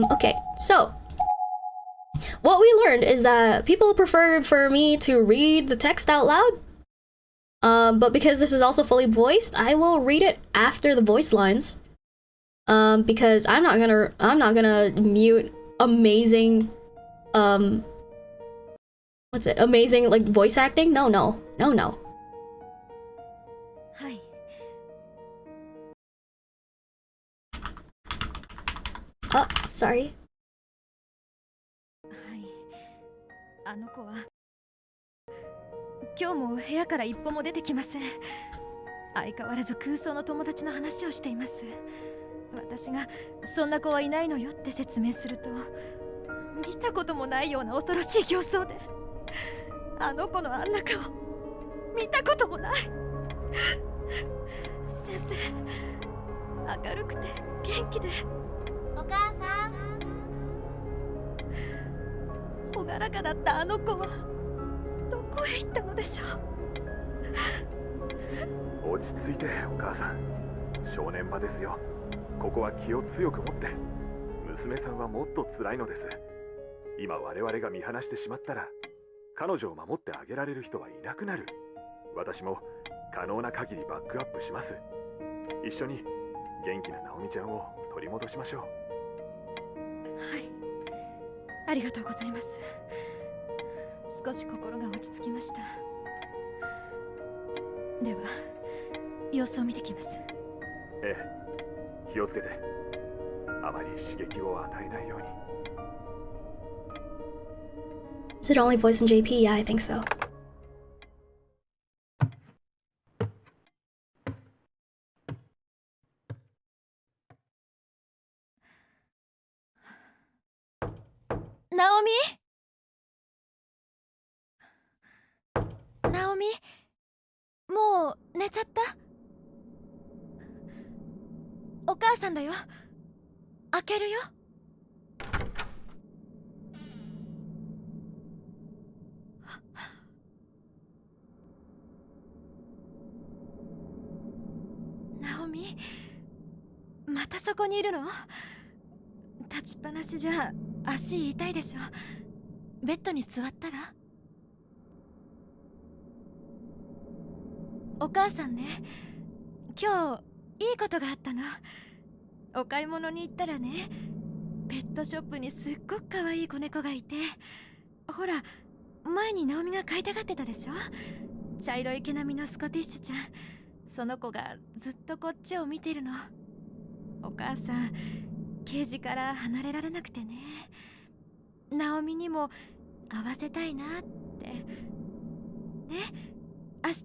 Okay, so what we learned is that people preferred for me to read the text out loud. But because this is also fully voiced, I will read it after the voice lines. Because I'm not gonna mute amazing, what's it? Amazing, like, voice acting? No. はい。Oh, sorry. はい。あの子は今日も部屋から一歩も出てきません。相変わらず空想の友達の話をしています。私がそんな子はいないのよって説明すると、見たこともないような恐ろしい形相で、あの子のあんな顔見たこともない。先生、明るくて元気で、お母さん、朗らかだったあの子はどこへ行ったのでしょう。落ち着いてお母さん、正念場ですよ。ここは気を強く持って。娘さんはもっと辛いのです。今我々が見放してしまったら、彼女を守ってあげられる人はいなくなる。私も可能な限りバックアップします。一緒に元気なナオミちゃんを取り戻しましょう。はい、ありがとうございます。少し心が落ち着きました。では様子を見てきます。ええ、気をつけて。あまり刺激を与えないように。 Is it only voice in JP? Yeah, I think so. Naomi? Naomi? もう寝ちゃった？お母さんだよ。開けるよ。ナオミ、またそこにいるの？立ちっぱなしじゃ足痛いでしょ。ベッドに座ったら？お母さんね、今日いいことがあったの。お買い物に行ったらね、ペットショップにすっごく可愛い子猫がいて、ほら前にナオミが飼いたがってたでしょ。茶色い毛並みのスコティッシュちゃん。その子がずっとこっちを見てるの。お母さん、ケージから離れられなくてね。ナオミにも会わせたいなって。ね、明日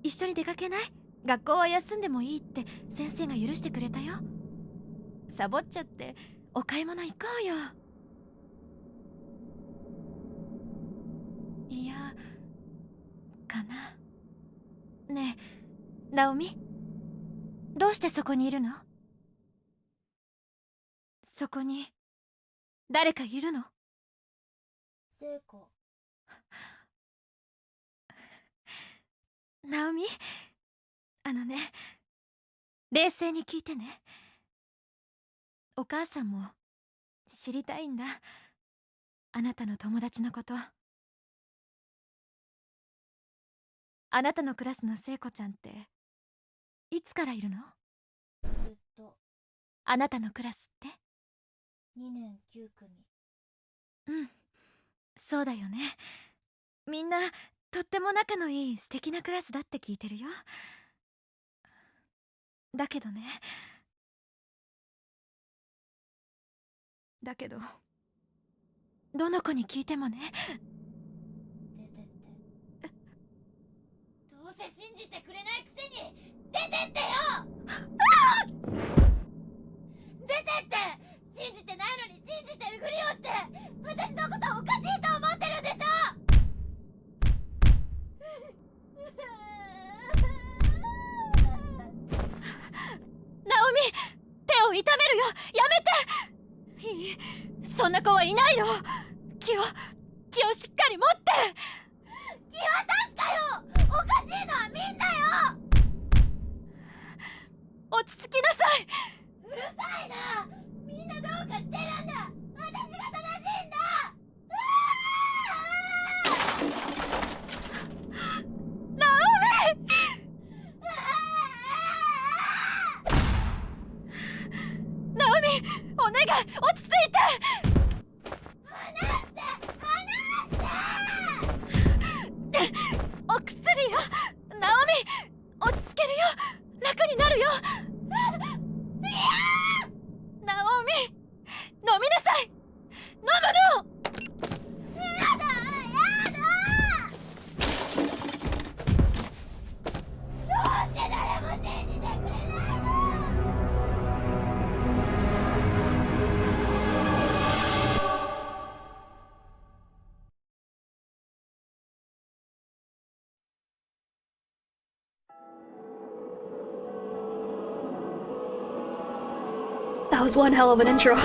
一緒に出かけない？学校は休んでもいいって先生が許してくれたよ。サボっちゃってお買い物行こうよ。いや、かな。ねえ、ナオミ、どうしてそこにいるの？そこに誰かいるの？聖子。ナオミ、ね、冷静に聞いてね。お母さんも知りたいんだ、あなたの友達のこと。あなたのクラスの聖子ちゃんっていつからいるの？ずっと。あなたのクラスって2年9組。うん、そうだよね。みんなとっても仲のいい素敵なクラスだって聞いてるよ。だけどどの子に聞いてもね。出てって。どうせ信じてくれないくせに出てってよ。出てって。信じてないのに信じてるふりをして私のことをおかしいと思ってるんでしょ。ナオミ、手を痛めるよ。やめて。いい、そんな子はいないよ。気をしっかり持って。気は確かよ。おかしいのはみんなよ。落ち着きなさい。うるさいな。みんなどうかしてるんだ。落ち着いて。お薬よ、ナオミ。落ち着けるよ。楽になるよ。ナオミ、飲みなさい。飲むの。That was one hell of an intro.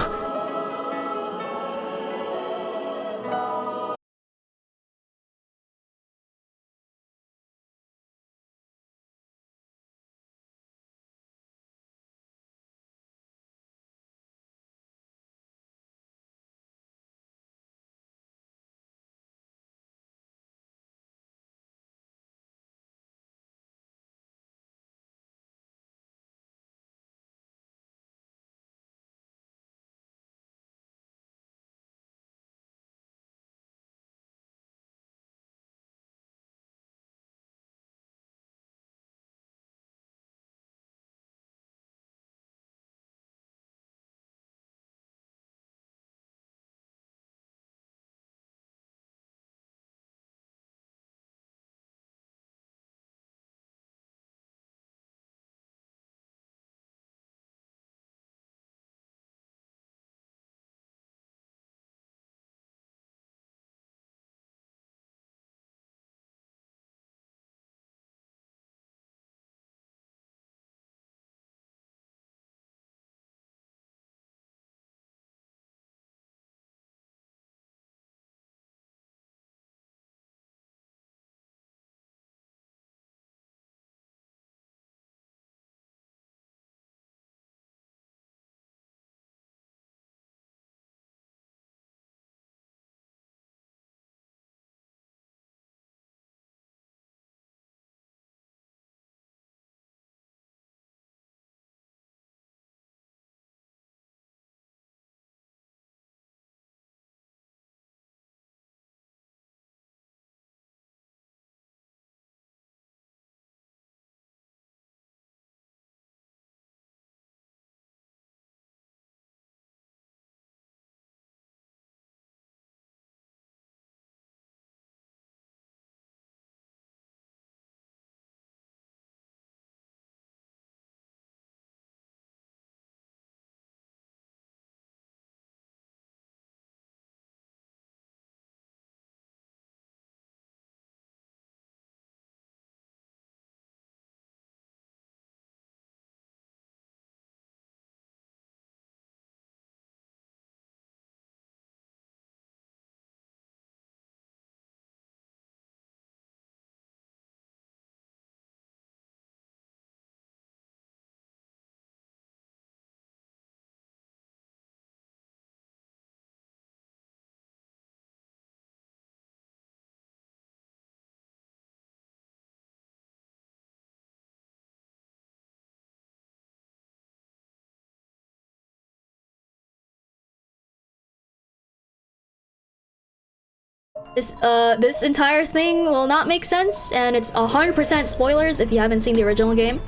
This entire thing will not make sense, and it's 100% spoilers if you haven't seen the original game.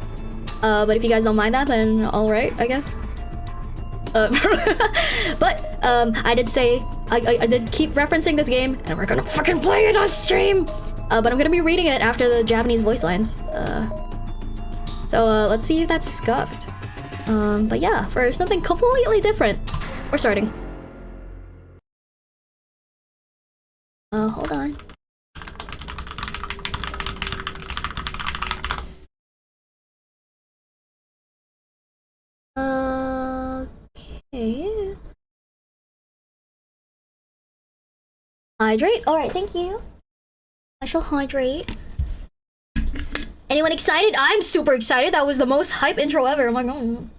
But if you guys don't mind that, then alright, I guess. But I did say I did keep referencing this game, and we're gonna fucking play it on stream. But I'm gonna be reading it after the Japanese voice lines. So let's see if that's scuffed. But yeah, for something completely different, we're starting. Hold on. Okay. Hydrate? Alright, thank you. I shall hydrate. Anyone excited? I'm super excited. That was the most hype intro ever. Oh my god.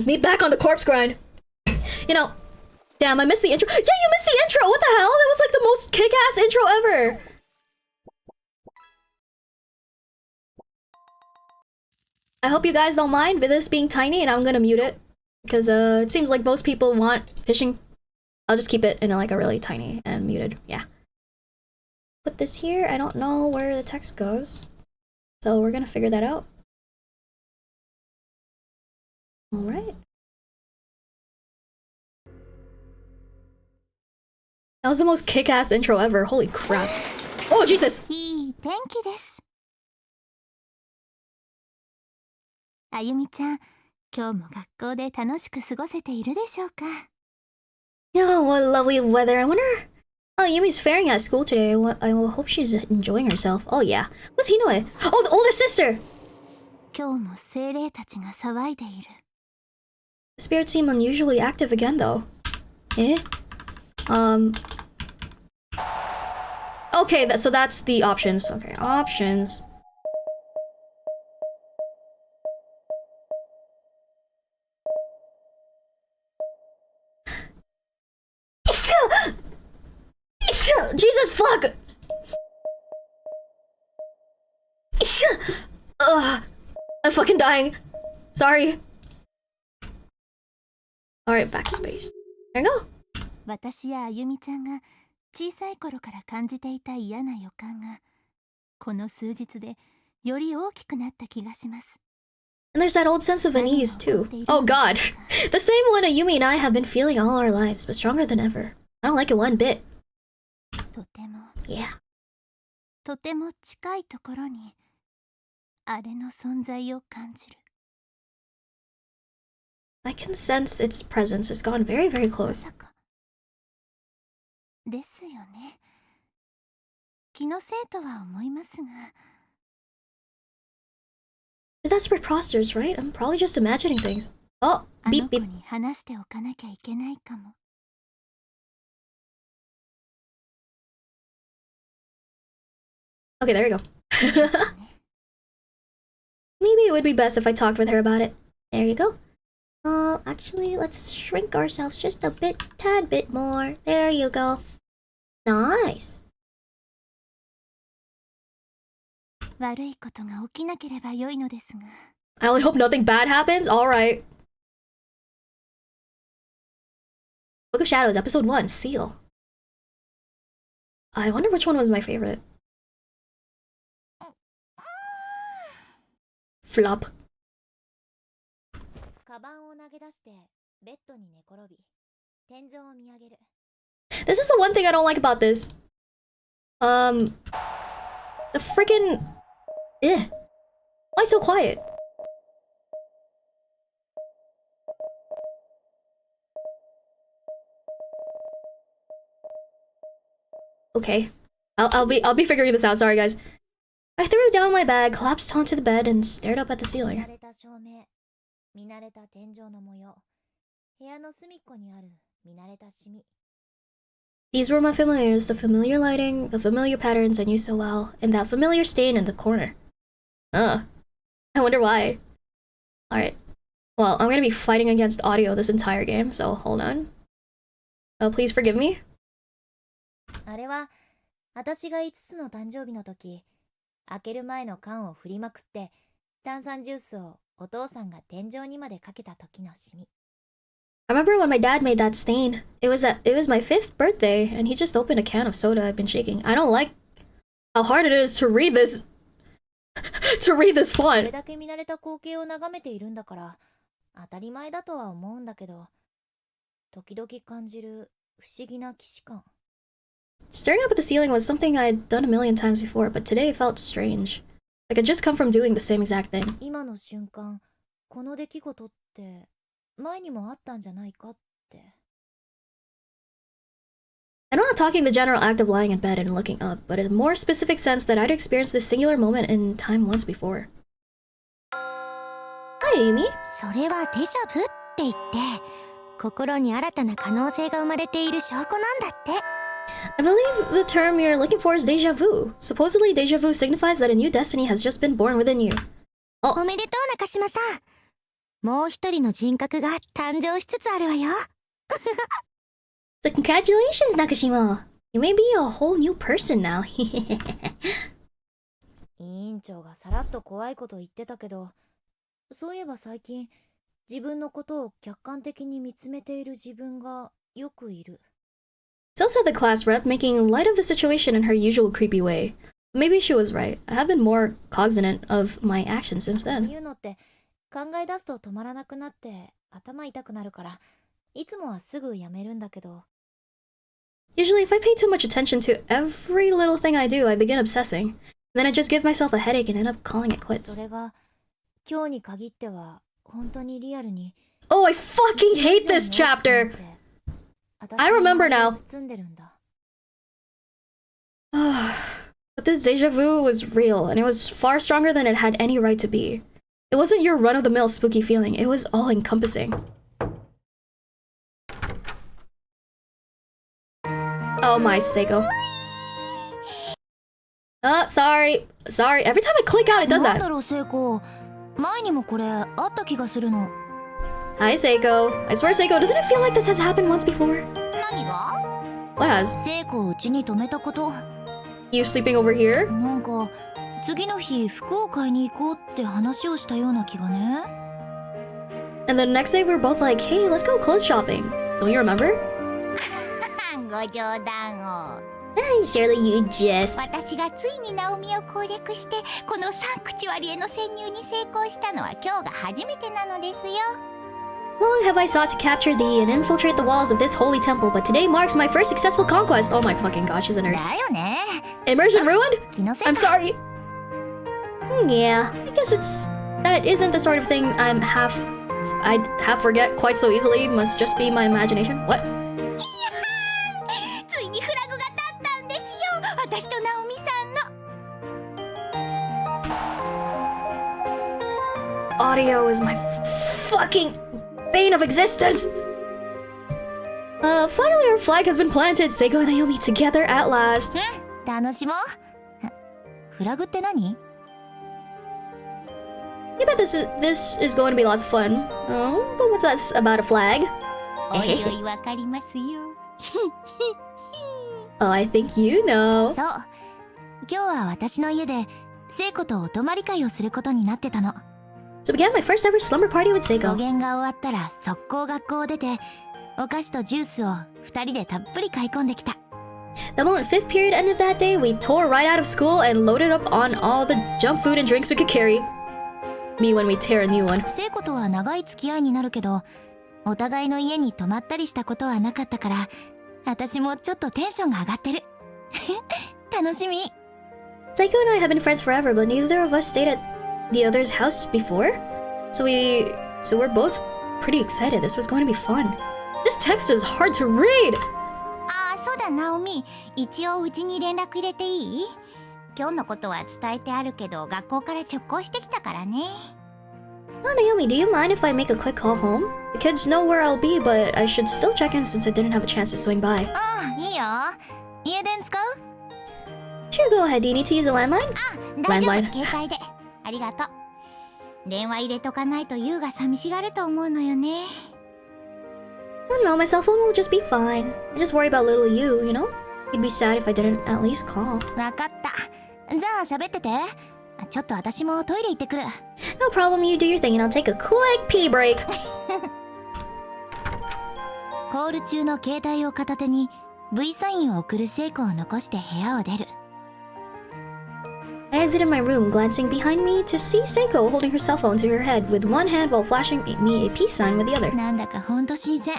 Me back on the corpse grind. You know, damn, I missed the intro. Yeah, you missed the intro! What the hell? That was like the most kick-ass intro ever. I hope you guys don't mind with this being tiny, and I'm gonna mute it. Because it seems like most people want fishing. I'll just keep it in like a really tiny and muted. Yeah. Put this here. I don't know where the text goes. So we're gonna figure that out. Alright. That was the most kick-ass intro ever. Holy crap. Oh, Jesus! いい天気です。あゆみちゃん、今日も学校で楽しく過ごせているでしょうか。Oh, what lovely weather. I wonder how Yumi's faring at school today. I will hope she's enjoying herself. Oh, yeah. What's Hinoe? Oh, the older sister! 今日も精霊たちが騒いでいる。The spirits seem unusually active again, though. Eh? Okay, so that's the options. Okay, options. Jesus fuck! Ugh, I'm fucking dying. Sorry. Alright, backspace. There you go. 私やあゆみちゃんが小さい頃から感じていた嫌な予感がこの数日でより大きくなった気がします。 And there's that old sense of unease too. Oh god. The same one Ayumi and I have been feeling all our lives, but stronger than ever. I don't like it one bit. とても Yeah. とても近いところにあれの存在を感じる。 I can sense its presence. It's gone very, very ま close. さかですよね。気のせいとは思いますが。 But that's preposterous, right? I'm probably just imagining things. Oh, あ beep の子 beep. に話しておかなきゃいけないかも。 Okay, there you go. ですね。 Maybe it would be best if I talked with her about it. There you go. Actually, let's shrink ourselves just a tad bit more. There you go. Nice. 悪いことが起きなければ良いのですが。 I only hope nothing bad happens. Alright. Book of Shadows, Episode 1, Seal. I wonder which one was my favorite. Flop. カバンを投げ出してベッドに寝転び天井を見上げる。 This is the one thing I don't like about this. The freaking... Why so quiet? Okay. I'll be figuring this out, sorry guys. I threw down my bag, collapsed onto the bed, and stared up at the 見 ceiling. 慣れた照明、見慣れた天井の模様、部屋の隅っこにある見慣れたシミ。 These were my familiars, the familiar lighting, the familiar patterns I knew so well, and that familiar stain in the corner. I wonder why. Alright. Well, I'm gonna be fighting against audio this entire game, so hold on. Please forgive me. あれは私が5つの誕生日の時、開ける前の缶を振りまくって炭酸ジュースをお父さんが天井にまでかけた時のシミ。 I remember when my dad made that stain. It was my 5th birthday, and he just opened a can of soda I've been shaking. I don't like how hard it is to read this to read this これ font. だけ見慣れた光景を眺めているんだから当たり前だとは思うんだけど、時々感じる不思議な既視感。 Staring up at the ceiling was something I'd done a million times before, but today it felt strange. Like I'd just come from doing the same exact thing. 今の瞬間、この出来事って前にもあったんじゃないかって。 I'm not talking the general act of lying in bed and looking up, but in a more specific sense that I'd experienced this singular moment in time once before. Hi, Amy. それはデジャブって言って心に新たな可能性が生まれている証拠なんだって。 I believe the term you're looking for is déjà vu. Supposedly, déjà vu signifies that a new destiny has just been born within you. おめでとう中島さん。もう一人の人格が誕生しつつあるわよ。 So congratulations, Nakashima. You may be a whole new person now. 委員長がさらっと怖いこと言ってたけど、そういえば最近、自分のことを客観的に見つめている自分がよくいる。So said the class rep, making light of the situation in her usual creepy way. Maybe she was right. I have been more cognizant of my actions since 言 then. うのって考え出すと止まらなくなって頭痛くなるから、いつもはすぐやめるんだけど。Usually, if I pay too much attention to every little thing I do, I begin obsessing. Then I just give myself a headache and end up calling it そ quits. れが今日に限っては本当にリアルに。 Oh, I fucking hate this chapter! I remember now. 包んでるんだ。 But this deja vu was real, and it was far stronger than it had any right to be. It wasn't your run-of-the-mill spooky feeling, it was all-encompassing. Oh my, Seiko. Sorry. Every time I click out, it does なん that. だろう、聖子。前にもこれあった気がするの。 Hi, Seiko. I swear, Seiko, doesn't it feel like this has happened once before? 何が？ What has? 聖子を家に泊めたこと。 You sleeping over here? なんか次の日服を買いに行こうって話をしたような気がね。 And the next day, we were both like, hey, let's go clothes shopping. Don't you remember? ご冗談を。 Surely you jest. 私がついにナオミを攻略してこのサンクチュアリへの潜入に成功したのは今日が初めてなのですよ。 Long have I sought to capture thee and infiltrate the walls of this holy temple, but today marks my first successful conquest. Oh my fucking gosh, she's a nerd. だよね。 Immersion ruined? 気のせい I'm か。 sorry. Yeah, I guess that isn't the sort of thing I'd half forget quite so easily. Must just be my imagination. What? ついにフラグが立ったんですよ。私とナオミさんの。 Audio is my fucking bane of existence. Finally our flag has been planted. Seiko and Naomi together at last. 楽しもう。フラグって何？ I bet this is going to be lots of fun. Oh, but what's that about a flag? おいおいわかりますよ。 Oh, I think you know. そう。今日は私の家で聖子とお泊まり会をすることになってたの。 So began my first ever slumber party with 語 Seiko. 源が終わったら速攻学校を出て、お菓子とジュースを2人でたっぷり買い込んできた。 The moment fifth period ended that day, we tore right out of school and loaded up on all the junk food and drinks we could carry. Me when we tear a new one. 聖子とは長い付き合いになるけど、お互いの家に泊まったりしたことはなかったから、私もちょっとテンションが上がってる。楽しみ。 Seiko and I have been friends forever, but neither of us stayed at the other's house before. So we're both pretty excited. This was going to be fun. This text is hard to read. ああ、そうだナオミ。一応うちに連絡入れていい？今日のことは伝えてあるけど学校から直行してきたからね。 Naomi, do you mind if I make a quick call home? The kids know where I'll be, but I should still check in since I didn't have a chance to swing by. ああ、いいよ。家電使う？ Sure, go ahead. Do you need to use a landline? 大丈夫、 Landline 携帯で。ありがとう。電話入れとかないとユウが寂しがると思うのよね。 I don't know, my cell phone will just be fine. I just worry about little you, you know? You'd be sad if I didn't at least call. わかった。じゃあ喋ってて。ちょっと私もトイレ行ってくる。 No problem, you do your thing and I'll take a quick pee break. コール中の携帯を片手に V サインを送る聖子を残して部屋を出る。 I exited my room, glancing behind me to see Seiko holding her cell phone to her head with one hand while flashing me a peace sign with the other. なんだかほんと新鮮。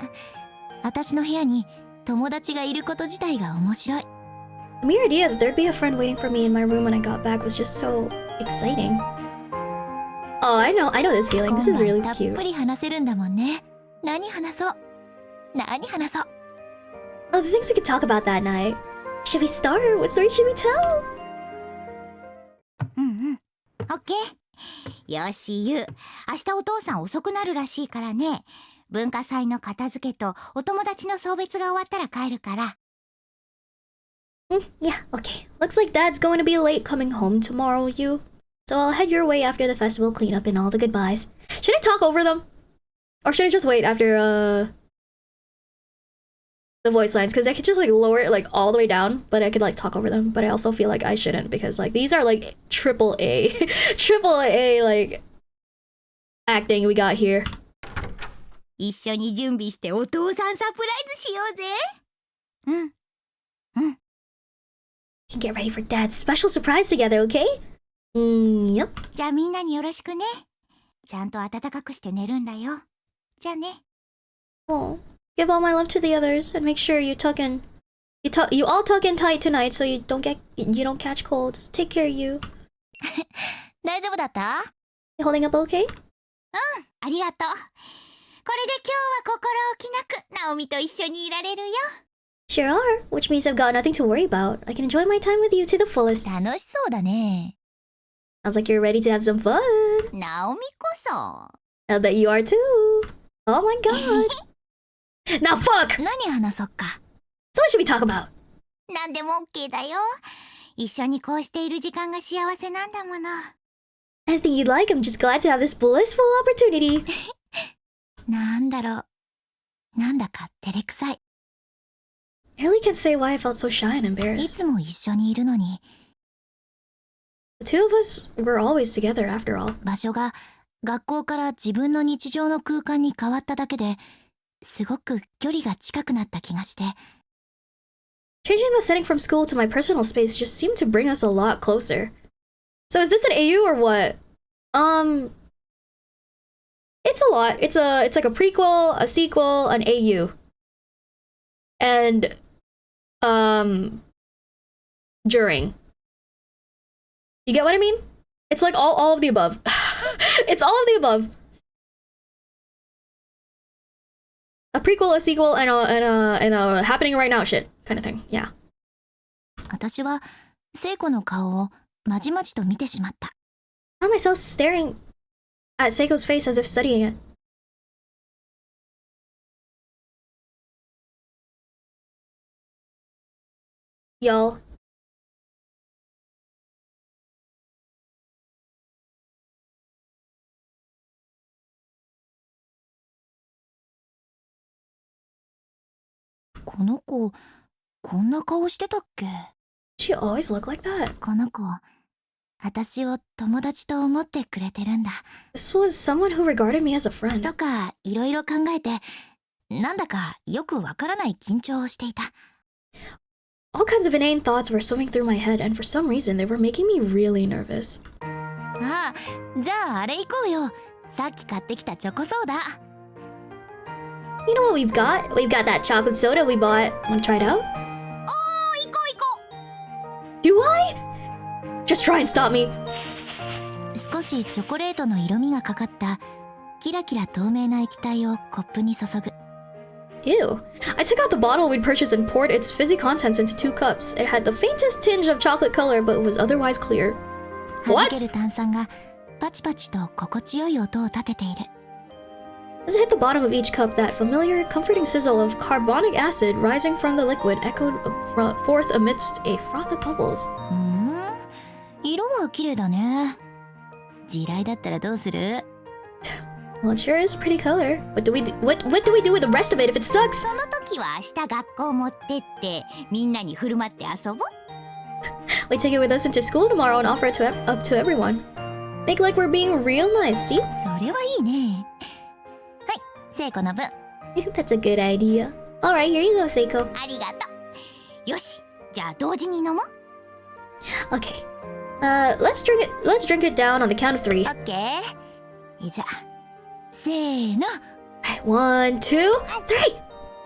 私の部屋に友達がいること自体が面白い。 The mere idea that there'd be a friend waiting for me in my room when I got back was just so exciting. Oh, I know this feeling. This is 今 really 晩たっ cute. ぷり話せるんだもんね。何話そう？何話そう？ Oh, the things we could talk about that night. Should we start? What story should we tell? うんうん。オッケー。よしユウ。明日お父さん遅くなるらしいからね。文化祭の片付けとお友達の送別が終わったら帰るから。Yeah, okay. Looks like Dad's going to be late coming home tomorrow, you. So I'll head your way after the festival cleanup and all the goodbyes. Should I talk over them? Or should I just wait after, the voice lines? Because I could just, like, lower it, like, all the way down, but I could, like, talk over them. But I also feel like I shouldn't because, like, these are, like, triple A, like, acting we got here. 一緒に準備してお父さんサプライズしようぜ。Get ready for Dad's special surprise together, okay? Yep. じゃあみんなによろしくね。ちゃんと暖かくして寝るんだよ。じゃあね。Oh, give all my love to the others and make sure you you all tuck in tight tonight so you don't catch cold. Take care of you. 大丈夫だった？ You holding up okay? ありがとう。これで今日は心置きなくナオミと一緒にいられるよ。Sure are, which means I've got nothing to worry about. I can enjoy my time with you to the fullest. 楽しそうだね。 Sounds like you're ready to have some fun. ナオミこそ。I bet you are too. Oh my god. Now fuck! 何話そうか。 So what should we talk about? 何でも OK だよ。一緒にこうしている時間が幸せなんだもの。Anything you'd like, I'm just glad to have this blissful opportunity. なんだろう。なんだか照れくさい。I really can't say why I felt so shy and い embarrassed. つも一緒にいるのに、 The two of us were always together after all. 場所が学校から自分の日常の空間に変わっただけですごく距離が近くなった気がして。 Changing the setting from school to my personal space just seemed to bring us a lot closer. So is this an AU or what? It's a lot. It's like a prequel, a sequel, an AU. And during. You get what I mean? It's like all of the above. It's all of the above. A prequel, a sequel, and a happening right now shit kind of thing. Yeah. 私は聖子の顔をまじまじと見てしまった。 I found myself staring at Seiko's face as if studying it. Y'all.この子、こんな顔してたっけ？ She always looked like that. この子、私を友達と思ってくれてるんだ。 This was someone who regarded me as a friend. とか、いろいろ考えて、なんだかよくわからない緊張をしていた。 All kinds of inane thoughts were swimming through my head, and for some reason they were making me really nervous. ああ、じゃああれ行こうよ。さっき買ってきたチョコソーダ。 You know what we've got? We've got that chocolate soda we bought. Wanna try it out? おー、行こう。 Do I? Just try and stop me. 少しチョコレートの色味がかかったキラキラ透明な液体をコップに注ぐ。 Ew. I took out the bottle we'd purchased and poured its fizzy contents into 2 cups. It had the faintest tinge of chocolate color, but was otherwise clear. 弾ける炭酸がパチパチと心地よい音を立てている。 As I hit the bottom of each cup, that familiar, comforting sizzle of carbonic acid rising from the liquid echoed forth amidst a froth of bubbles. 色は綺麗だね。地雷だったらどうする？ Well, it sure is a pretty color. What do we do with the rest of it if it sucks? その時は明日学校持ってってみんなに振る舞って遊ぼう。 We take it with us into school tomorrow and offer it up to everyone. Make like we're being real nice, see? それはいいね。はい、聖子の分。 I think that's a good idea. Alright, here you go, Seiko. ありがとう。よし、じゃあ同時に飲もう。 Okay. Let's drink it down on the count of 3. オッケー。じゃあ、せーの。 Alright, 1, 2,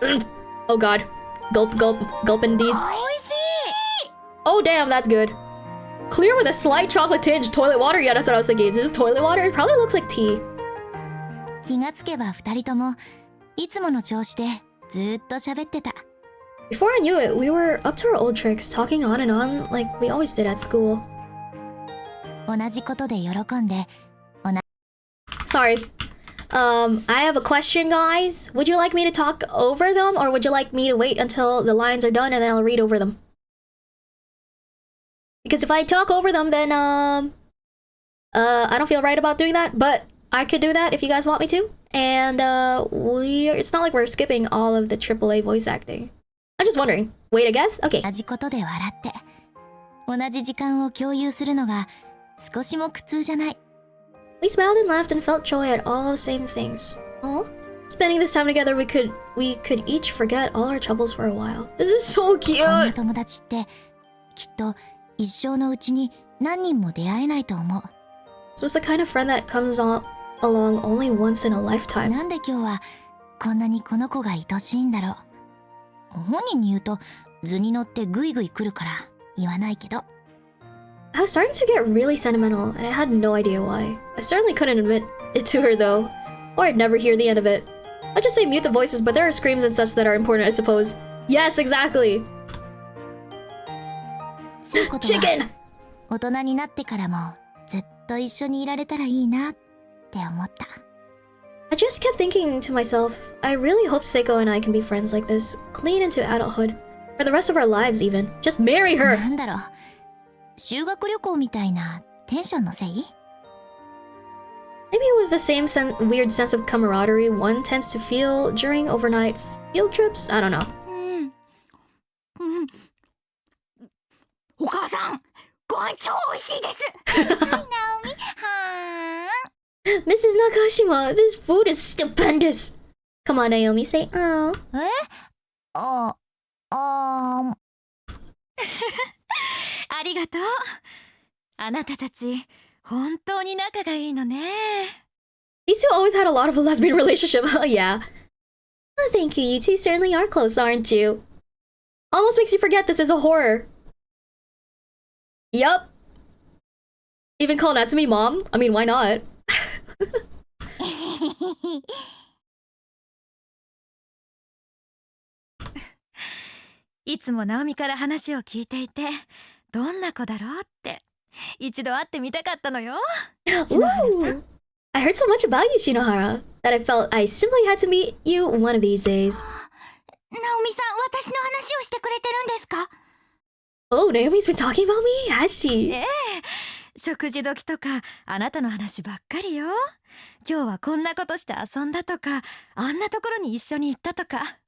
3. Oh god. Gulping these. おいしい。 Oh damn, that's good. Clear with a slight chocolate tinge. Toilet water? Yeah, that's what I was thinking. Is this toilet water? It probably looks like tea. 気がつけば二人ともいつもの調子でずーっと喋ってた。 Before I knew it, we were up to our old tricks, talking on and on like we always did at school. 同じことで喜んで。 Sorry. I have a question, guys. Would you like me to talk over them, or would you like me to wait until the lines are done and then I'll read over them? Because if I talk over them, then, I don't feel right about doing that, but I could do that if you guys want me to. And, it's not like we're skipping all of the AAA voice acting. I'm just wondering. Wait, I guess? Okay. 同じことで笑って同じ時間を共有するのが少しも苦痛じゃない。We smiled and laughed and felt joy at all the same things. Oh, spending this time together, we could each forget all our troubles for a while. This is so こんな cute. 友達ってきっと一生のうちに何人も出会えないと思う。 So it's the kind of friend that comes along only once in a lifetime. なんで今日はこんなにこの子が愛しいんだろう。本人に言うと図に乗ってグイグイ来るから言わないけど。 I was starting to get really sentimental, and I had no idea why. I certainly couldn't admit it to her though, or I'd never hear the end of it. I'd just say mute the voices, but there are screams and such that are important, I suppose. Yes, exactly. そういうことは Chicken! 大人になってからもずっと一緒にいられたらいいなって思った。 I just kept thinking to myself, I really hope Seiko and I can be friends like this, clean into adulthood, for the rest of our lives even. Just marry her! なんだろう、修学旅行みたいなテンションのせい？ Maybe it was the same weird sense of camaraderie one tends to feel during overnight field trips? I don't know. お母さん、ご飯超美味しいです。はい、ナオミ。はーん。 Mrs. Nakashima, this food is stupendous! Come on, Naomi, say oh. あありがとう。あなたたち本当に仲がいいのね。 These two always had a lot of a lesbian relationship. Oh, yeah. Oh, thank you. You two certainly are close, aren't you? Almost makes you forget this is a horror. Yup. Even call Natsumi mom? I mean, why not? いつもナオミから話を聞いていて、どんな子だろうって一度会ってみたかったのよ。 Ooh. I heard so much about you, Shinohara, that I felt I simply had to meet you one of these days. ナオミさん、私の話をしてくれてるんですか？ Oh, Naomi's been talking about me? Has she? ええ、食事時とかあなたの話ばっかりよ。今日はこんなことして遊んだとか、あんなところに一緒に行ったとか。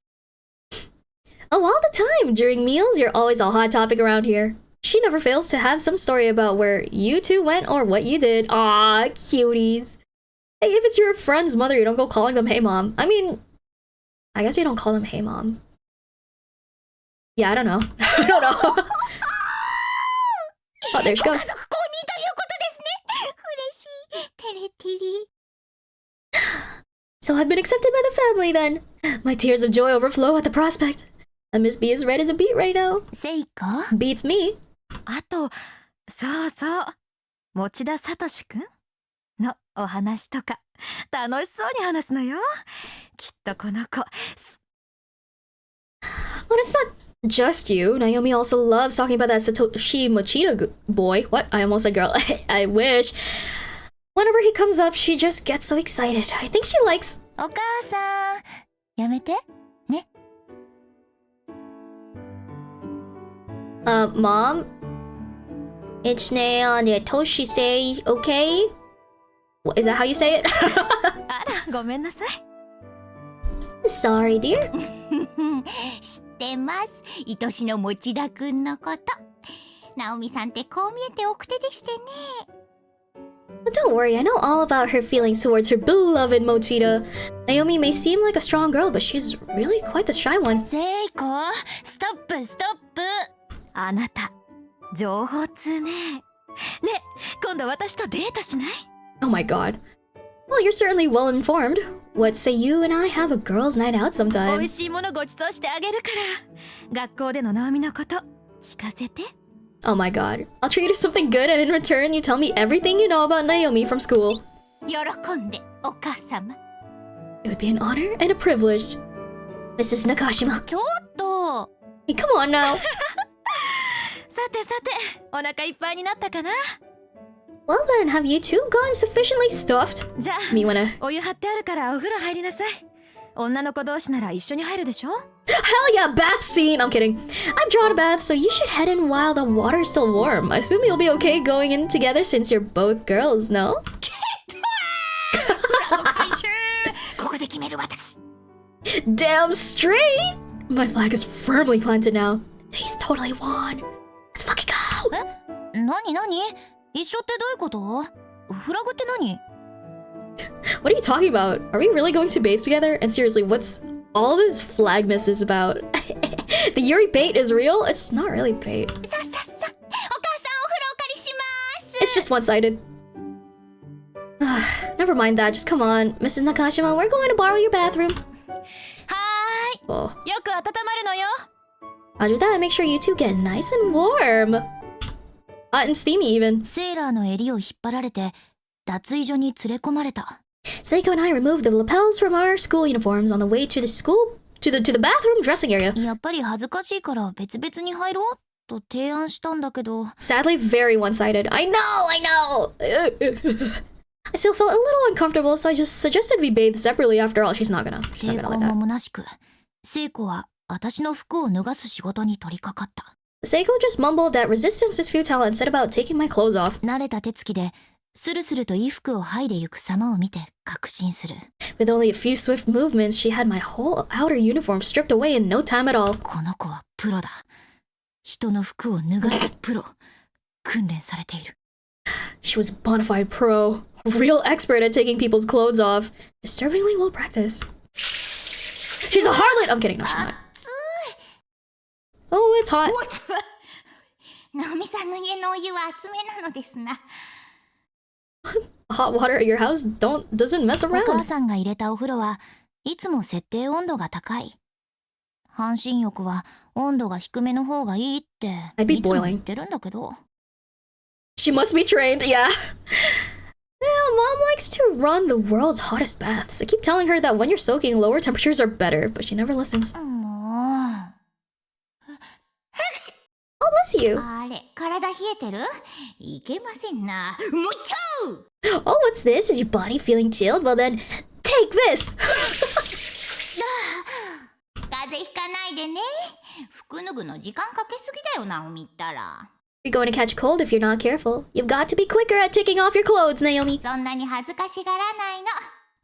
Oh, all the time. During meals, you're always a hot topic around here. She never fails to have some story about where you two went or what you did. Aw, cuties. Hey, if it's your friend's mother, you don't go calling them, hey mom. I mean, I guess you don't call them, hey mom. Yeah, I don't know. I don't know. Oh, there she ご goes. 家族公認ということですね。嬉しい。テレテリ。 So I've been accepted by the family then. My tears of joy overflow at the prospect. And Miss B is red as a beet right now. セイコ。 Beats me. あと、そうそう、持田聡くんのお話とか楽しそうに話すのよ。きっとこの子。 But it's not just you. Naomi also loves talking about that Satoshi Mochida boy. What? I almost said girl. I wish. Whenever he comes up, she just gets so excited. I think she likes... お母さん、やめて。ね。Mom? It's Toshi say, okay? What, is that how you say it? あら、ごめんなさい。 Sorry, dear. 知ってます。愛しの持田くんのこと。ナオミさんってこう見えて奥手でしてね。 But don't worry, I know all about her feelings towards her beloved Mochida. Naomi may seem like a strong girl, but she's really quite the shy one. セイコ、ストップストップ。あなた、情報通ね。ね、今度私とデートしない？ Oh my god. Well, you're certainly well informed. What say you and I have a girls' night out 美 sometime? 味しいものご馳走してあげるから。学校でのナオミのこと聞かせて。 Oh my god. I'll treat you to something good and in return you tell me everything you know about Naomi from school. 喜んで、お母様。 It would be an honor and a privilege. Mrs. Nakashima. ちょっと。 Hey, come on now. さてさて、お腹いっぱいになったかな？ Well then, have you two gotten sufficiently stuffed? じゃあ、 Me wanna... お湯張ってあるからお風呂入りなさい。女の子同士なら一緒に入るでしょ？ Hell yeah, bath scene! I'm kidding. I've drawn a bath, so you should head in while the water's still warm. I assume you'll be okay going in together since you're both girls, no? ここで決める私。 Damn straight! My flag is firmly planted now. Taste totally won. Let's fucking go! 何何？一緒ってどういうこと？フラグって何？ What are you talking about? Are we really going to bathe together? And seriously, what's all this flagmas is about? The Yuri bait is real? It's not really bait. It's just one-sided. Never mind that, just come on. Mrs. Nakashima, we're going to borrow your bathroom. はーい Oh. よく温まるのよ Roger that, make sure you two get nice and warm. Hot and steamy even. セーラーの襟を引っ張られて脱衣所に連れ込まれた Seiko and I removed the lapels from our school uniforms on the way to the school to the bathroom dressing area. やっぱり恥ずかしいから別々に入ろうと提案したんだけど Sadly, very one-sided. I know! I still felt a little uncomfortable, so I just suggested we bathe separately. After all, she's not gonna 抵 like 抗も that. 虚しく聖子は私の服を脱がす仕事に取り掛かった Seiko just mumbled that resistance is futile and said about taking my clothes off. 慣れた手つきでスルスルと衣服を剥いでゆく様を見て確信する With only a few swift movements, she had my whole outer uniform stripped away in no time at all. この子はプロだ人の服を脱がすプロ訓練されている She was a bona fide pro, a real expert at taking people's clothes off. Disturbingly well practiced. She's a harlot! I'm kidding, no, she's not. Oh, it's hot. ナオミさんの家のお湯は熱めなのですな。 Hot water at your house doesn't mess お母 around. さんが入れたお風呂はいつも設定温度が高い半身浴は温度が低めの方がいいって I'd be いつも boiling. 言ってるんだけど She must be trained, yeah. Yeah, mom likes to run the world's hottest baths. I keep telling her that when you're soaking, lower temperatures are better, but she never listens. もう Oh, bless you. あれ、体冷えてる？いけませんな。もうちょう！ Oh, what's this? Is your body feeling chilled? Well then, take this! 風邪ひかないでね。服脱ぐの時間かけすぎだよ、ナオミったら。You're going to catch a cold if you're not careful. You've got to be quicker at taking off your clothes, Naomi. そんなに恥ずかしがらないの。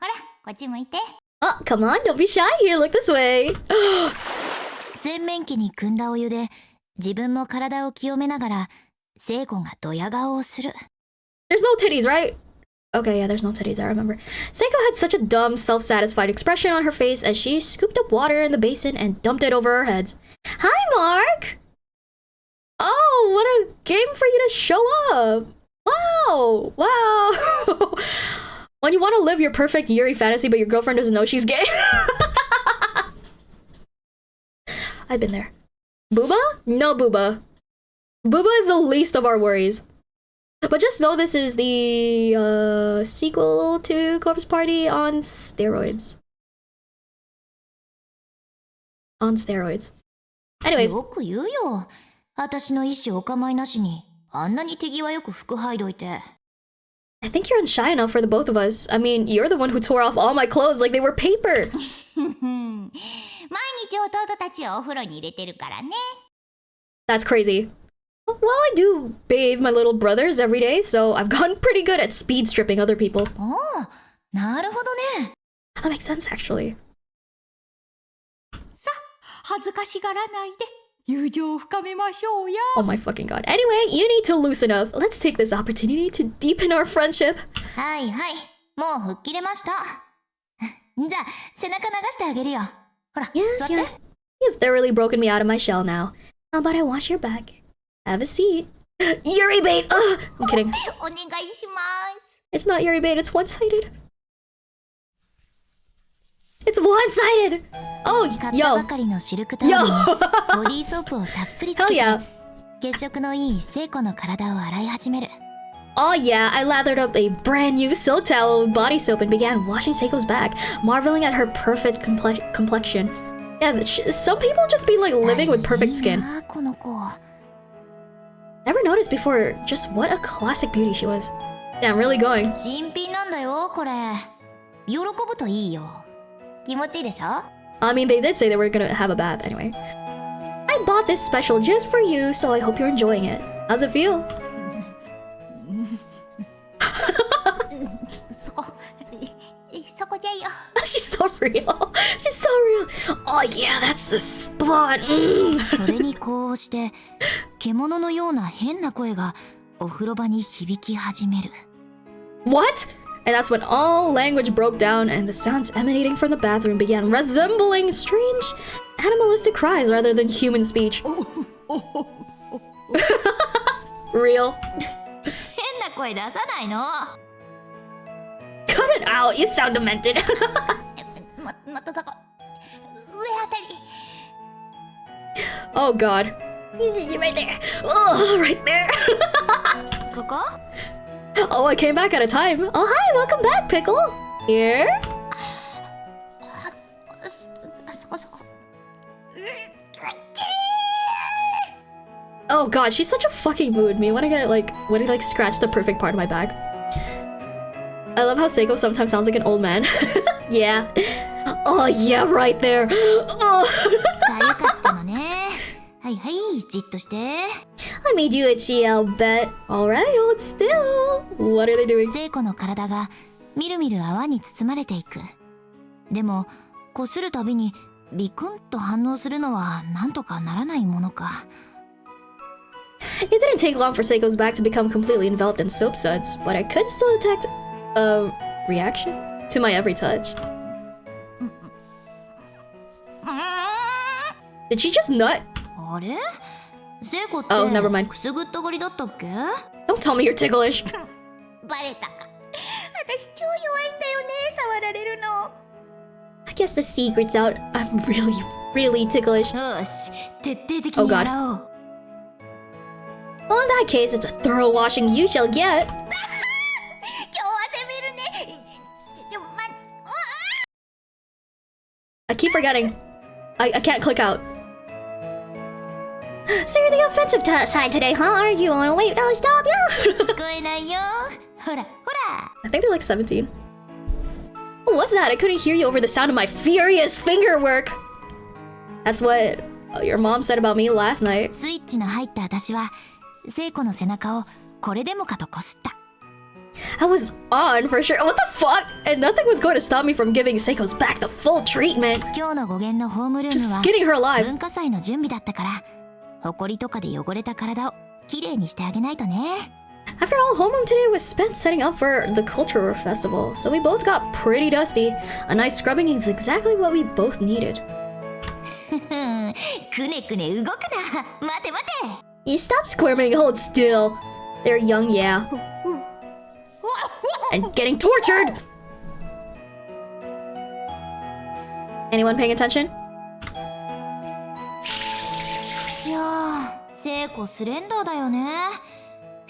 ほら、こっち向いて。 Oh, come on, don't be shy here. Look this way. 洗面器に汲んだお湯で自分も体を清めながら聖子がドヤ顔をする There's no titties, right? Okay, yeah, there's no titties, I remember. Seiko had such a dumb, self-satisfied expression on her face as she scooped up water in the basin and dumped it over our heads. Hi, Mark! Oh, what a game for you to show up! Wow! Wow! When you want to live your perfect Yuri fantasy but your girlfriend doesn't know she's gay. I've been there. Booba? No Booba. Booba is the least of our worries. But just know this is the sequel to Corpse Party on steroids. On steroids. Anyways, よく言うよ私の意思お構いなしにあんなに手際よく服剥いどいて I think you're unshy enough for the both of us. I mean, you're the one who tore off all my clothes like they were paper. 毎日弟たちをお風呂に入れてるからね。 That's crazy. Well, I do bathe my little brothers every day, so I've gotten pretty good at speed stripping other people. おおなるほどね That makes sense, actually. さあ恥ずかしがらないで友情を深めましょうや Oh my fucking god. Anyway, you need to loosen up. Let's take this opportunity to deepen our friendship. はいはいもう吹っ切れましたじゃあ背中流してあげるよほら Yes, 座って yes. You've thoroughly broken me out of my shell now. How about I wash your back? Have a seat. Yuri bait! Ugh! I'm kidding. お願いします。 It's not Yuri bait, it's one-sided. It's one-sided! Oh, 買った yo. ばかりのシルクタオルにボディーソープをたっぷりつ Hell けて yeah. 血色のいい聖子の体を洗い始める Oh yeah, I lathered up a brand new silk towel with body soap and began washing Seiko's back, marveling at her perfect complexion. Yeah, some people just be like living with perfect いい skin. なこの子 Never noticed before just what a classic beauty she was. Damn, really going. 新品なんだよこれ喜ぶといいよ気持ちいいでしょ I mean, they did say they were gonna have a bath anyway. I bought this special just for you, so I hope you're enjoying it. How's it feel? そこじゃよ。 She's so real. She's so real. Oh yeah, that's the spot. それにこうして獣のような変な声がお風呂場に響き始める What? And that's when all language broke down and the sounds emanating from the bathroom began resembling strange animalistic cries rather than human speech. Real. 変な声出さないの。 Cut it out, you sound demented. また坂上あたり Oh god. You're right there. Oh, right there. ここ？ Oh, I came back at a time. Oh, hi, welcome back, Pickle. Here? そこそこ Oh god, she's such a fucking mood. Me when I scratch the perfect part of my back. I love how Seiko sometimes sounds like an old man. Yeah. Oh yeah, right there. Oh. かゆかったのね。はいはい、じっとして。 I made you itchy, I'll bet. Alright, hold still. What are they doing? 聖子の体がみるみる泡に包まれていく。でも、こするたびにビクンと反応するのはなんとかならないものか。 It didn't take long for Seiko's back to become completely enveloped in soap suds, but I could still detect a reaction to my every touch. Did she just nut? あれ？聖子って Oh, never mind. くすぐったがりだったっけ？ Don't tell me you're ticklish. バレたか私超弱いんだよね触られるの I guess the secret's out. I'm really, really ticklish. よし、徹底的 Oh に God. 洗おう。 Well, in that case, it's a thorough washing you shall get. 今日は攻めるねI keep forgetting. I can't click out. So you're the offensive side today, huh? Are you? Oh, wait, no, stop, yeah. 聞こえないよ。ほら、ほら。 I think they're like 17. Oh, what's that? I couldn't hear you over the sound of my furious finger work. That's what your mom said about me last night. スイッチの入った私は、聖子の背中をこれでもかとこすった。 I was on for sure. What the fuck? And nothing was going to stop me from giving Seiko's back the full treatment. 今日の語源のホームルーム Just は skinning her alive. 文化祭の準備だったから、ほこりとかで汚れた体をきれいにしてあげないとね。 After all, homeroom today was spent setting up for the cultural festival, so we both got pretty dusty. A nice scrubbing is exactly what we both needed. くねくね動くな。待て待て。 You stop squirming, hold still. They're young, yeah. And getting tortured! Anyone paying attention? いやー、聖子スレンダーだよね。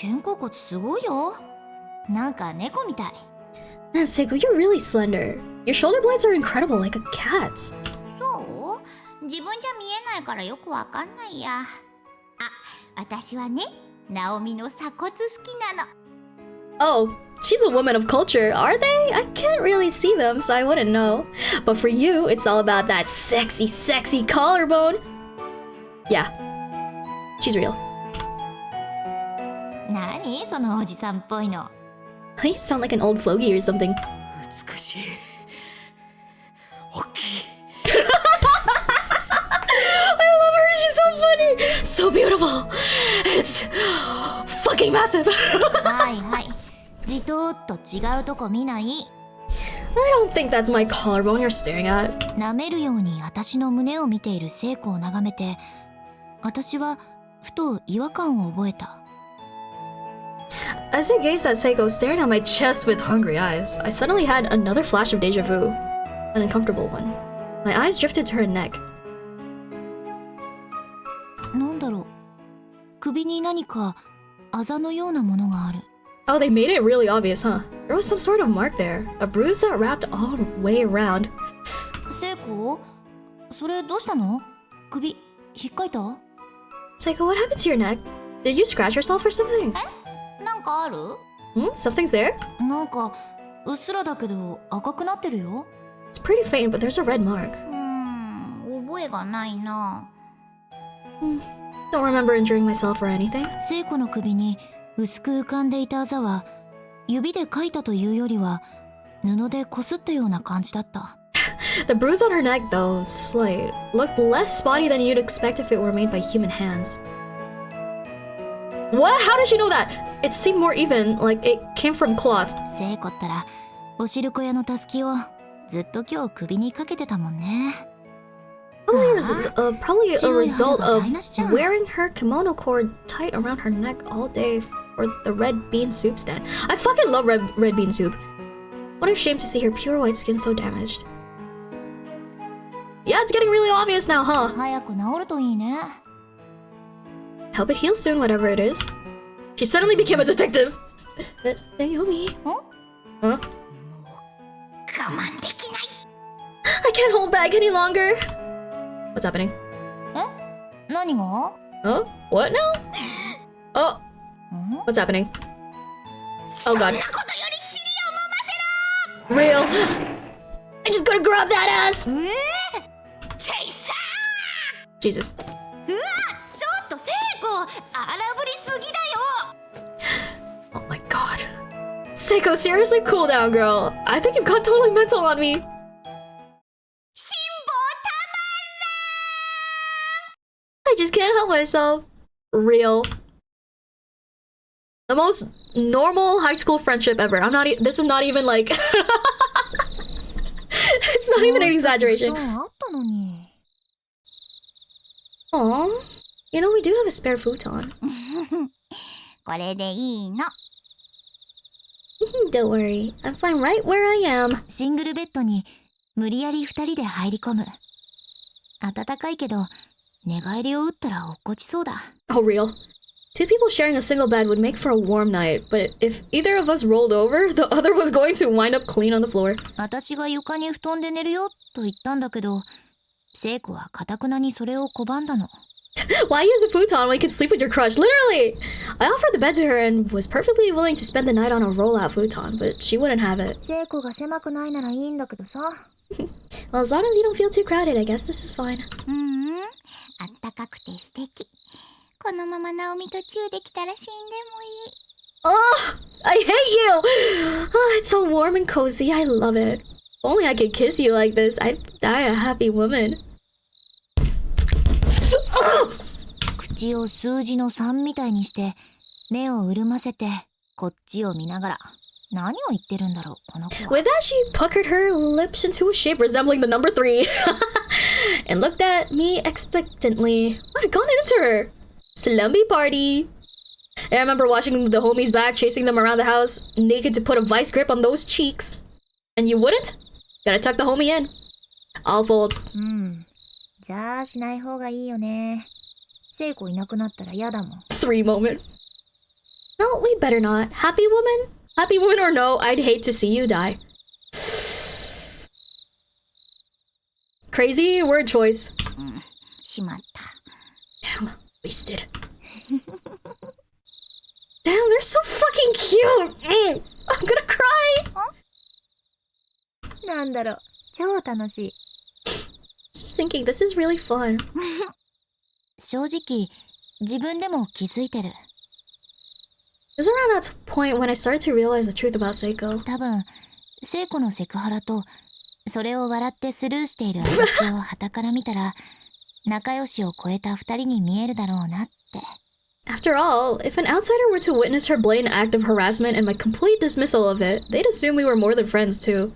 肩甲骨すごいよ。なんか猫みたい。 Man, Seiko, you're really slender. Your shoulder blades are incredible, like a cat's. そう自分じゃ見えないからよくわかんないや私はねナオミの鎖骨好きなの Oh, she's a woman of culture, are they? I can't really see them, so I wouldn't know. But for you, it's all about that sexy, sexy collarbone. Yeah, she's real. なにそのおじさんっぽいの。 You sound like an old fogey or something. 美しい大きい I love her, she's so funny. So beautiful. And it's fucking massive. はいはい。じとーっと違うとこ見ない。 I don't think that's my collarbone you're staring at. 舐めるように私の胸を見ている聖子を眺めて、私はふと違和感を覚えた。 As I gazed at Seiko staring at my chest with hungry eyes, I suddenly had another flash of deja vu. An uncomfortable one. My eyes drifted to her neck. なんだろう。首に何かあざのようなものがある。 Oh, they made it really obvious, huh? There was some sort of mark there. A bruise that wrapped all the way around. 聖子、それどうしたの？首引っかいた？ Seiko, what happened to your neck? Did you scratch yourself or something? なんかある Something's there? なんかうっすらだけど赤くなってるよ。 It's pretty faint, but there's a red mark. 覚えがないな Don't remember injuring myself or anything. 聖子の首に薄く浮かんでいたあざは指でかいたというよりは布でこすったような感じだった。 The bruise on her neck, though, slight, looked less spotty than you'd expect if it were made by human hands. What? How did she know that? It seemed more even, like it came from cloth. 聖子ったらお汁粉屋のたすきをずっと今日首にかけてたもんね。Probably a result of wearing her kimono cord tight around her neck all day for the red bean soup stand. I fucking love red bean soup. What a shame to see her pure white skin so damaged. Yeah, it's getting really obvious now, huh? 早く治るといいね。Help it heal soon, whatever it is. She suddenly became a detective. Naomi? Huh? 我慢できない。 I can't hold back any longer. What's happening? 何が？ Huh? What now? Oh, what's happening? Oh god. そんなことより尻を揉ませろ。 Real. I just gotta grab that ass. チェイサー。 Jesus. うわ、ちょっと聖子、荒ぶりすぎだよ。 Oh my god. Seiko, seriously, cool down, girl. I think you've gone totally mental on me. 辛抱た I just can't help myself. Real. The most normal high school friendship ever. I'm not. This is not even like. It's not even an exaggeration. あったのに。Aw. You know, we do have a spare futon. これでいいの。 Don't worry. I'm fine right where I am. シングルベッドに無理やり二人で入り込む。暖かいけど寝返りを打ったら落っこちそうだ。 Oh, real. Two people sharing a single bed would make for a warm night, but if either of us rolled over, the other was going to wind up clean on the floor. 私が床に布団で寝るよと言ったんだけど、聖子は堅くなにそれを拒んだの。Why use a futon when you can sleep with your crush? Literally! I offered the bed to her and was perfectly willing to spend the night on a roll-out futon, but she wouldn't have it. 聖子が狭くないならいいんだけどさ。Well, as long as you don't feel too crowded, I guess this is fine. あったかくて素敵。このままナオミとチューできたら死んでもいい。 Oh, I hate you! Oh, it's so warm and cozy. I love it. If only I could kiss you like this, I'd die a happy woman. 口を数字の3みたいにして目を潤ませてこっちを見ながら何を言ってるんだろうこの子は。 With that, she puckered her lips into a shape resembling the number 3 and looked at me expectantly. What had gone into her? Slumby party. I remember watching the homies back, chasing them around the house, naked to put a vice grip on those cheeks. And you wouldn't? Gotta tuck the homie in. All folds. じゃあしない方がいいよね。聖子いなくなったら嫌だもん。 3 moment. No, we'd better not. Happy woman? Happy woman or no, I'd hate to see you die. Crazy word choice. しまった。 Damn, wasted. Damn, they're so fucking cute. I'm gonna cry. なんだろう、超楽しい。 Just thinking, this is really fun. 正直自分でも気づいてる。 It was around that point when I started to realize the truth about Seiko. 多分聖子のセクハラとそれを笑ってスルーしている私を傍から見たら仲良しを超えた二人に見えるだろうなって。 After all, if an outsider were to witness her blatant act of harassment and my complete dismissal of it, they'd assume we were more than friends too.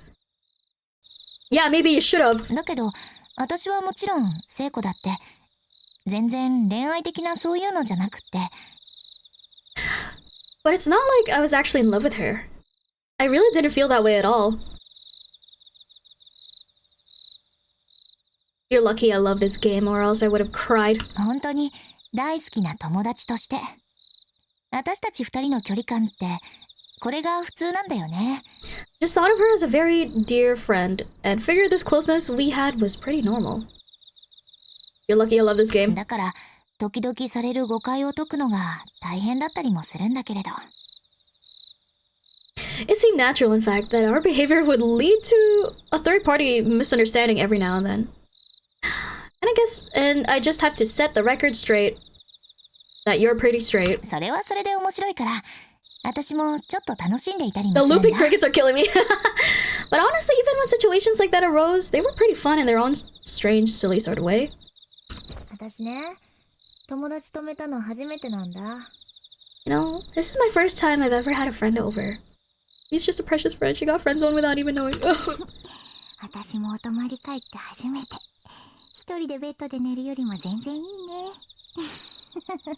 Yeah, maybe you should have. だけど私はもちろん聖子だって全然恋愛的なそういうのじゃなくって。 But it's not like I was actually in love with her. I really didn't feel that way at all. You're lucky I love this game, or else I would have cried. 本当に大好きな友達として私たち二人の距離感ってこれが普通なんだよね。 Just thought of her as a very dear friend, and figured this closeness we had was pretty normal. You're lucky I love this game. だから時々される誤解を解くのが大変だったりもするんだけれど。 It seemed natural, in fact, that our behavior would lead to a third-party misunderstanding every now and then. And I just have to set the record straight that you're pretty straight. それはそれで面白いから私もちょっと楽しんでいたり The もするん looping だ。 crickets are killing me. But honestly, even when situations like that arose, they were pretty fun in their own strange, silly sort of way. 私ね、友達とめたの初めてなんだ。 You know, this is my first time I've ever had a friend over. He's just a precious friend. She got friend zoned without even knowing. 私もお泊まり会って初めて。一人でベッドで寝るよりも全然いいね。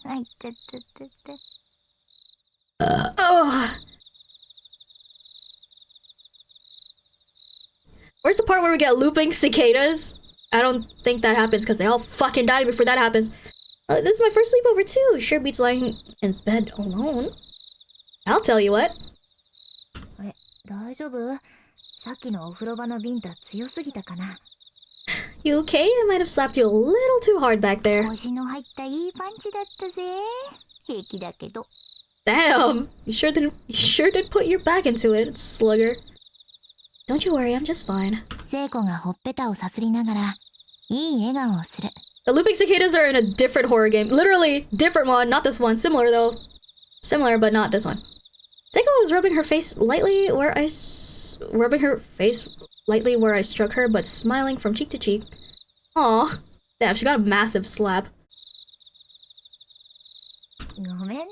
あいたたたた。Where's the part where we get looping cicadas? I don't think that happens because they all fucking die before that happens. This is my first sleepover too. Sure beats lying in bed alone. I'll tell you what. あれ、大丈夫？さっきのお風呂場のビンタ強すぎたかな？ You okay? I might have slapped you a little too hard back there. 腰の入ったいいパンチだったぜ。平気だけど。Damn! You sure did put your back into it, slugger. Don't you worry, I'm just fine. 聖子がほっぺたをさすりながらいい笑顔をする。 The looping cicadas are in a different horror game. Literally, different one, not this one. Similar though. Similar, but not this one. Seiko was rubbing her face lightly where I struck her, but smiling from cheek to cheek. Aw. Damn, she got a massive slap. ごめんね。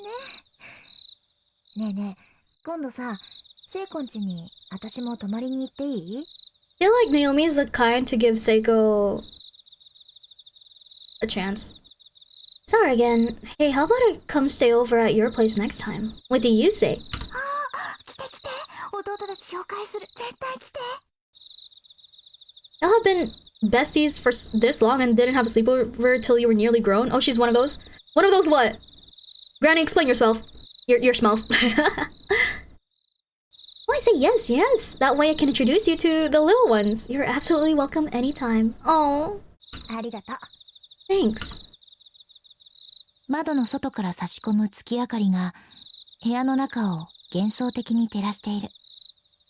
ねえねえ、今度さ、聖子ん家に私も泊まりに行っていい？ I feel like Naomi's the kind to give Seiko a chance. Sorry again. Hey, how about I come stay over at your place next time? What do you say? 来て来て。弟たち紹介する。絶対来て。Y'all have been besties for this long and didn't have a sleepover till you were nearly grown? Oh, she's one of those? One of those what? Granny, explain yourself. Your smell. Oh, I say yes, yes. That way I can introduce you to the little ones. You're absolutely welcome anytime. Oh, ありがとう。 thanks. 窓の外から差し込む月明かりが部屋の中を幻想的に照らしている。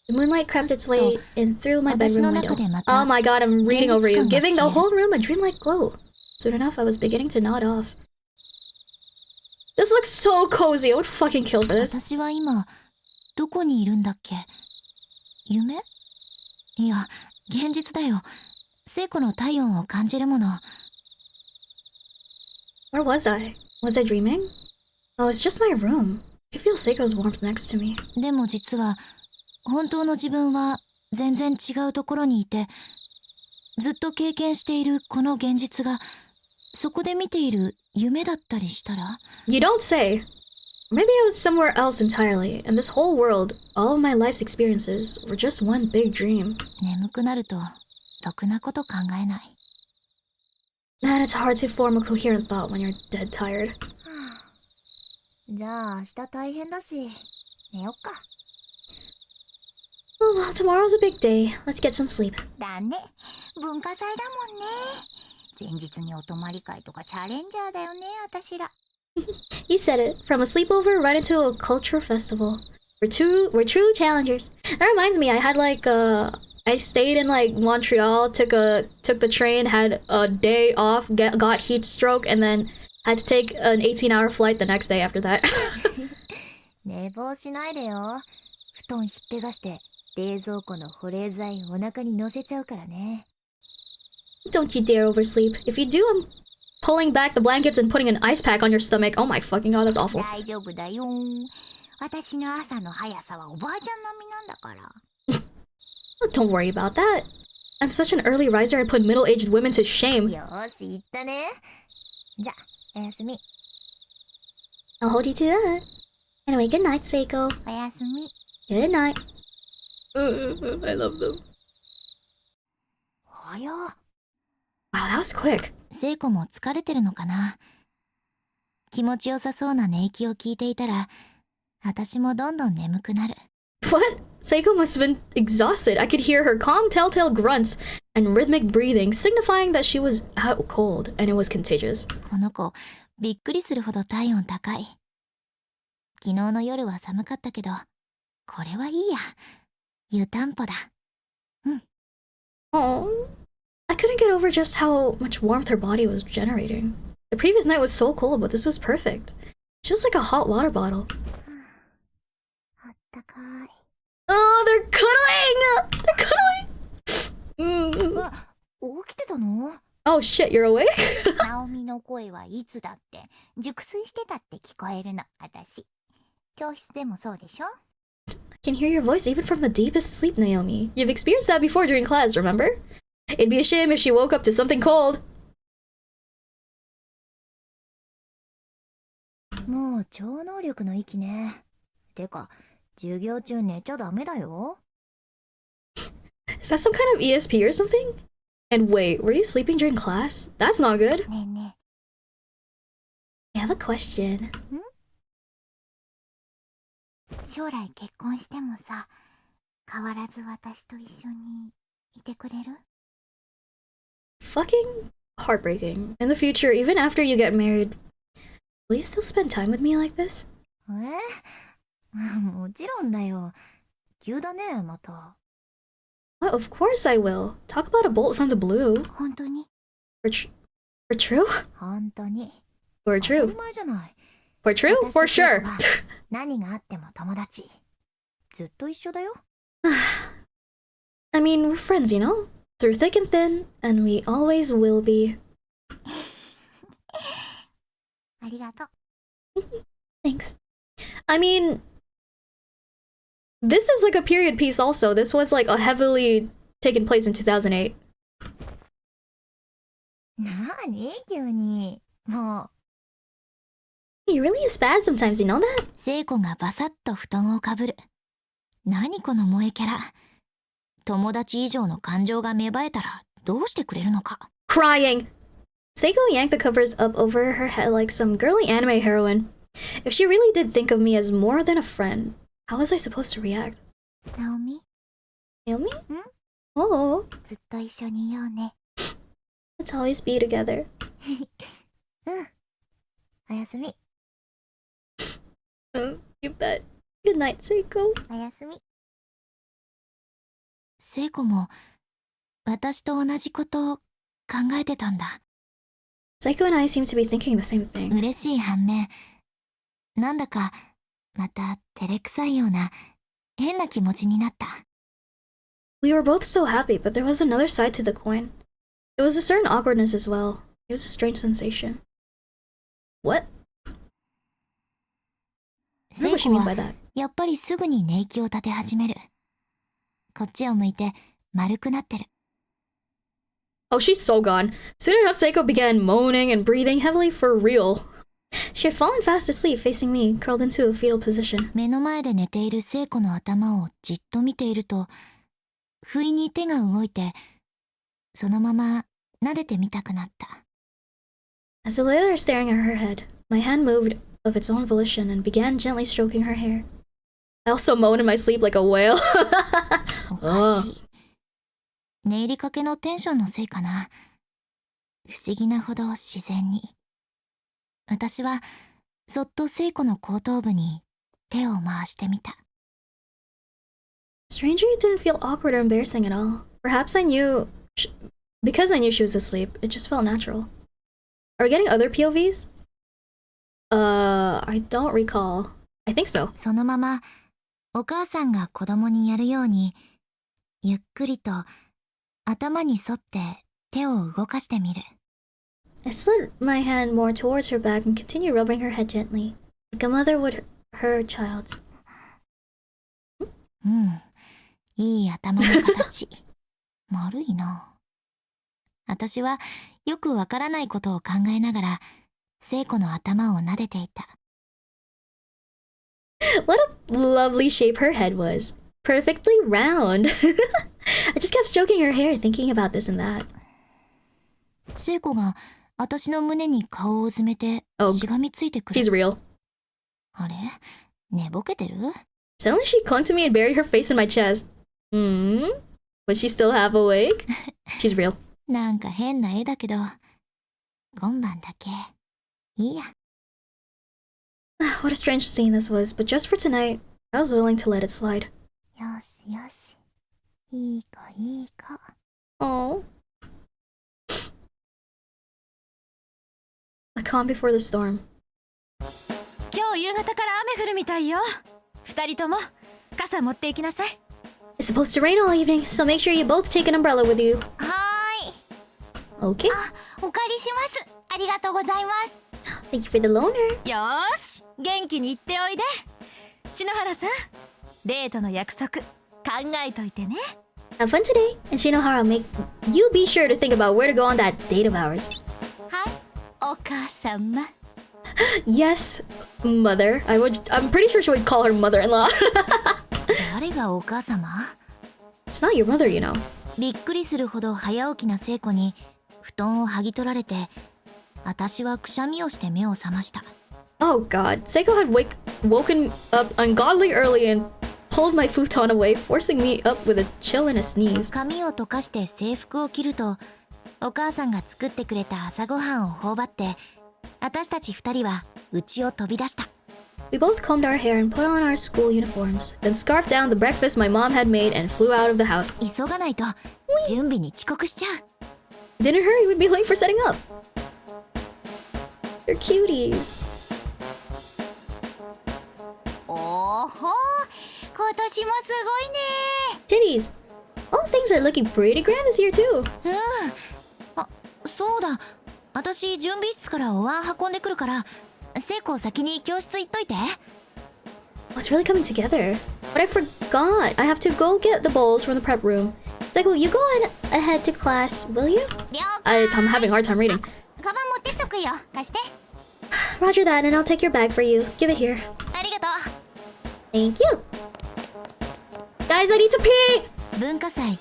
The moonlight crept its way in through my bedroom window. 私の中でまた Oh my god, I'm reading over you. 現実感が Giving the whole room a dreamlike glow. Soon enough, I was beginning to nod off. This looks so cozy. I would fucking kill for this. 私は今どこにいるんだっけ？夢？いや、現実だよ。聖子の体温を感じるもの。 Where was I? Was I dreaming? Oh, it's just my room. I feel Seiko's warmth next to me. でも実は本当の自分は全然違うところにいて、ずっと経験しているこの現実がそこで見ている夢だったりしたら？ You don't say. Maybe I was somewhere else entirely, and this whole world, all of my life's experiences, were just one big dream. 眠くなるとろくなこと考えない。 Man, it's hard to form a coherent thought when you're dead tired. じゃあ明日大変だし寝よっか。 Oh well, tomorrow's a big day. Let's get some sleep. だね。文化祭だもんね。前日にお泊まり会とかチャレンジャーだよね、私ら。You said it. From a sleepover right into a culture festival. We're true challengers. That reminds me, I had I stayed in Montreal, took the train, had a day off, got heat stroke, and then had to take an 18-hour flight the next day after that. 寝坊しないでよ。布団ひっぺがして冷蔵庫の保冷剤お腹に乗せちゃうからね。 Don't you dare oversleep. If you do, I'm pulling back the blankets and putting an ice pack on your stomach. Oh my fucking god, that's awful. 大丈夫だよ。私の朝の速さはおばあちゃん並みなんだから。Don't worry about that. I'm such an early riser, I put middle-aged women to shame. よーし、行ったね。じゃ、おやすみ。 I'll hold you to that. Anyway, good night, Seiko. おやすみ。 Good night. I love them. およ。 Wow, that was quick. 聖子も疲れてるのかな。気持ちよさそうな寝息を聞いていたら、私もどんどん眠くなる。 What? Seiko must have been exhausted. I could hear her calm telltale grunts and rhythmic breathing, signifying that she was out cold and it was contagious. この子、びっくりするほど体温高い。昨日の夜は寒かったけど、これはいいや。湯たんぽだ。Oh, I couldn't get over just how much warmth her body was generating. The previous night was so cold, but this was perfect. Just like a hot water bottle. あったかい。 Oh, they're cuddling! They're cuddling! わ、起きてたの？ Oh shit, you're awake? ナオミの声はいつだって熟睡してたって聞こえるの、私。教室でもそうでしょ？ Can hear your voice even from the deepest sleep, Naomi. You've experienced that before during class, remember? It'd be a shame if she woke up to something cold. もう超能力の域ね。てか、授業中寝ちゃダメだよ。Is that some kind of ESP or something? And wait, were you sleeping during class? That's not good. ねえね I have a question. え、将来結婚してもさ、変わらず私と一緒にいてくれる？ Fucking heartbreaking. In the future, even after you get married, will you still spend time with me like this? もちろんだよ。急だね、また。Well, of course I will. Talk about a bolt from the blue. 本当に？ For true? 本当に。 For 当たり true? 前じゃない。 For true? 私 For と聖子 sure. は何があっても友達。ずっと一緒だよ。I mean, we're friends, you know? Through thick and thin, and we always will be. ありがとう。 Thanks. I mean, this is like a period piece also. This was like a heavily taken place in 2008. なーに急に。も You really spaz sometimes, you know that? 聖子がバサッと布団をかぶる。何この萌えキャラ。友達以上の感情が芽生えたらどうしてくれるのか。 Crying! Seiko yanked the covers up over her head like some girly anime heroine. If she really did think of me as more than a friend, how was I supposed to react? ナオミ、 Naomi? Oh, ずっと一緒にいようね。 let's always be together. おやすみ。 You bet. Good night, Seiko. おやすみ。聖子も私と同じことを考えてたんだ。 Seiko and I seem to be thinking the same thing. 嬉しい反面、なんだかまた照れくさいような変な気持ちになった。 We were both so happy, but there was another side to the coin. There was a certain awkwardness as well. It was a strange sensation. What? I don't know 聖 what she 子 means は by that. やっぱりすぐに寝息を立て始める。こっちを向いて丸くなってる。 Oh, she's so gone. Soon enough, Seiko began moaning and breathing heavily for real. She had fallen fast asleep, facing me, curled into a fetal position. 目の前で寝ている聖子の頭をじっと見ていると、不意に手が動いて、そのまま撫でてみたくなった。 As I lay there staring at her head, my hand moved of its own volition and began gently stroking her hair. I also moaned in my sleep like a whale. おかしい。寝入りかけのテンションのせいかな。不思議なほど自然に。私はそっと聖子の後頭部に手を回してみた。 Strangely, it didn't feel awkward or embarrassing at all. Perhaps I knew... because I knew she was asleep, it just felt natural. Are we getting other POVs? I don't recall. I think so. そのままお母さんが子供にやるように、ゆっくりと頭に沿って手を動かしてみる。 I slid my hand more towards her back and continued rubbing her head gently, like a mother would her child. うん、いい頭の形。丸いな。私はよくわからないことを考えながら、聖子の頭を撫でていた。What a lovely shape her head was. Perfectly round. I just kept stroking her hair, thinking about this and that. 聖子が私の胸に顔をうずめて Oh, しがみついてくれ She's る。 real. あれ、寝ぼけてる？ Suddenly she clung to me and buried her face in my chest. Hmm? Was she still half awake? She's real. なんか変な絵だけど、今晩だけいいや。 What a strange scene this was, but just for tonight, I was willing to let it slide. よしよし、いい子いい子。 Oh. A calm before the storm. 今日夕方から雨降るみたいよ。二人とも傘持って行きなさい。 It's supposed to rain all evening, so make sure you both take an umbrella with you. はーい。 Okay? お借りします。ありがとうございます。 Thank you for the loaner. よーし、元気に行っておいで。篠原さん、デートの約束考えといてね。 Have fun today, and Shinohara, make you be sure to think about where to go on that date of ours. はいお母様 Yes, mother. I'm pretty sure she would call her mother-in-law. 誰がお母様 It's not your mother, you know. びっくりするほど早起きな聖子に布団を剥ぎ取られて私はくしゃみをして目を覚ました Oh god, Seiko had woken up ungodly early and pulled my futon away, forcing me up with a chill and a sneeze. 髪を溶かして制服を着るとお母さんが作ってくれた朝ごはんを頬張って私たち二人は家を飛び出した We both combed our hair and put on our school uniforms, then scarfed down the breakfast my mom had made and flew out of the house. 急がないと準備に遅刻しちゃう Didn't hurry, we'd be late for setting up. They're cuties. おーほー今年もすごいね Titties. All things are looking pretty grand this year too. あそうだ私準備室からお椀運んでくるから聖子先に教室行っといて Oh, it's really coming together. But I forgot. I have to go get the bowls from the prep room. Seiko, you go on ahead to class, will you? 了 I'm having a hard time reading. カバン持ってっとくよ貸して Roger that, and I'll take your bag for you. Give it here. ありがと Thank you. Guys, I need to pee! う文化祭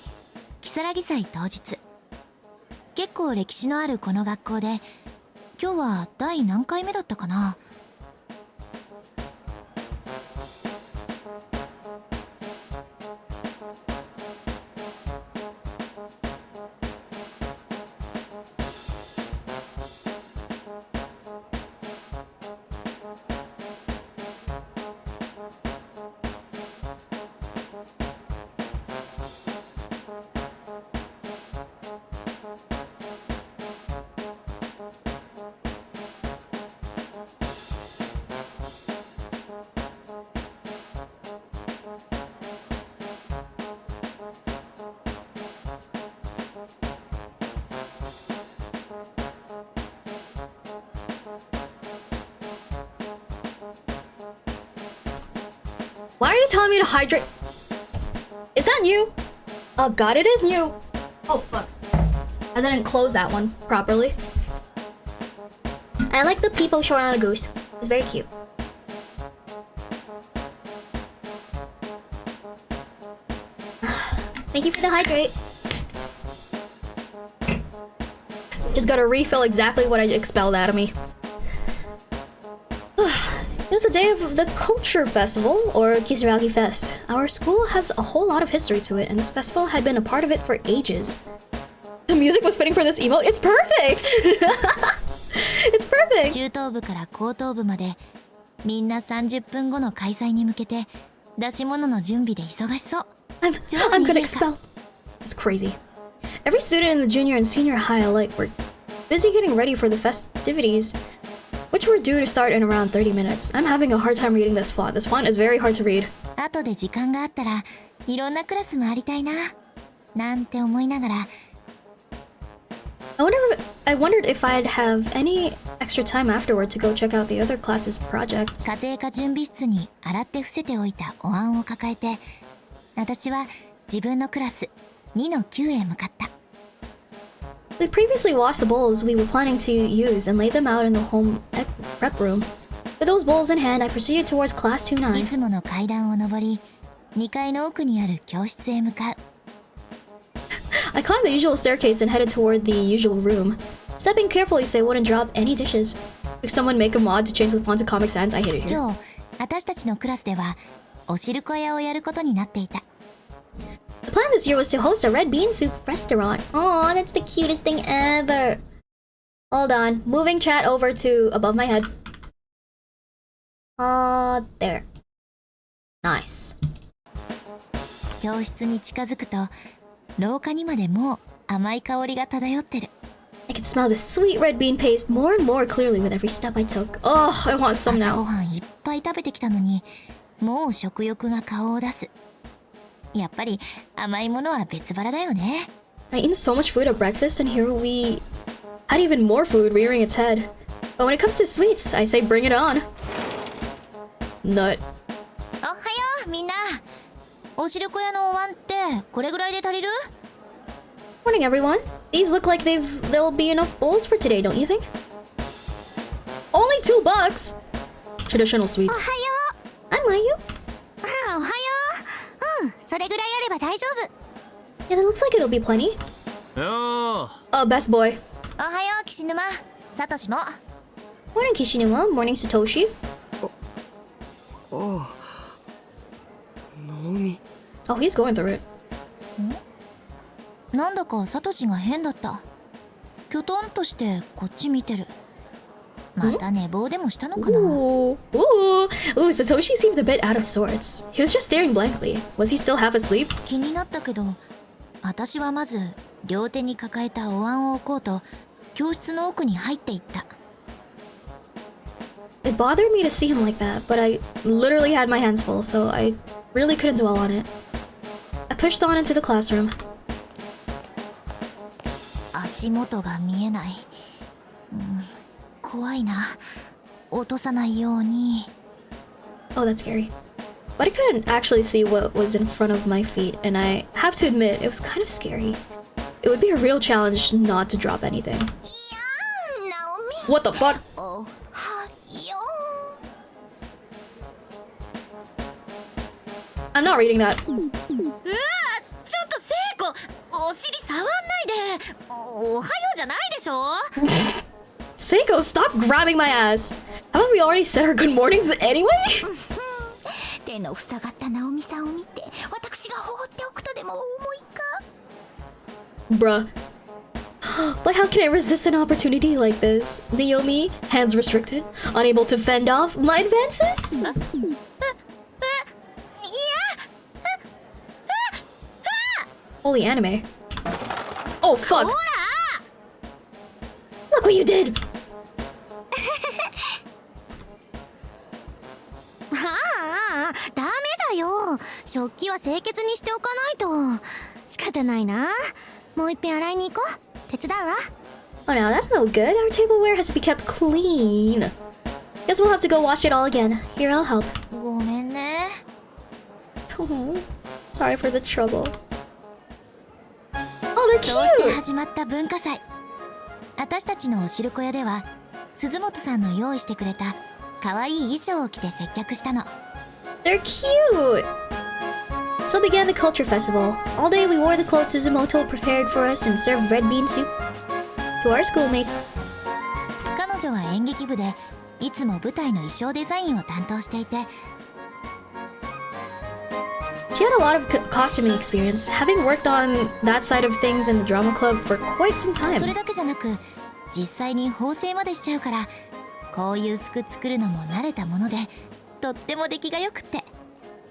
如月祭当日結構歴史のあるこの学校で今日は第何回目だったかな Why are you telling me to hydrate? Is that new? Oh god, it is new. Oh fuck. I didn't close that one properly. I like the people short on a goose. It's very cute. Thank you for the hydrate. Just gotta refill exactly what I expelled out of me. It was the day of the Culture Festival, or Kisaragi Fest. Our school has a whole lot of history to it, and this festival had been a part of it for ages. The music was fitting for this emote. It's perfect! It's perfect! 中等部から高等部までみんな30分後の開催に向けて出し物の準備で忙しそう I'm gonna expel. It's crazy. Every student in the junior and senior high alike were busy getting ready for the festivities, which were due to start in around 30 minutes. I'm having a hard time reading this font. This font is very hard to read. 後で時間があったらいろんなクラス回りたいななんて思いながら I wondered if I'd have any extra time afterward to go check out the other classes' projects. 家庭科準備室に洗って伏せておいたお椀を抱えて私は自分のクラス2の9へ向かった We'd previously washed the bowls we were planning to use and laid them out in the home prep room. With those bowls in hand, I proceeded towards class い 29. つもの階段を上り2階の奥にある教室へ向かう I climbed the usual staircase and headed toward the usual room, stepping carefully so I wouldn't drop any dishes. Could someone make a mod to change the font to Comic Sans? I hate it here. 今日私たちのクラスではお汁粉屋をやることになっていた The plan this year was to host a red bean soup restaurant. Aw, that's the cutest thing ever. Hold on, moving chat over to above my head. There. Nice. 教室に近づくと廊下にまでもう甘い香りが漂ってる I could smell the sweet red bean paste more and more clearly with every step I took. Oh, I want some 朝ご now. はんいっぱい食べてきたのにもう食欲が顔を出すやっぱり甘いものは別腹だよね I eat so much food at breakfast, and here we had even more food rearing its head. But when it comes to sweets, I say bring it on. Nut. おはようみんなお汁粉屋のお椀ってこれぐらいで足りる？ Morning, everyone. These look like there'll be enough bowls for today, don't you think? Only $2. Traditional お sweets. はよ I like you. う。おはよう。うん、それぐらいあれば大丈夫。 Yeah, that looks like it'll be plenty. よ Best boy. おはよう岸沼、サトシも。 Morning, Kishinuma. Morning, Satoshi. おうナオミ Oh, he's going through it. なんだかサトシが変だった。きょとんとしてこっち見てる。また寝坊でもしたのかな。 Ooh. Ooh. Ooh, Satoshi seemed a bit out of sorts. He was just staring blankly. Was he still half asleep? 気になったけど、私はまず両手に抱えたお椀を置こうと教室の奥に入っていった。 It bothered me to see him like that, but I literally had my hands full, so I really couldn't dwell on it. I pushed on into the classroom. 足元が見えない。怖いな。落とさないように。 Oh, that's scary. But I couldn't actually see what was in front of my feet, and I have to admit, it was kind of scary. It would be a real challenge not to drop anything. いやー、ナオミ。 What the fuck? おはよ I'm not reading that. う。うわ、ちょっと聖子、お尻触んないで。おはようじゃないでしょ。 Seiko, stop grabbing my ass. Haven't we already said our good mornings anyway? 手の塞がったナオミさんを見て、私が放っておくとでも思いか。 Bruh. But how can I resist an opportunity like this? Naomi, hands restricted, unable to fend off my advances? いや、 Holy anime. Oh, fuck. ほら。 Look what you did! ああ、ダメだよ。食器は清潔にしておかないと。仕方ないな。もう一遍洗いに行こう。手伝うわ。 Oh, now that's no good. Our tableware has to be kept clean. Guess we'll have to go wash it all again. Here, I'll help. ごめんね。 Oh, sorry for the trouble. Oh, they're そうして cute! 始まった文化祭。私たちのお汁粉屋では、鈴本さんの用意してくれた可愛い衣装を着て接客したの。 They're cute! So began the culture festival. All day we wore the clothes Suzumoto prepared for us and served red bean soup to our schoolmates. 彼女は演劇部で、いつも舞台の衣装デザインを担当していて、 She had a lot of costuming experience, having worked on that side of things in the drama club for quite some それ time. だけじゃなく、実際に縫製までしちゃうから、こういう服作るのも慣れたもので、とっても出来が良くって。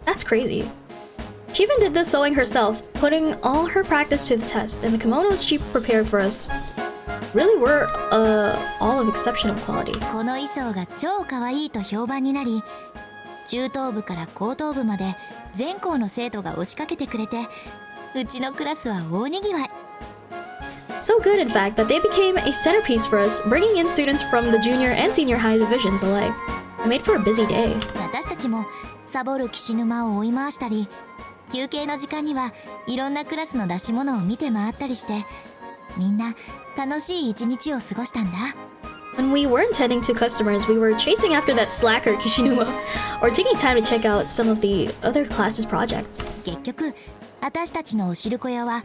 That's crazy. She even did the sewing herself, putting all her practice to the test, and the kimonos she prepared for us really were all of exceptional quality. この衣装が超可愛いと評判になり、中等部から高等部まで全校の生徒が押しかけてくれて、うちのクラスは大にぎわい。 So good, in fact, that they became a centerpiece for us, bringing in students from the junior and senior high divisions alike. It made for a busy day. 私たちもサボる岸沼を追い回したり、休憩の時間にはいろんなクラスの出し物を見て回ったりして、みんな楽しい一日を過ごしたんだ。 When we weren't tending to customers, we were chasing after that slacker Kishinuma, or taking time to check out some of the other classes' projects. 結局、私たちのお汁粉屋は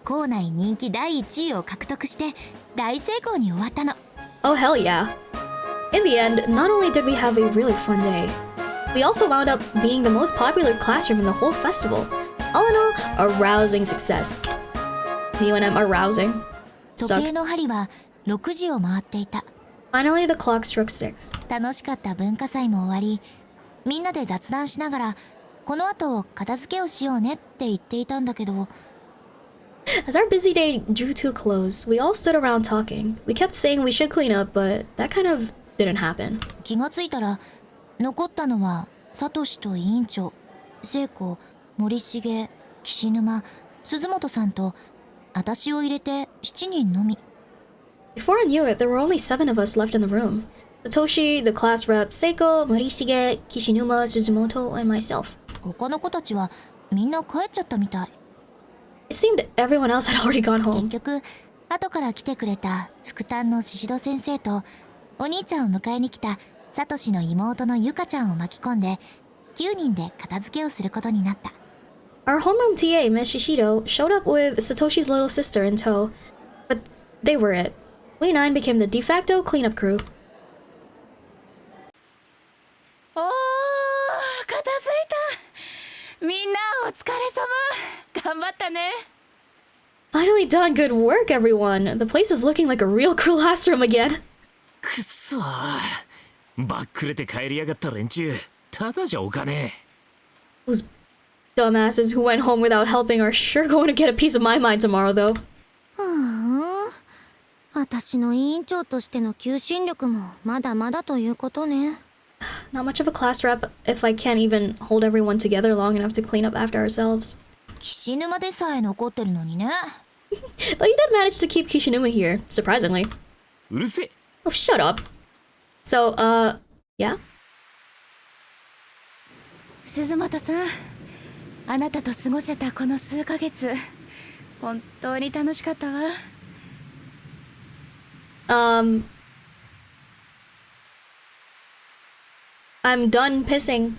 校内人気第1位を獲得して大成功に終わったの。 Oh hell yeah. In the end, not only did we have a really fun day, we also wound up being the most popular classroom in the whole festival. All in all, a rousing success. Me when I'm arousing. 時 Suck. 計の針は6時を回っていた。 Finally, the clock struck 6. 楽しかった文化祭も終わり、みんなで雑談しながら、この後片付けをしようねって言っていたんだけど、 As our busy day drew to a close, we all stood around talking. We kept saying we should clean up, but that kind of didn't happen. 気がついたら残ったのはサトシと委員長、聖子、森重、岸沼、鈴本さんと私を入れて7人のみ。 Before I knew it, there were only 7 of us left in the room. Satoshi, the class rep, Seiko, Morishige, Kishinuma, Suzumoto, and myself. 他の子たちはみんな帰っちゃったみたい。 It seemed everyone else had already gone 結 home. 局後から来てくれた副担の宍戸先生とお兄ちゃんを迎えに来たサトシの妹のゆかちゃんを巻き込んで9人で片付けをすることになった。 Our homeroom TA, Miss Shishido, showed up with Satoshi's little sister in tow, but they were it. We 9 became the de facto cleanup crew. おー、片付いた。みんなお疲れ様。頑張ったね。 Finally done, good work, everyone. The place is looking like a real classroom again. くっそー、バックレて帰りやがった連中、ただじゃおかねえ。 Those dumbasses who went home without helping are sure going to get a piece of my mind tomorrow, though. 私の委員長としての求心力もまだまだということね。 Not much of a class rep if I can't even hold everyone together long enough to clean up after ourselves. 岸沼でさえ残ってるのにね。 But you did manage to keep Kishinuma here, surprisingly. うるせえ。 Oh, shut up. So, yeah? 鈴本さん、あなたと過ごせたこの数ヶ月、本当に楽しかったわ。I'm done pissing.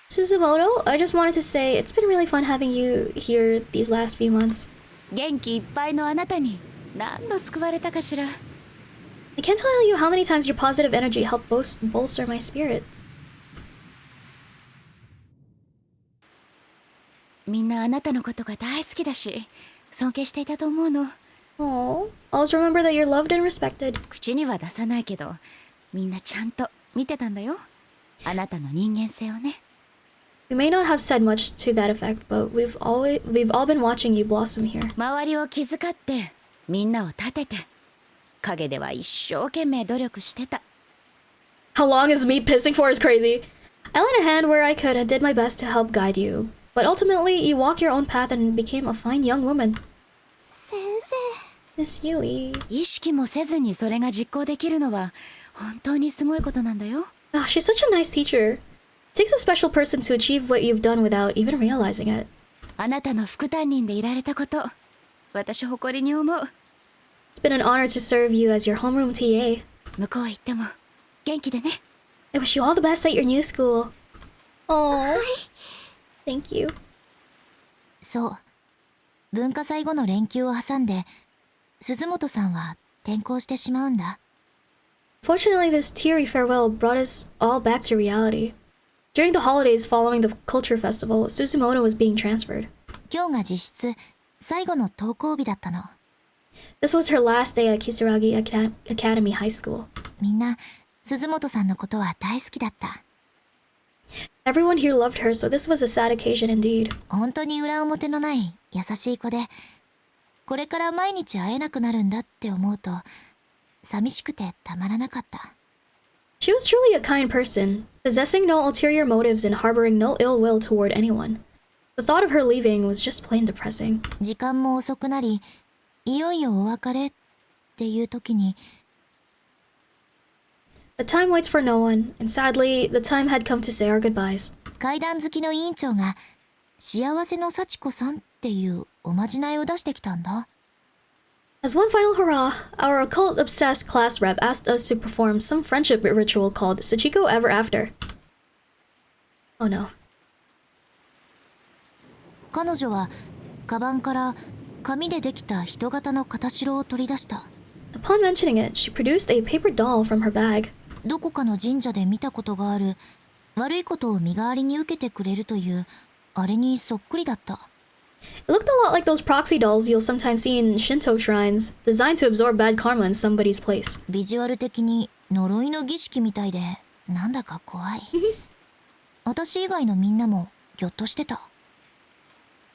Suzumoto, I just wanted to say it's been really fun having you here these last few months. 元気いっぱいのあなたに何度救われたかしら。 I can't tell you how many times your positive energy helped bolster my spirits. みんなあなたのことが大好きだし、尊敬していたと思うの。 Oh, always remember that you're loved and respected. 口には出さないけど、みんなちゃんと見てたんだよ。あなたの人間性をね。 We may not have said much to that effect, but we've all been watching you blossom here. 周りを気遣ってみんなを立てて、陰では一生懸命努力してた。 How long is me pissing for is crazy. I lent a hand where I could and did my best to help guide you. But ultimately, you walked your own path and became a fine young woman. 先生。 Miss Yui. 意識もせずにそれが実行できるのは本当にすごいことなんだよ。 Oh, she's such a nice teacher. It takes a special person to achieve what you've done without even realizing it. あなたの副担任でいられたこと、私誇りに思う。 It's been an honor to serve you as your homeroom TA. 向こう行っても元気でね。 I wish you all the best at your new school. Oh, thank you. そう。文化祭後の連休を挟んで、鈴本さんは転校してしまうんだ。 Fortunately, this teary farewell brought us all back to reality. During the holidays following the culture festival, Suzumoto was being transferred. 今日が実質最後の登校日だったの。 This was her last day at Kisaragi Academy High School. みんな鈴本さんのことは大好きだった。 Everyone here loved her, so this was a sad occasion indeed. 本当に裏表のない優しい子で、これから毎日会えなくなるんだって思うと寂しくてたまらなかった。 She was truly a kind person, possessing no ulterior motives and harboring no ill will toward anyone. The thought of her leaving was just plain depressing. 時間も遅くなり、いよいよお別れっていう時に、 But time waits for no one, and sadly, the time had come to say our goodbyes. 階段好きの委員長が幸せの幸子さんっていうおまじないを出してきたんだ。 As one final hurrah, our occult-obsessed class rep asked us to perform some friendship ritual called Sachiko Ever After. Oh no. 彼女はカバンから紙でできた人型の片白を取り出した。 Upon mentioning it, she produced a paper doll from her bag. どこかの神社で見たことがある悪いことを身代わりに受けてくれるというあれにそっくりだった。 It looked a lot like those proxy dolls you'll sometimes see in Shinto shrines, designed to absorb bad karma in somebody's place. ビジュアル的に呪いの儀式みたいでなんだか怖い。私以外のみんなもぎょっとしてた。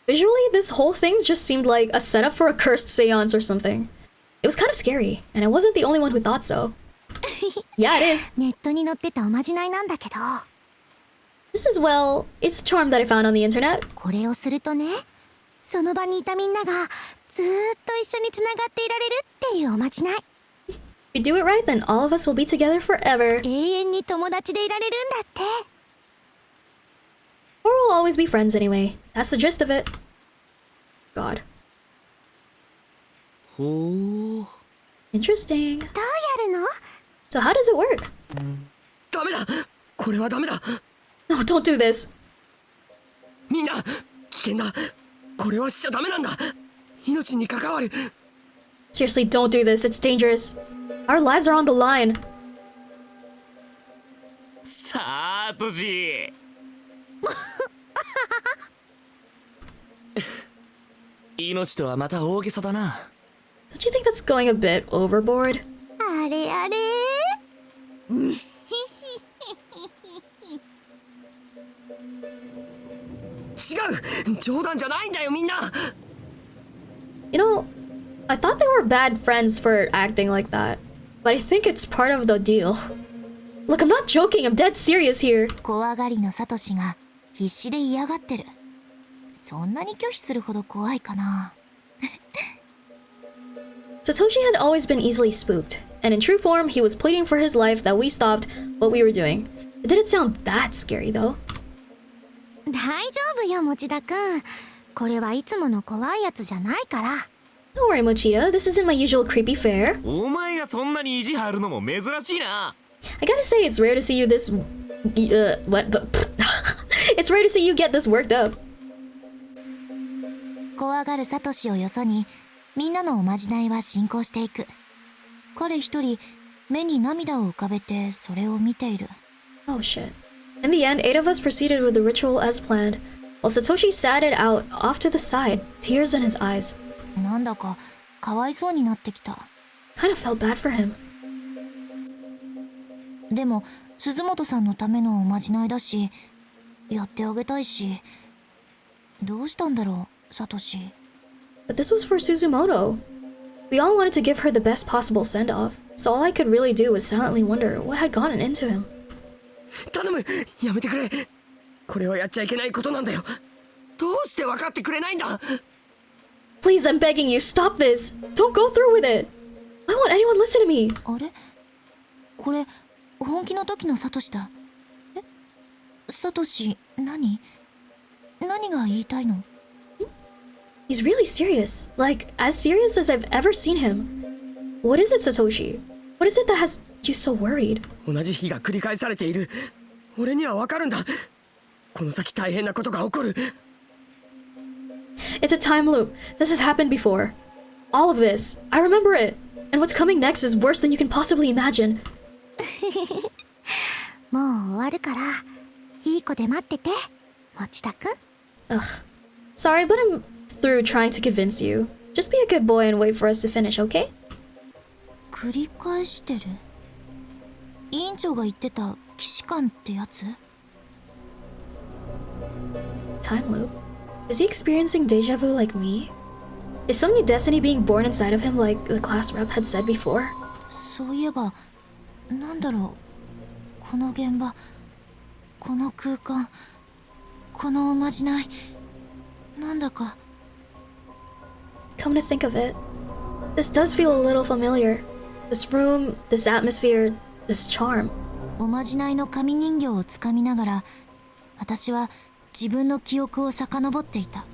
Visually, this whole thing just seemed like a setup for a cursed seance or something. It was kind of scary, and I wasn't the only one who thought so. Yeah, it is. ネットに載ってたおまじないなんだけど、 This is, well, it's a charm that I found on the internet. これをするとね、その場にいたみんながずーっと一緒につながっていられるっていうおまじない。 If you do it right, then all of us will be together forever. 永遠に友達でいられるんだって。Or we'll always be friends anyway. That's the gist of it. God. ほう Interesting. どうやるの？ So how does it work? ダメだ。これはダメだ。 No, don't do this. みんな危険だ。これはしちゃダメなんだ。命に関わる。 Seriously, don't do this. It's dangerous. Our lives are on the line. さあトシ命とはまた大げさだな。 Don't you think that's going a bit overboard? あれあれ違う。冗談じゃないんだよみんな。 You know, I thought they were bad friends for acting like that. But I think it's part of the deal. Look, I'm not joking. I'm dead serious here. 怖がりのサトシが必死で嫌がってる。そんなに拒否するほど怖いかな。Satoshi had always been easily spooked, and in true form, he was pleading for his life that we stopped what we were doing. It didn't sound that scary, though. 大丈夫よ持田くん。これはいつもの怖いやつじゃないから。Don't worry, Mochita. This isn't my usual creepy fare. お前がそんなに意地張るのも珍しいな。 I gotta say, it's rare to see you this. What the? It's rare to see you get this worked up. 怖がるサトシをよそにみんなのおまじないは進行していく。彼一人目に涙を浮かべてそれを見ている。 Oh shit. In the end, 8 of us proceeded with the ritual as planned, while Satoshi sat it out off to the side, tears in his eyes. なんだかかわいそうになってきた。 Kind of felt bad for him. でも鈴本さんのためのおまじないだしやってあげたいし。どうしたんだろうサトシ。 But this was for Suzumoto. We all wanted to give her the best possible send-off, so all I could really do was silently wonder what had gotten into him. 頼む。やめてくれ。これはやっちゃいけないことなんだよ。どうして分かってくれないんだ。 Please, I'm begging you, stop this! Don't go through with it! Why won't anyone listen to me? あれこれ本気の時のサトシだ。えサトシ何が言いたいの？ He's really serious. Like, as serious as I've ever seen him. What is it, Satoshi? What is it that has you so worried? 同じ日が繰り返されている。俺には分かるんだ。この先大変なことが起こる。 It's a time loop. This has happened before. All of this. I remember it. And what's coming next is worse than you can possibly imagine. もう終わるからいい子で待ってて持田くん。 Ugh. Sorry, but I'm through trying to convince you. Just be a good boy and wait for us to finish, okay? 繰り返してる。委員長が言ってた騎士官ってやつ？ Time loop? Is he experiencing deja vu like me? Is some new destiny being born inside of him like the class rep had said before? そういえばなんだろうこの現場この空間このおまじないなんだか。 Come to think of it, this does feel a little familiar. This room, this atmosphere, this charm. おまじないの紙人形をつかみながら私は自分の記憶を遡っていた。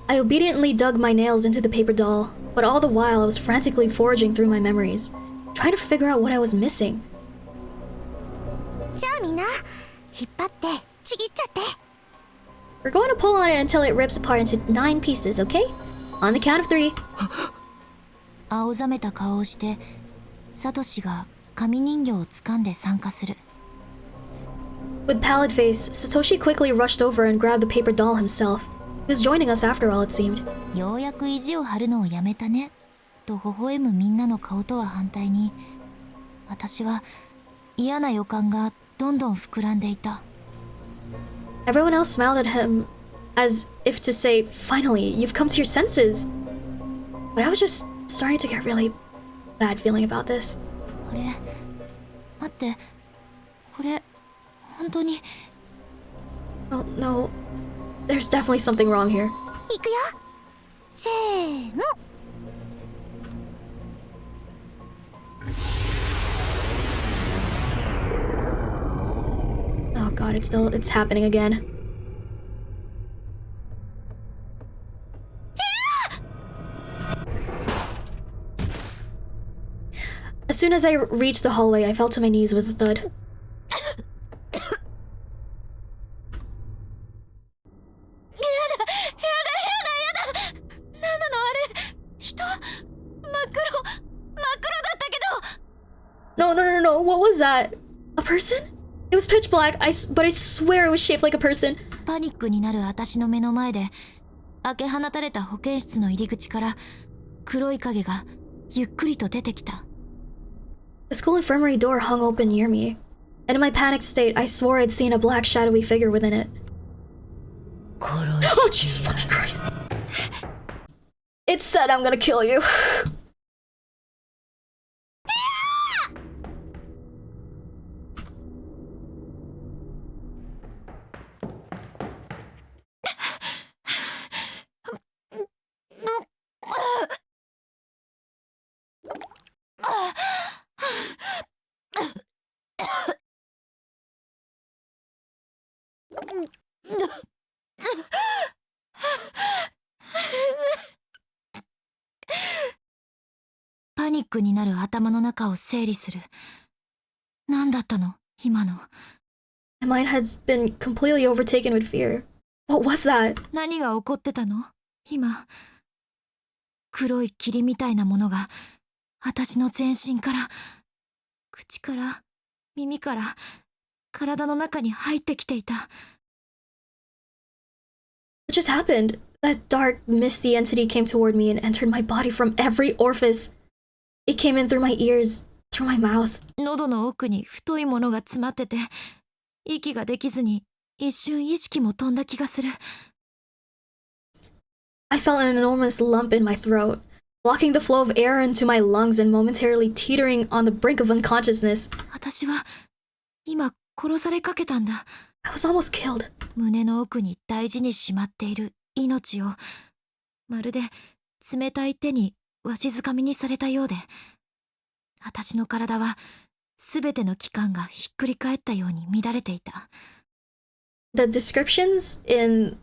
I obediently dug my nails into the paper doll, but all the while I was frantically foraging through my memories, trying to figure out what I was missing. じゃあみんな引っ張ってちぎっちゃって。 We're going to pull on it until it rips apart into 9 pieces, okay? On the count of 3. 青ざめた顔をしてサトシが紙人形を掴んで参加する。 With pallid face, Satoshi quickly rushed over and grabbed the paper doll himself. He was joining us after all, it seemed. ようやく意地を張るのをやめたねと微笑むみんなの顔とは反対に私は嫌な予感がどんどん膨らんでいた。 Everyone else smiled at him, as if to say, finally, you've come to your senses. But I was just starting to get really bad feeling about this. これ待ってこれ本当に。 Oh, no. There's definitely something wrong here. いくよせーの。 Oh god, it's happening again. As soon as I reached the hallway, I fell to my knees with a thud. なんなのあれ、人、真っ黒だったけど。 No, no, no, no, what was that? A person? It was pitch black, but I swear it was shaped like a person. パニックになる私の目の前で開け放たれた保健室の入り口から黒い影がゆっくりと出てきた。 The school infirmary door hung open near me, and in my panicked state, I swore I'd seen a black shadowy figure within it. Oh, Jesus fucking Christ. It said I'm gonna kill you.「パニックになる頭の中を整理する。何だったの今の。 My mind has been completely overtaken with fear. What was that? 何が起こってたの今。黒い霧みたいなものが私の全身から口から耳から体の中に入ってきていた。 What just happened? That dark, misty entity came toward me and entered my body from every orifice. It came in through my ears, through my mouth. 喉の奥に太いものが詰まってて息ができずに一瞬意識も飛んだ気がする。 I felt an enormous lump in my throat, blocking the flow of air into my lungs and momentarily teetering on the brink of unconsciousness. 私は今殺されかけたんだ。 I was almost killed. 胸の奥に大事にしまっている命をまるで冷たい手にわしづかみにされたようで、私の体はすべての器官がひっくり返ったように乱れていた。 The descriptions in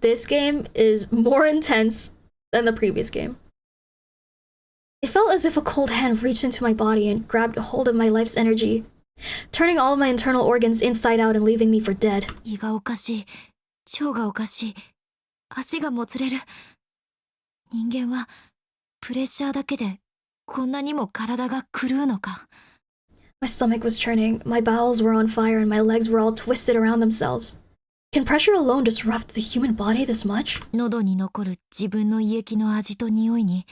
this game is more intense than the previous game. It felt as if a cold hand reached into my body and grabbed hold of my life's energy, turning all of my internal organs inside out and leaving me for dead. 胃がおかしい、腸がおかしい、足がもつれる。人間はプレッシャーだけでこんなにも体が狂うのか。 My stomach was churning, my bowels were on fire, and my legs were all twisted around themselves. Can pressure alone disrupt the human body this much? 喉に残る自分の胃液の味と匂いに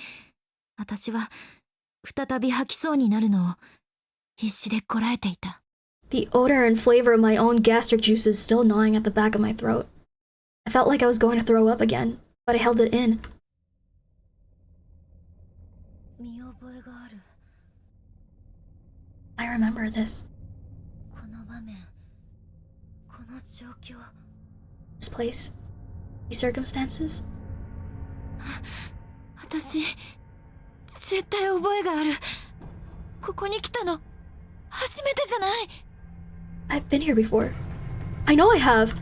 私は再び吐きそうになるのを必死でこらえていた。 The odor and flavor of my own gastric juices still gnawing at the back of my throat. I felt like I was going to throw up again, but I held it in. 見覚えがある。 I remember this. この場面、この状況。 This place. These circumstances. 私絶対覚えがある。ここに来たの初めてじゃない。 I've been here before. I know I have.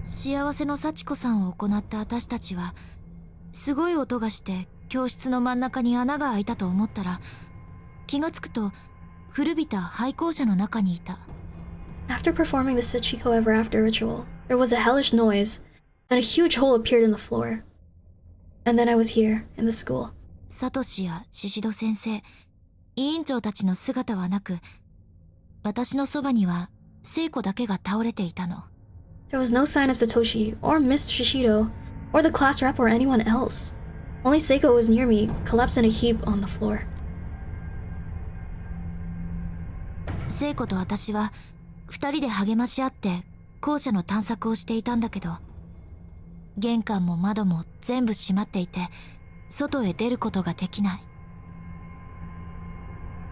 幸せの幸子さんを行った私たちはすごい音がして教室の真ん中に穴が開いたと思ったら、気がつくと古びた廃校舎の中にいた。 After performing the Sachiko Ever After ritual, there was a hellish noise, and a huge hole appeared in the floor. And then I was here, in the school. サトシやシシド先生、委員長たちの姿はなく、私のそばには聖子だけが倒れていたの。 There was no sign of Satoshi, or Miss Shishido, or the class rep or anyone else. Only Seiko was near me, collapsed in a heap on the floor. 聖子と私は二人で励まし合って校舎の探索をしていたんだけど、玄関も窓も全部閉まっていて外へ出ることができない。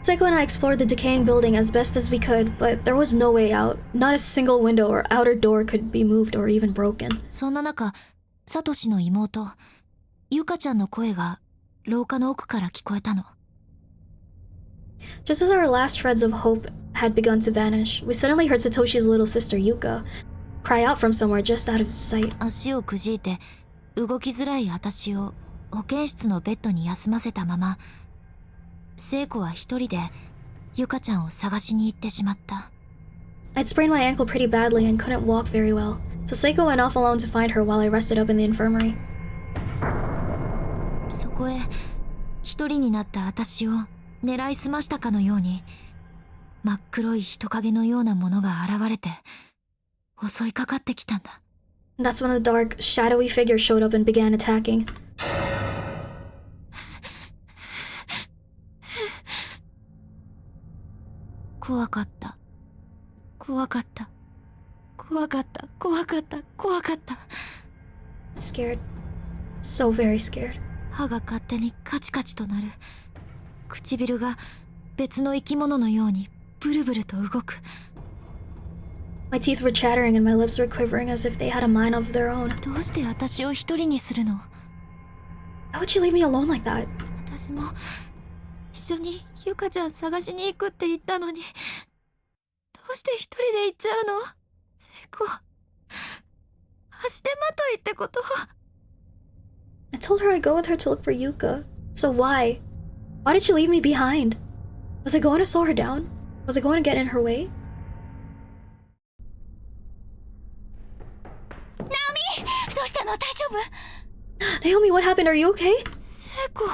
Seiko and I explored the decaying building as best as we could, but there was no way out. Not a single window or outer door could be moved or even broken. そんな中、サトシの妹ゆかちゃんの声が廊下の奥から聞こえたの。 Just as our last shreds of hope had begun to vanish, we suddenly heard Satoshi's little sister Yuka cry out from somewhere just out of sight. 足をくじいて動きづらい私を保健室のベッドに休ませたまま、聖子は一人でゆかちゃんを探しに行ってしまった。I'd sprained my ankle pretty badly and couldn't walk very well, so Seiko went off alone to find her while I rested up in the infirmary. そこへ一人になった私を狙いすましたかのように、真っ黒い人影のようなものが現れて襲いかかってきたんだ。That's when the dark, shadowy figure showed up and began attacking. 怖かった。怖かった。怖かった。怖かった。怖かった。Scared. So very scared. 歯が勝手にカチカチとなる。唇が別の生き物のようにブルブルと動く。My teeth were chattering and my lips were quivering as if they had a mind of their own. どうして私を一人にするの？ How would you leave me alone like that? 私も一緒にゆかちゃん探しに行くって言ったのに、どうして一人で行っちゃうの？聖子、足手まといってこと？ I told her I'd go with her to look for Yuka. So why? Why did she leave me behind? Was I going to slow her down? Was I going to get in her way? Naomi! どうしたの？大丈夫？ Naomi, what happened? Are you okay? 聖子。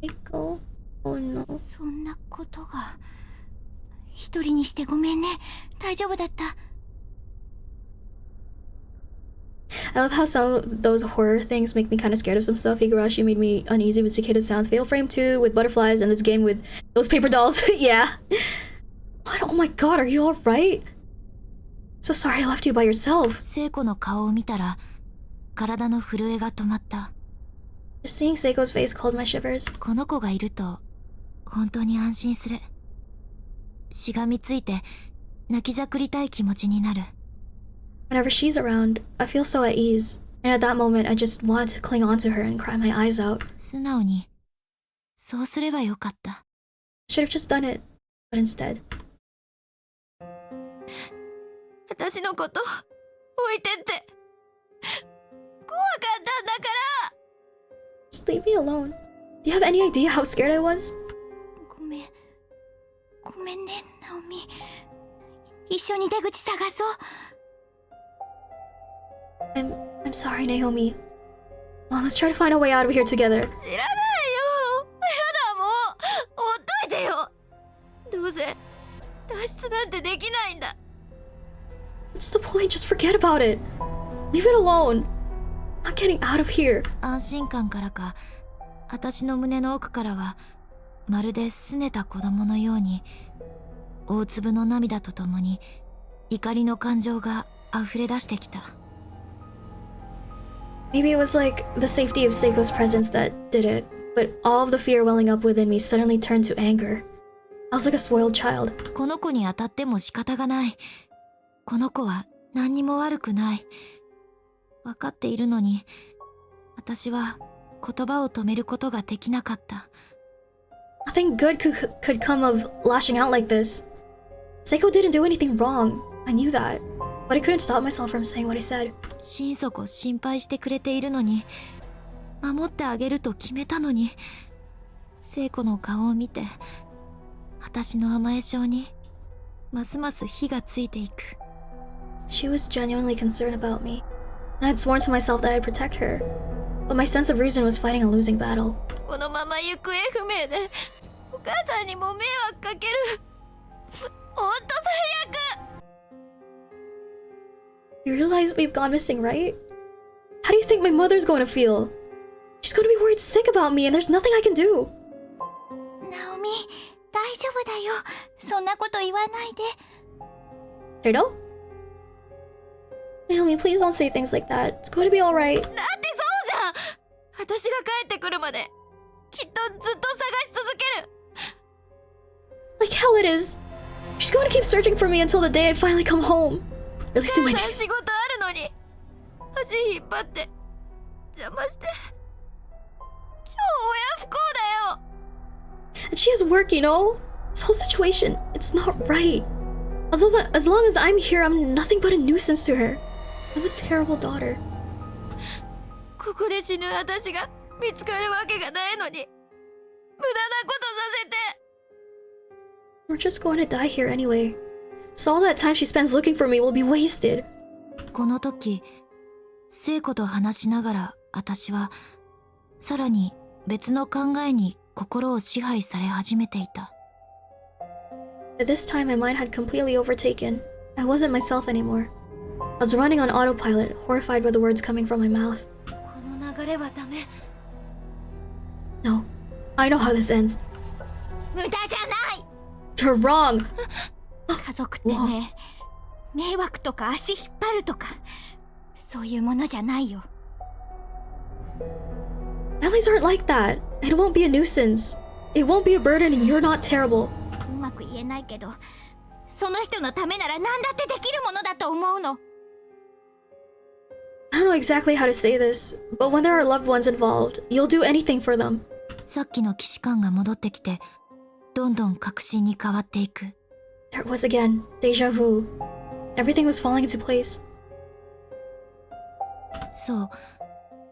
Seiko. Oh no. そんなことが。一人にしてごめんね。大丈夫だった。I love how some of those horror things make me kind of scared of some stuff. Higurashi made me uneasy with cicada sounds. Fatal Frame 2 with butterflies, and this game with those paper dolls. Yeah. What? Oh my god, are you alright? So sorry I left you by yourself. 聖子の顔を見たら、体の震えが止まった。Just seeing Seiko's face called my shivers. この子がいると、本当に安心する。しがみついて、泣きじゃくりたい気持ちになる。Whenever she's around, I feel so at ease. And at that moment, I just wanted to cling onto her and cry my eyes out. 素直に、そうすればよかった。Should have just done it, but instead. 私のこと置いてって。怖かったんだから。Just leave me alone. Do you have any idea how scared I was? ごめん。ごめんね、ナオミ。一緒に出口探そう。I'm sorry, Naomi. Well, let's try to find a way out of here together. 知らないよ。やだ、もう。ほっといてよ。どうせ脱出なんてできないんだ。What's the point? Just forget about it. Leave it alone. I'm not getting out of here. 安心感からか、私の胸の奥からはまるで拗ねた子供のように、大粒の涙とともに怒りの感情が溢れ出してきた。Maybe it was like the safety of Seiko's presence that did it, but all of the fear welling up within me suddenly turned to anger. I was like a spoiled child. この子に当たっても仕方がない。この子は何にも悪くない。分かっているのに、私は言葉を止めることができなかった。Nothing good could come of lashing out like this. Seiko didn't do anything wrong. I knew that. But I couldn't stop myself from saying what I said. 心底心配してくれているのに、守ってあげると決めたのに、聖子の顔を見て、私の甘え性にますます火がついていく。She was genuinely concerned about me, and I'd sworn to myself that I'd protect her. But my sense of reason was fighting a losing battle. このまま行方不明で、お母さんにも迷惑かける。ほんと最悪。You realize we've gone missing, right? How do you think my mother's going to feel? She's going to be worried sick about me, and there's nothing I can do. ナオミ、大丈夫だよ。そんなこと言わないで。Hirdo? Naomi, please don't say things like that. It's going to be alright. だってそうじゃん。私が帰ってくるまで、きっとずっと探し続ける。Like hell it is. She's going to keep searching for me until the day I finally come home. Releasing my 仕事あるのに、足引っ張って邪魔して、超親不孝だよ。 And she has work, you know? This whole situation, it's not right. As long as I'm here, I'm nothing but a nuisance to her. I'm a terrible daughter. ここで死ぬ私が見つかるわけがないのに、無駄なことさせて。 We're just going to die here anyway. So all that time she spends looking for me will be wasted. この時聖子と話しながら私はさらに別の考えに心を支配され始めていた。 At this time, my mind had completely overtaken. I wasn't myself anymore. I was running on autopilot, horrified by the words coming from my mouth. この流れはダメ。 No, I know how this ends. 無駄じゃない。 You're wrong. 家族ってね、迷惑とか足引っ張るとか、そういうものじゃないよ。 Families aren't like that. It won't be a nuisance. It won't be a burden and you're not terrible. うまく言えないけど、その人のためなら何だってできるものだと思うの。 I don't know exactly how to say this, but when there are loved ones involved, you'll do anything for them. さっきの既視感が戻ってきてどんどん確信に変わっていく。 There it was again. Deja vu. Everything was falling into place. そう、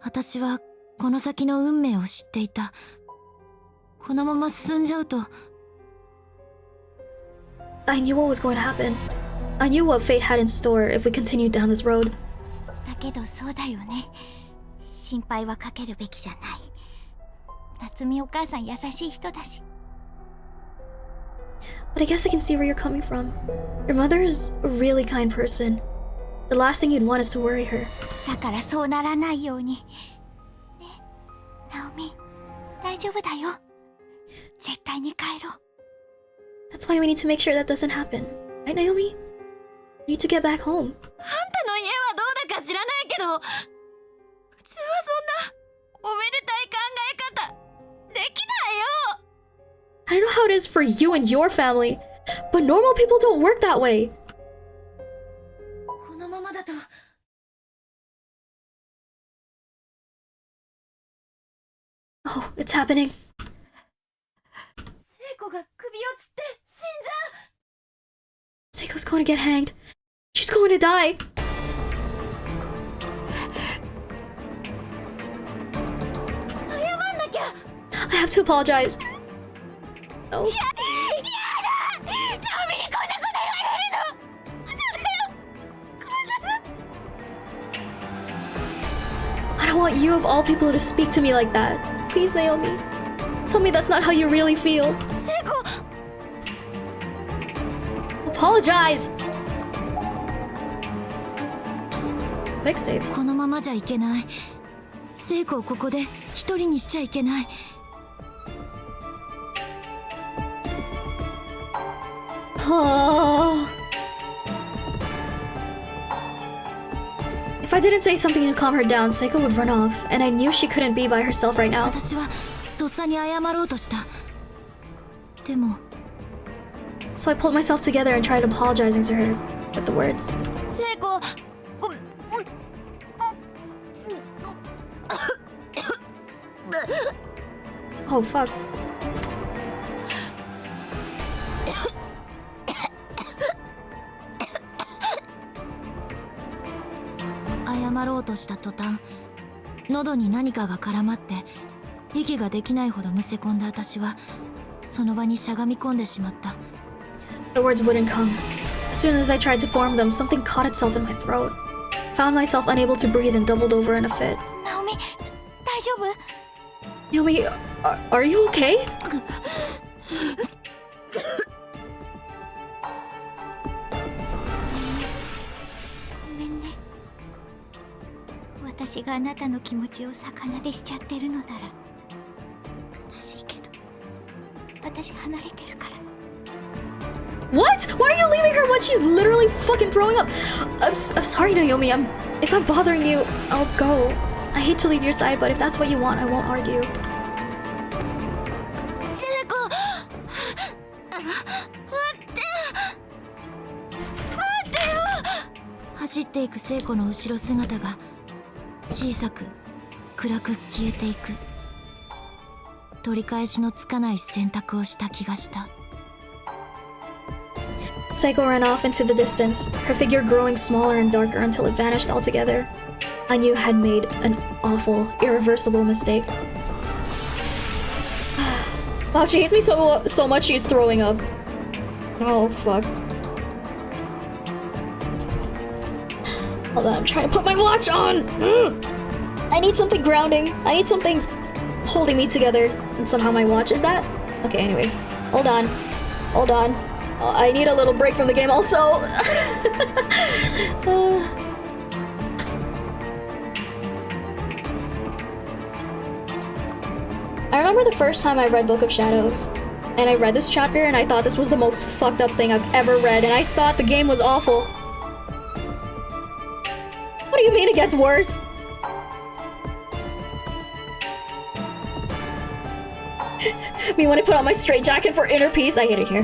私はこの先の運命を知っていた。このまま進んじゃうと。 I knew what was going to happen. I knew what fate had in store if we continued down this road. だけどそうだよね。心配はかけるべきじゃない。夏美お母さん優しい人だし。 But I guess I can see where you're coming from. Your mother is a really kind person. The last thing you'd want is to worry her. だからそうならないように。ね、ナオミ、大丈夫だよ。絶対に帰ろう。 That's why we need to make sure that doesn't happen. Right, Naomi? We need to get back home. あんたの家はどうだか知らないけど、普通はそんなおめでたい考え方できないよ。 I don't know how it is for you and your family, but normal people don't work that way. このままだと。 Oh, it's happening. 聖子が首をつって死んじゃう。 Seiko's going to get hanged. She's going to die. 謝んなきゃ。 I have to apologize. No. やだ。ナオミにこんなこと言われるの。そうだよ。こんな。 I don't want you of all people to speak to me like that. Please, Naomi. Tell me that's not how you really feel. 聖子。 Apologize. Quick save. このままじゃいけない。聖子をここで一人にしちゃいけない。 Oh. If I didn't say something to calm her down, Seiko would run off, and I knew she couldn't be by herself right now. 私はとっさに謝ろうとした。でも So I pulled myself together and tried apologizing to her with the words. 聖子。Oh, fuck. 謝ろうとした途端喉に何かが絡まって息ができないほどむせ込んだ私はその場にしゃがみ込んでしまった。 The words wouldn't come. As soon as I tried to form them, something caught itself in my throat. Found myself unable to breathe and doubled over in a fit. ナオミ、大丈夫？ Naomi, are you okay? ごめんね。私があなたの気持ちを逆なでしちゃってるのなら悲しいけど、私離れてるから。 What? Why are you leaving her when she's literally fucking throwing up? I'm sorry, Naomi. If I'm bothering you, I'll go. I hate to leave your side, but if that's what you want, I won't argue. 聖子、待ってよ。走っていく聖子の後ろ姿が小さく暗く消えていく。取り返しのつかない選択をした気がした。Seiko ran off into the distance, her figure growing smaller and darker until it vanished altogether. I knew I had made an awful, irreversible mistake. Wow, she hates me so much she's throwing up. Oh, fuck. Hold on, I'm trying to put my watch on! I need something grounding. I need something holding me together. And somehow my watch is that? Okay, anyways. Hold on. Hold on. I need a little break from the game also. I remember the first time I read Book of Shadows. And I read this chapter and I thought this was the most fucked up thing I've ever read. And I thought the game was awful. What do you mean it gets worse? Me when I put on my straitjacket for inner peace. I hate it here.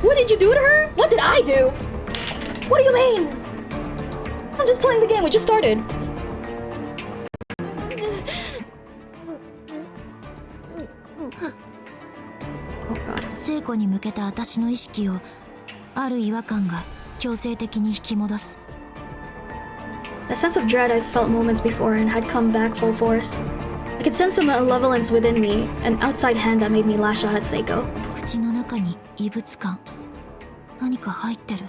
What did you do to her? What did I do? What do you mean? I'm just playing the game. We just started. Oh god. 聖子に向けた私の意識をある違和感が強制的に引き戻す。 The sense of dread I'd felt moments before and had come back full force. I could sense some malevolence within me, an outside hand that made me lash out at Seiko. 口の中に異物感。何か入ってる。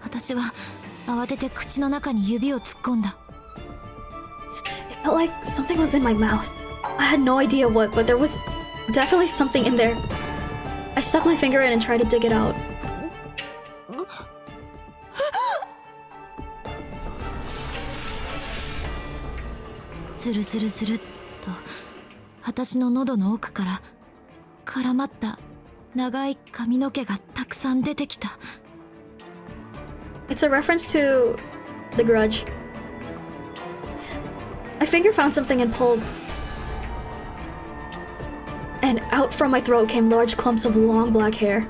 私は慌てて口の中に指を突っ込んだ。It felt like something was in my mouth. I had no idea what, but there was definitely something in there. I stuck my finger in and tried to dig it out. ズルズルズルっと私の喉の奥から絡まった長い髪の毛がたくさん出てきた。 It's a reference to The Grudge. My finger found something and pulled. And out from my throat came large clumps of long black hair.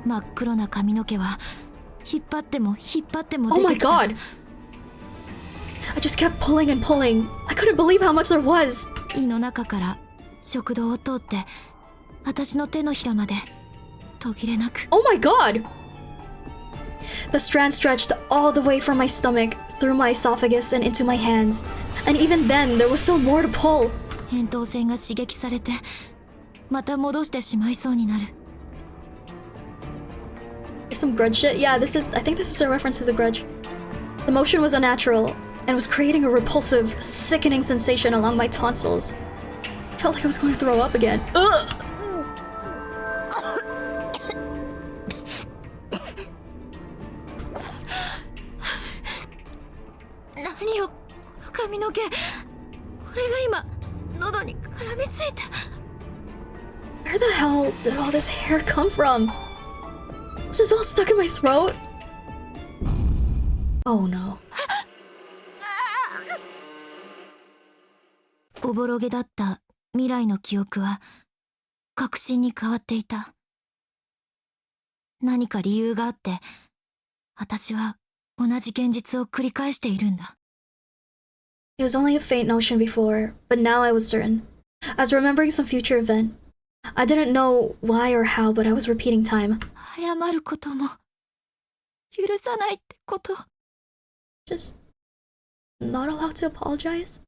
真っ黒な髪の毛は引っ張っても引っ張っても Oh 出 my てきた。 god! I just kept pulling and pulling. I couldn't believe how much there was. 胃の中から食道を通って私の手のひらまで途切れなく。 Oh my god! The strand stretched all the way from my stomach, through my esophagus and into my hands. And even then, there was still more to pull. 扁桃腺が刺激されてまた戻してしまいそうになる。 Some grudge shit? Yeah, I think this is a reference to The Grudge. The motion was unnatural and was creating a repulsive, sickening sensation along my tonsils. I felt like I was going to throw up again. Ugh! 何よ、この髪の毛。これが今喉に絡みついて。 Where the hell did all this hair come from? This is all stuck in my throat? Oh no. おぼろげだった未来の記憶は確信に変わっていた。何か理由があって私は同じ現実を繰り返しているんだ。 It was only a faint notion before, but now I was certain. I was remembering some future event. I didn't know why or how, but I was repeating time. 謝ることも許さないってこと。 Just not allowed to apologize?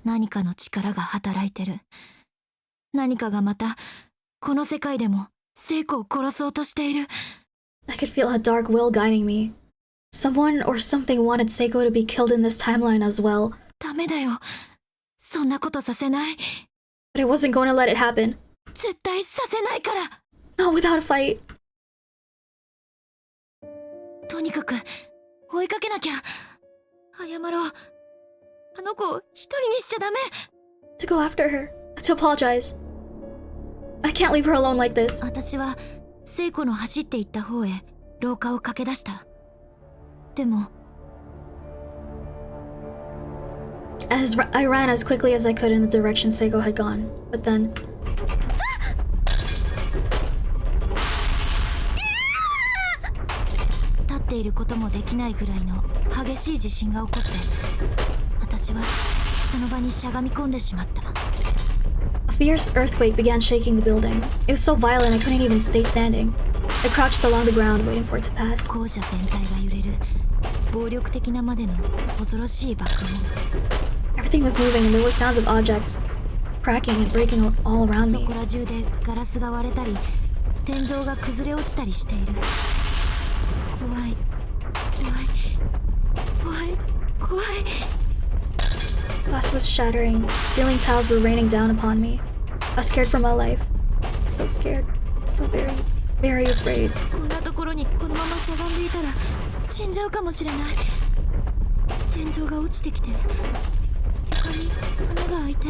何かの力が働いてる。何かがまたこの世界でも聖子を殺そうとしている。 I could feel a dark will guiding me. Someone or something wanted Seiko to be killed in this timeline as well. ダメだよ。そんなことさせない。 But I wasn't going to let it happen. 絶対させないから。 Not without a fight. とにかく追いかけなきゃ。謝ろう。あの子を一人にしちゃダメ。 To go after her. To apologize. I can't leave her alone like this. 私は聖子の走っていった方へ廊下を駆け出した。でも I ran as quickly as I could in the direction Seiko had gone. But then... 立ってっていることもできないぐらいの激しい地震が起こって、私はその場にしゃがみ込んでしまった。A fierce earthquake began shaking the building. It was so violent I couldn't even stay standing. I crouched along the ground waiting for it to pass. 校舎全体が揺れる暴力的なまでの恐ろしい爆音。 Everything was moving and there were sounds of objects cracking and breaking all around そ me. こら中でガラスが割れたり天井が崩れ落ちたりしている。怖い怖い怖い怖い。 Glass was shattering. Ceiling tiles were raining down upon me. I was scared for my life. So scared. So very, very afraid. こんなところにこのまましゃがんでいたら死んじゃうかもしれない。天井が落ちてきて床に穴が開いて。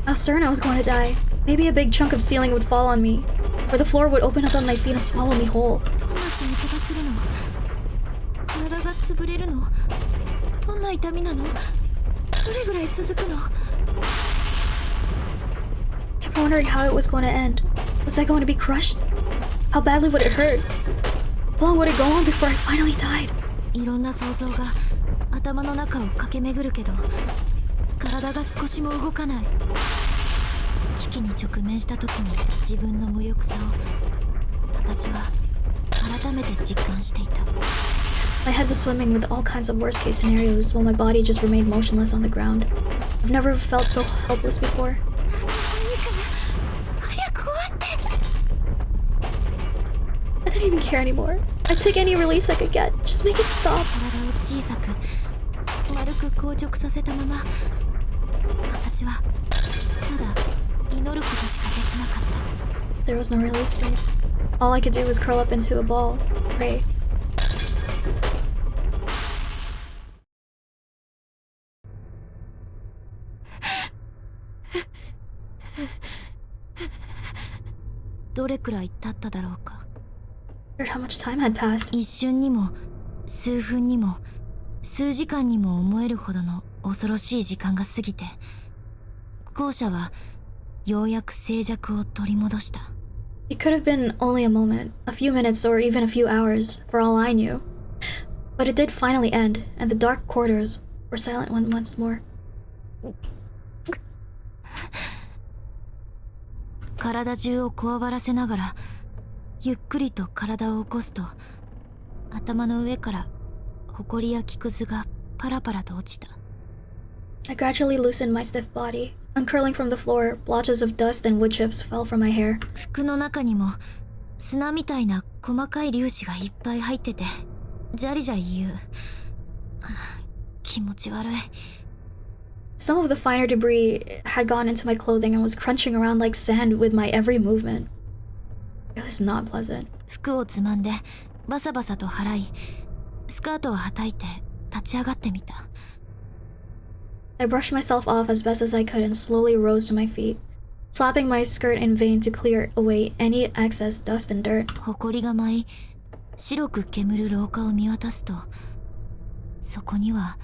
I was certain I was going to die. Maybe a big chunk of ceiling would fall on me, or the floor would open up on my feet and swallow me whole. どんな死に方するの？体が潰れるの？どんな痛みなの？どれぐらい続くの？ I kept wondering how it was going to end. Was I going to be crushed? How badly would it hurt? How long would it go on before I finally died? いろんな想像が頭の中を駆け巡るけど、体が少しも動かない。危機に直面した時の自分の無力さを私は改めて実感していた。 My head was swimming with all kinds of worst case scenarios while my body just remained motionless on the ground. I've never felt so helpless before. 早く終わって。 I didn't even care anymore. I'd take any release I could get. Just make it stop. 体を小さく丸く硬直させたまま、私はただ祈ることしかできなかった。 There was no release for me. All I could do was curl up into a ball, pray. どれくらい経っただろうか。 I wondered how much time had passed. 一瞬にも数分にも数時間にも思えるほどの恐ろしい時間が過ぎて、校舎はようやく静寂を取り戻した。 It could have been only a moment, a few minutes, or even a few hours, for all I knew. But it did finally end, and the dark corridors were silent once more. 体中をこわばらせながらゆっくりと体を起こすと、頭の上から埃や木くずがパラパラと落ちた。 I gradually loosened my stiff body. Uncurling from the floor, blotches of dust and wood chips fell from my hair. 服の中にも砂みたいな細かい粒子がいっぱい入ってて、ジャリジャリ言う。気持ち悪い。 Some of the finer debris had gone into my clothing and was crunching around like sand with my every movement. It was not pleasant. 服をつまんでバサバサと払い、スカートをはたいて立ち上がってみた。 I brushed myself off as best as I could and slowly rose to my feet, slapping my skirt in vain to clear away any excess dust and dirt. 埃が舞い、白く煙る廊下を見渡すと、そこには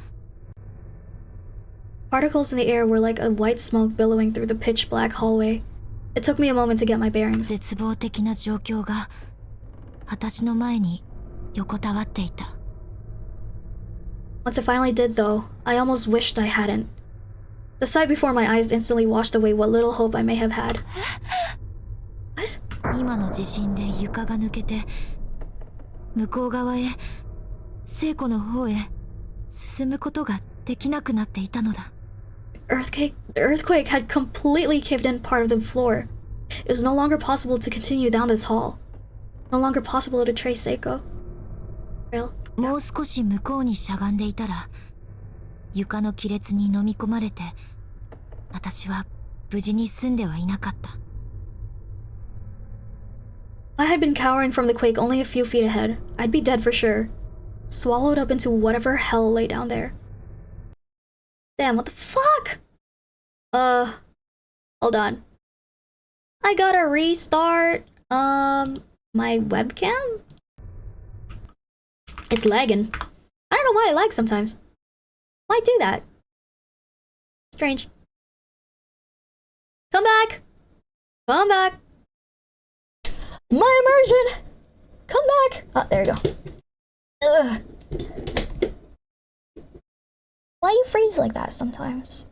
Particles in the air were like a white smoke billowing through the pitch black hallway. It took me a moment to get my bearings. 絶望的な状況が私の前に横たわっていた。 Once I finally did, though, I almost wished I hadn't. The sight before my eyes instantly washed away what little hope I may have had. What? 今の地震で床が抜けて、向こう側へ、聖子の方へ進むことができなくなっていたのだ。 The earthquake had completely caved in part of the floor. It was no longer possible to continue down this hall. No longer possible to trace Seiko. Real? もう少し向こうにしゃがんでいたら、床の亀裂に飲み込まれて、私は無事に済んではいなかった。 I had been cowering from the quake only a few feet ahead. I'd be dead for sure. Swallowed up into whatever hell lay down there. Damn, what the fuck? Hold on. I gotta restart, my webcam? It's lagging. I don't know why it lags sometimes. Why do that? Strange. Come back! Come back! My immersion! Come back! Oh, there you go. Ugh. Why you freeze like that sometimes?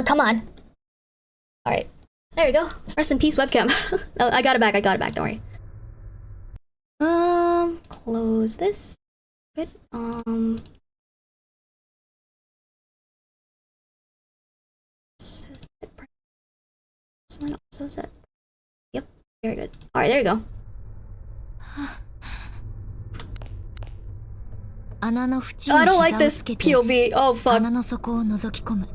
Come on. Alright. There you go. Rest in peace, webcam. Oh, I got it back, don't worry. Close this. Good. This one also set. Yep, very good. Alright, there you go. 穴の縁 I に don't like 膝を this つけて POV. Oh, fuck. 穴の底を覗き込む。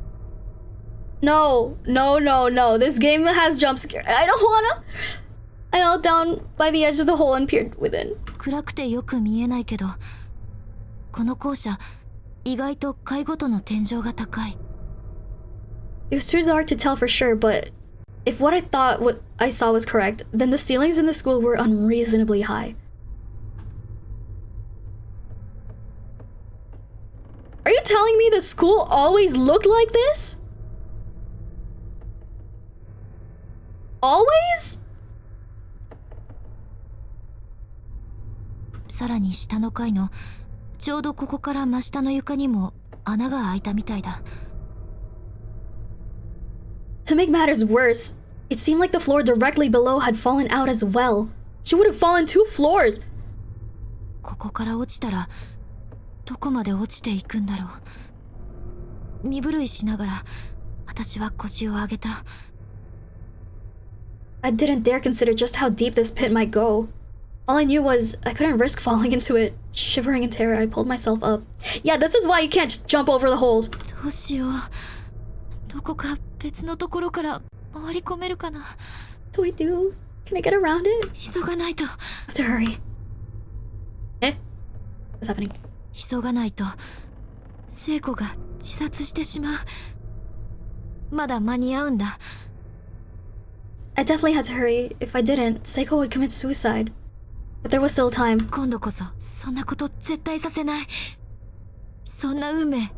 No, no, no, no. This game has jump scare. I don't wanna. I knelt down by the edge of the hole and peered within. 暗くてよく見えないけど、この校舎意外と階ごとの天井が高い。 It was too dark to tell for sure, but if what I saw was correct, then the ceilings in the school were unreasonably high. Are you telling me the school always looked like this? Always? さらに下の階のちょうどここから真下の床にも穴が開いたみたいだ。 To make matters worse, it seemed like the floor directly below had fallen out as well. She would have fallen 2 floors. ここから落ちたらどこまで落ちていくんだろう。身震いしながら私は腰を上げた。 I didn't dare consider just how deep this pit might go. All I knew was I couldn't risk falling into it. Shivering in terror, I pulled myself up. Yeah, this is why you can't just jump over the holes. どうしよう。どこか別のところから回り込めるかな。 What do we do? Can I get around it? 急がないと。 I have to hurry. Eh? What's happening? 急がないと聖子が自殺してしまう。まだ間に合うんだ。 I definitely had to hurry. If I didn't, Seiko would commit suicide. But there was still time. 今度こそそんなこと絶対させない。そんな運命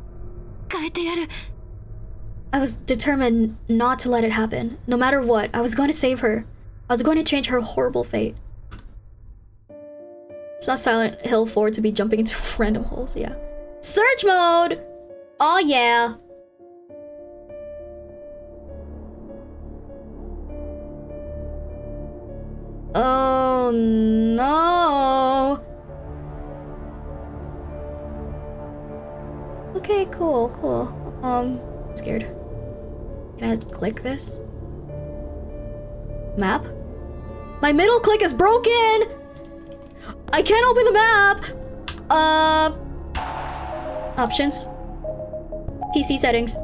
変えてやる。 I was determined not to let it happen. No matter what, I was going to save her. I was going to change her horrible fate. It's not Silent Hill 4 to be jumping into random holes, yeah. Search mode! Oh yeah! Oh no! Okay, cool, cool. Scared. Can I click this? Map? My middle click is broken! I can't open the map! Options. PC settings.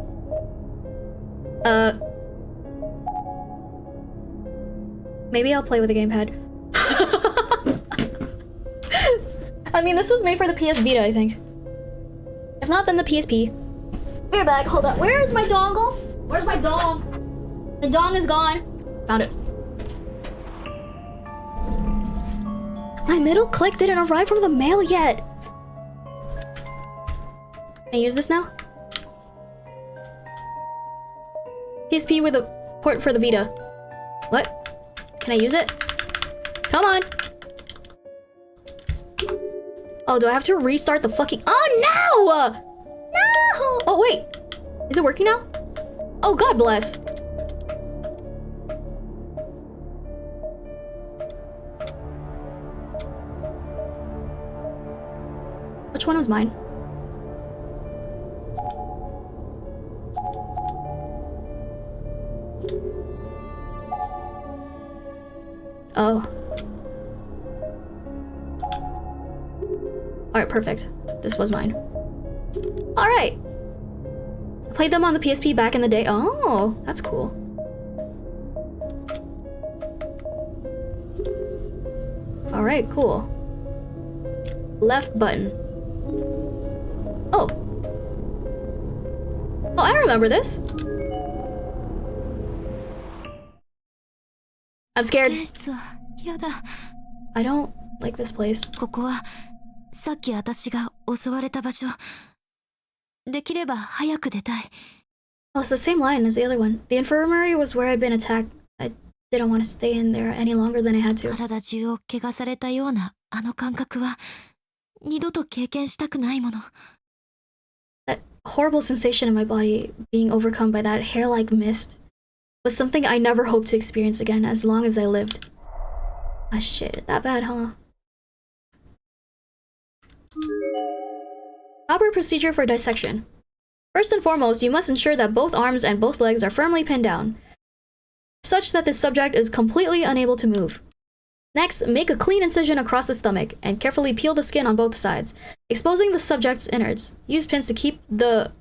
Maybe I'll play with the gamepad. I mean, this was made for the PS Vita, I think. If not, then the PSP. We're back, hold on. Where is my dongle? Where's my dong? The dong is gone. Found it. My middle click didn't arrive from the mail yet. Can I use this now? PSP with a port for the Vita. What? Can I use it? Come on. Oh, do I have to restart the fucking... Oh, no! No! Oh, wait. Is it working now? Oh, God bless. Which one was mine? Oh. Alright, perfect. This was mine. Alright. I played them on the PSP back in the day. Oh, that's cool. Alright, cool. Left button. Oh. Oh, I remember this. I'm scared. 警室はやだ。 I don't like this place. ここはさっき私が襲われた場所。できれば早く出たい。 Oh, it's the same line as the other one. The infirmary was where I'd been attacked. didn't want to stay in there any longer than I had to. 体中を怪我されたようなあの感覚は二度と経験したくないもの。 That horrible sensation in my body being overcome by that hair-like mist was something I never hoped to experience again as long as I lived. Ah shit, that bad, huh? Proper procedure for dissection. First and foremost, you must ensure that both arms and both legs are firmly pinned down, such that the subject is completely unable to move. Next, make a clean incision across the stomach and carefully peel the skin on both sides, exposing the subject's innards. Use pins to keep the...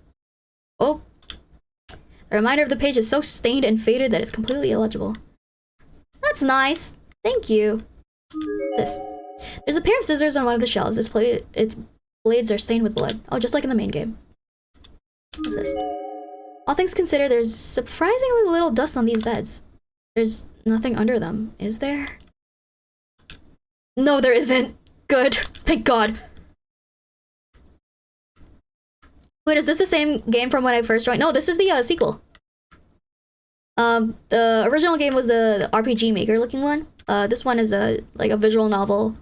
Oh. The reminder of the page is so stained and faded that it's completely illegible. That's nice. Thank you. This. There's a pair of scissors on one of the shelves. Its blades are stained with blood. Oh, just like in the main game. What's this? All things considered, there's surprisingly little dust on these beds. There's nothing under them, is there? No, there isn't. Good. Thank God. Wait, is this the same game from when I first joined? No, this is the sequel. The original game was the RPG Maker looking one. This one is a visual novel,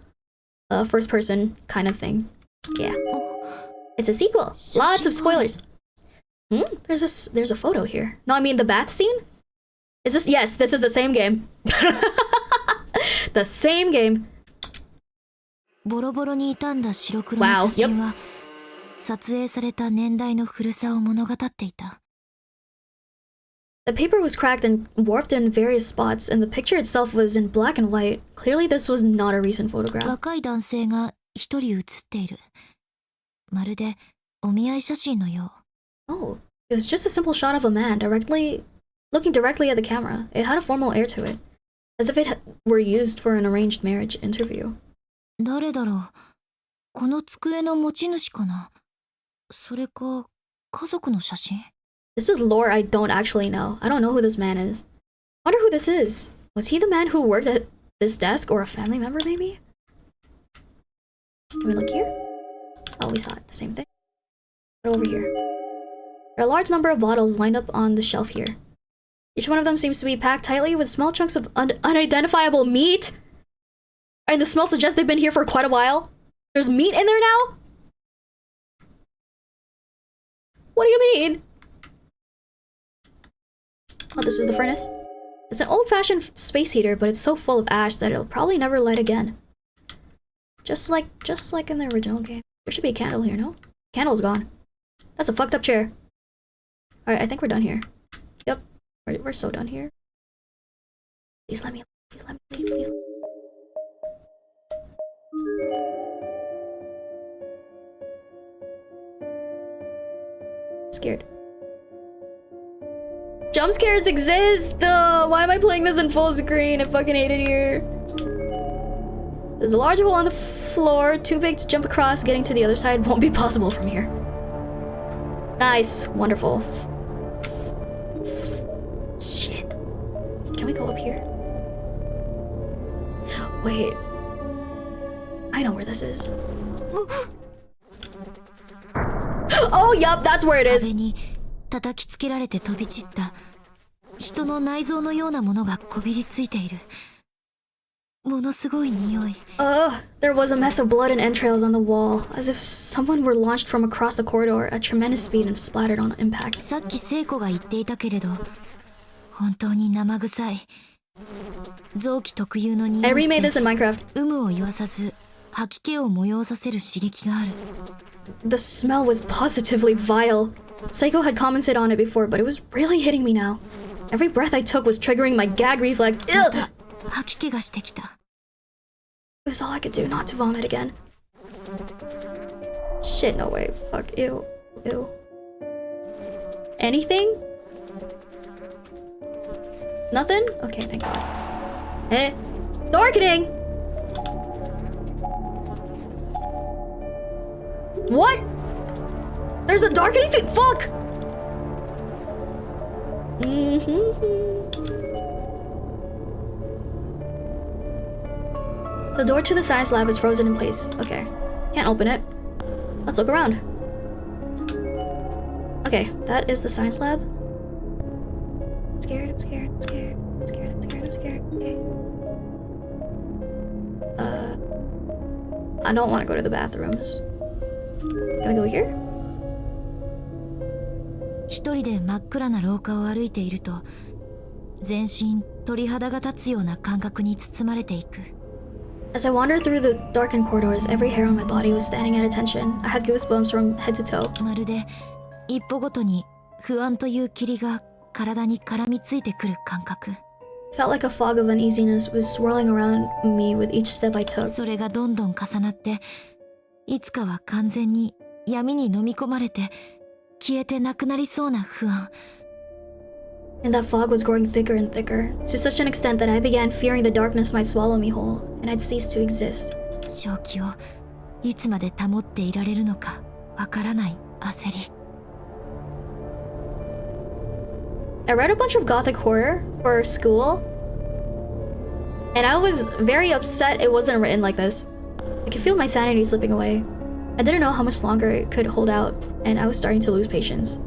first person kind of thing. Yeah. It's a sequel. Lots of spoilers. There's a photo here. No, I mean the bath scene? Is this? Yes, this is the same game. The same game. ボロボロに傷んだ白黒の写真は、撮影された年代の古さを物語っていた。 The paper was cracked and warped in various spots, and the picture itself was in black and white. Clearly, this was not a recent photograph. 若い男性が一人写っている。まるでお見合い写真のよう。 Oh, it was just a simple shot of a man looking directly at the camera. It had a formal air to it, as if it were used for an arranged marriage interview. 誰だろう。この机の持ち主かな。それか家族の写真。 This is lore I don't actually know. I don't know who this man is. Wonder who this is. Was he the man who worked at this desk, or a family member maybe? Can we look here? Oh, we saw it. The same thing. What over here? There are a large number of bottles lined up on the shelf here. Each one of them seems to be packed tightly with small chunks of unidentifiable meat. And the smell suggests they've been here for quite a while. There's meat in there now? What do you mean? Oh, this is the furnace. It's an old-fashioned space heater, but it's so full of ash that it'll probably never light again. Just like in the original game. There should be a candle here, no? Candle's gone. That's a fucked up chair. Alright, I think we're done here. Yep. We're so done here. Please let me leave, please. Scared. Jump scares exist! Why am I playing this in full screen? I fucking hate it here. There's a large hole on the floor, too big to jump across. Getting to the other side won't be possible from here. Nice. Wonderful. Shit. Can we go up here? Wait. I know where this is. Oh, yup, that's where it is. 壁に叩きつけられて飛び散った人の内臓のようなものがこびりついている。ものすごい匂い。There was a mess of blood and entrails on the wall, as if someone were launched from across the corridor at tremendous speed and splattered on impact. さっき聖子が言っていたけれど、本当に生臭い。臓器特有の匂い I って remade this in Minecraft. 有無を言わさず吐き気を催させる刺激がある。 The smell was positively vile. Psycho had commented on it before, but it was really hitting me now. Every breath I took was triggering my gag reflex. また吐き気がしてきた。 It was all I could do not to vomit again. Shit, no way. Fuck, ew. Ew. Anything? Nothing? Okay, thank God. Eh? Darkening! What? There's a darkening thing? Fuck! The door to the science lab is frozen in place. Okay. Can't open it. Let's look around. Okay, that is the science lab. I'm scared, I'm scared, I'm scared, I'm scared, I'm scared, I'm scared. I don't want to go to the bathrooms. Can we go here? 一人で真っ暗な廊下を歩いていると、全身鳥肌が立つような感覚に包まれていく。As I wandered through the darkened corridors, every hair on my body was standing at attention. I had goosebumps from head to toe. まるで一歩ごとに不安という霧が体に絡みついてくる感覚。Felt like a fog of uneasiness was swirling around me with each step I took. それがどんどん重なって、いつかは完全に闇に飲み込まれて消えてなくなりそうな不安。And that fog was growing thicker and thicker, to such an extent that I began fearing the darkness might swallow me whole, and I'd cease to exist. 正気をいつまで保っていられるのかわからない焦り。I read a bunch of gothic horror for school, and I was very upset it wasn't written like this. I could feel my sanity slipping away. I didn't know how much longer it could hold out, and I was starting to lose patience.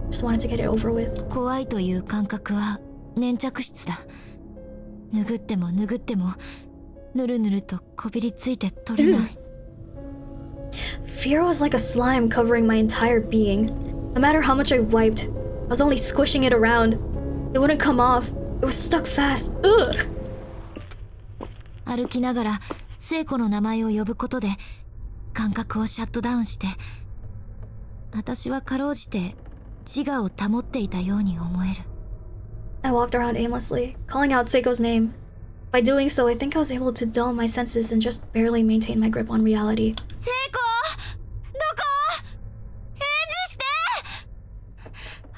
Just wanted to get it over with. 怖いという感覚は粘着質だ。拭っても拭ってもぬるぬるとこびりついて取れない。Fear was like a slime covering my entire being. No matter how much I wiped, I was only squishing it around. It wouldn't come off. It was stuck fast. Ugh! 歩きながら聖子の名前を呼ぶことで感覚をシャットダウンして、私はかろうじて自我を保っていたように思える。I walked around aimlessly, calling out Seiko's name. By doing so, I think I was able to dull my senses and just barely maintain my grip on reality. 聖子、どこ？返事して！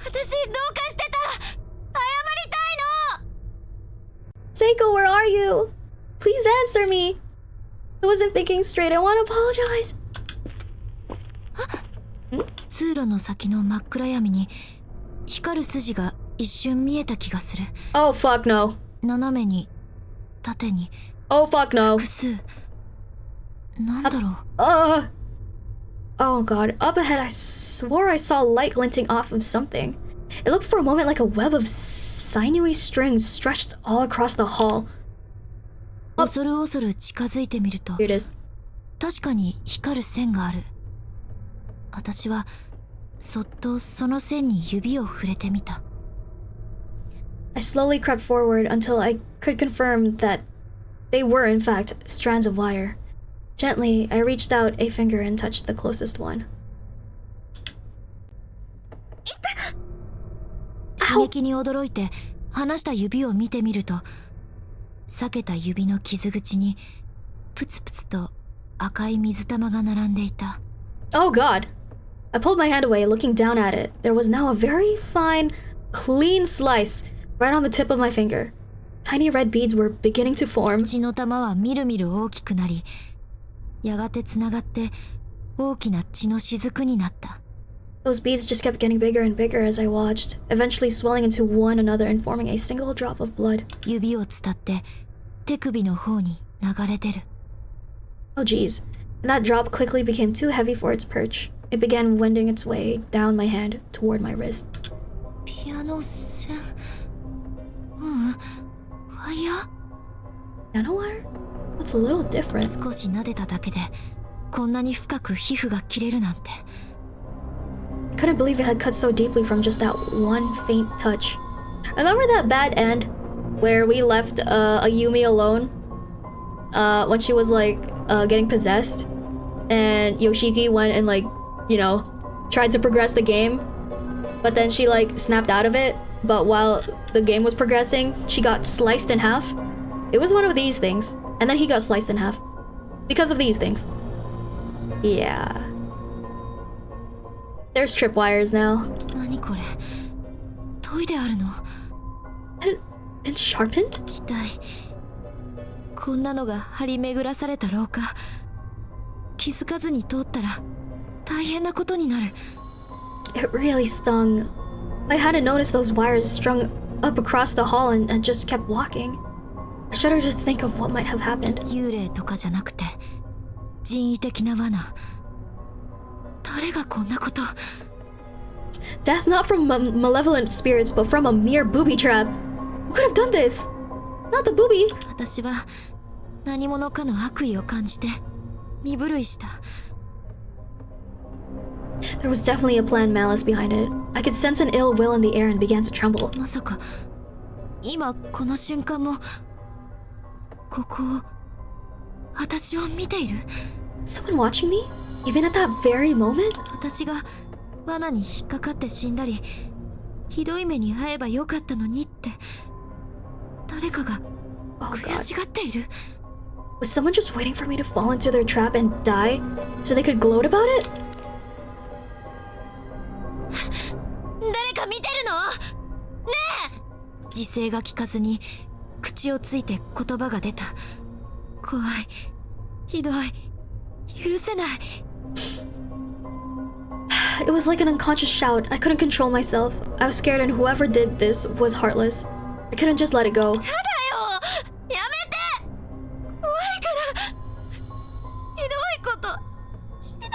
私どうかしてた！謝りたいの！ Seiko, where are you? Please answer me. I wasn't thinking straight. I want to apologize. 通路の先の真っ暗闇に光る筋が一瞬見えた気がする。 Oh fuck no. 斜めに、縦に、 Oh fuck no. 複数。なんだろう。Oh god. Up ahead, I swore I saw light glinting off of something. It looked for a moment like a web of sinewy strings stretched all across the hall. 恐る恐る近づいてみると、 Here it is. 確かに光る線がある。私はそっとその線に指を触れてみた。I slowly crept forward until I could confirm that they were in fact strands of wire. Gently, I reached out a finger and touched the closest one. 刺激に驚いて離した指を見てみると、裂けた指の傷口にプツプツと赤い水玉が並んでいた。 Oh god! I pulled my hand away, looking down at it. There was now a very fine, clean slice right on the tip of my finger. Tiny red beads were beginning to form. 血の玉はみるみる大きくなり、やがてつながって大きな血の雫になった。 Those beads just kept getting bigger and bigger as I watched, eventually swelling into one another and forming a single drop of blood. 指を伝って手首の方に流れ出る。 Oh geez. And that drop quickly became too heavy for its perch. It began wending its way down my hand toward my wrist. ピアノ線？ワイヤー？ Piano wire? That's a little different. 少し撫でただけでこんなに深く皮膚が切れるなんて。 I couldn't believe it had cut so deeply from just that one faint touch. Remember that bad end where we left Ayumi alone? When she was like getting possessed and Yoshiki went and like, you know, tried to progress the game, but then she like snapped out of it, but while the game was progressing, she got sliced in half. It was one of these things, and then he got sliced in half because of these things. Yeah. There's tripwires now. 何これ？研いであるの？ And sharpened? 痛い。こんなのが張り巡らされた廊下。気づかずに通ったら大変なことになる。 It really stung. I hadn't noticed those wires strung up across the hall and just kept walking. I shuddered to think of what might have happened. 幽霊とかじゃなくて人為的な罠。誰がこんなこと？ Death not from malevolent spirits, but from a mere booby trap. Who could have done this? Not the booby. 私は何者かの悪意を感じて身震いした。 There was definitely a planned malice behind it. I could sense an ill will in the air and began to tremble. まさか今この瞬間もここを私を見ている。 Someone watching me? Even at that very moment? 私が罠に引っかかって死んだりひどい目に遭えばよかったのにって誰かが Oh 悔 god. しがっている。 Was someone just waiting for me to fall into their trap and die so they could gloat about it? 誰か見てるの？ねえ！自制が利かずに口をついて言葉が出た。怖い、ひどい、許せない。 It was like an unconscious shout. I couldn't control myself. I was scared and whoever did this was heartless. I couldn't just let it go. やめて！怖いからひどいことしないで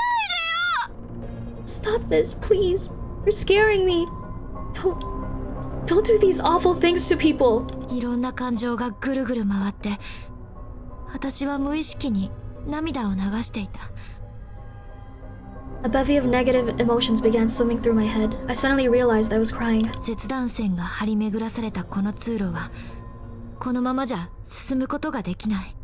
よ！ Stop this, please. You're scaring me. Don't do these awful things to people. いろんな感情がぐるぐる回って私は無意識に涙を流していた。 A bevy of negative emotions began swimming through my head. I suddenly realized I was crying. 切断線が張り巡らされたこの通路はこのままじゃ進むことができない。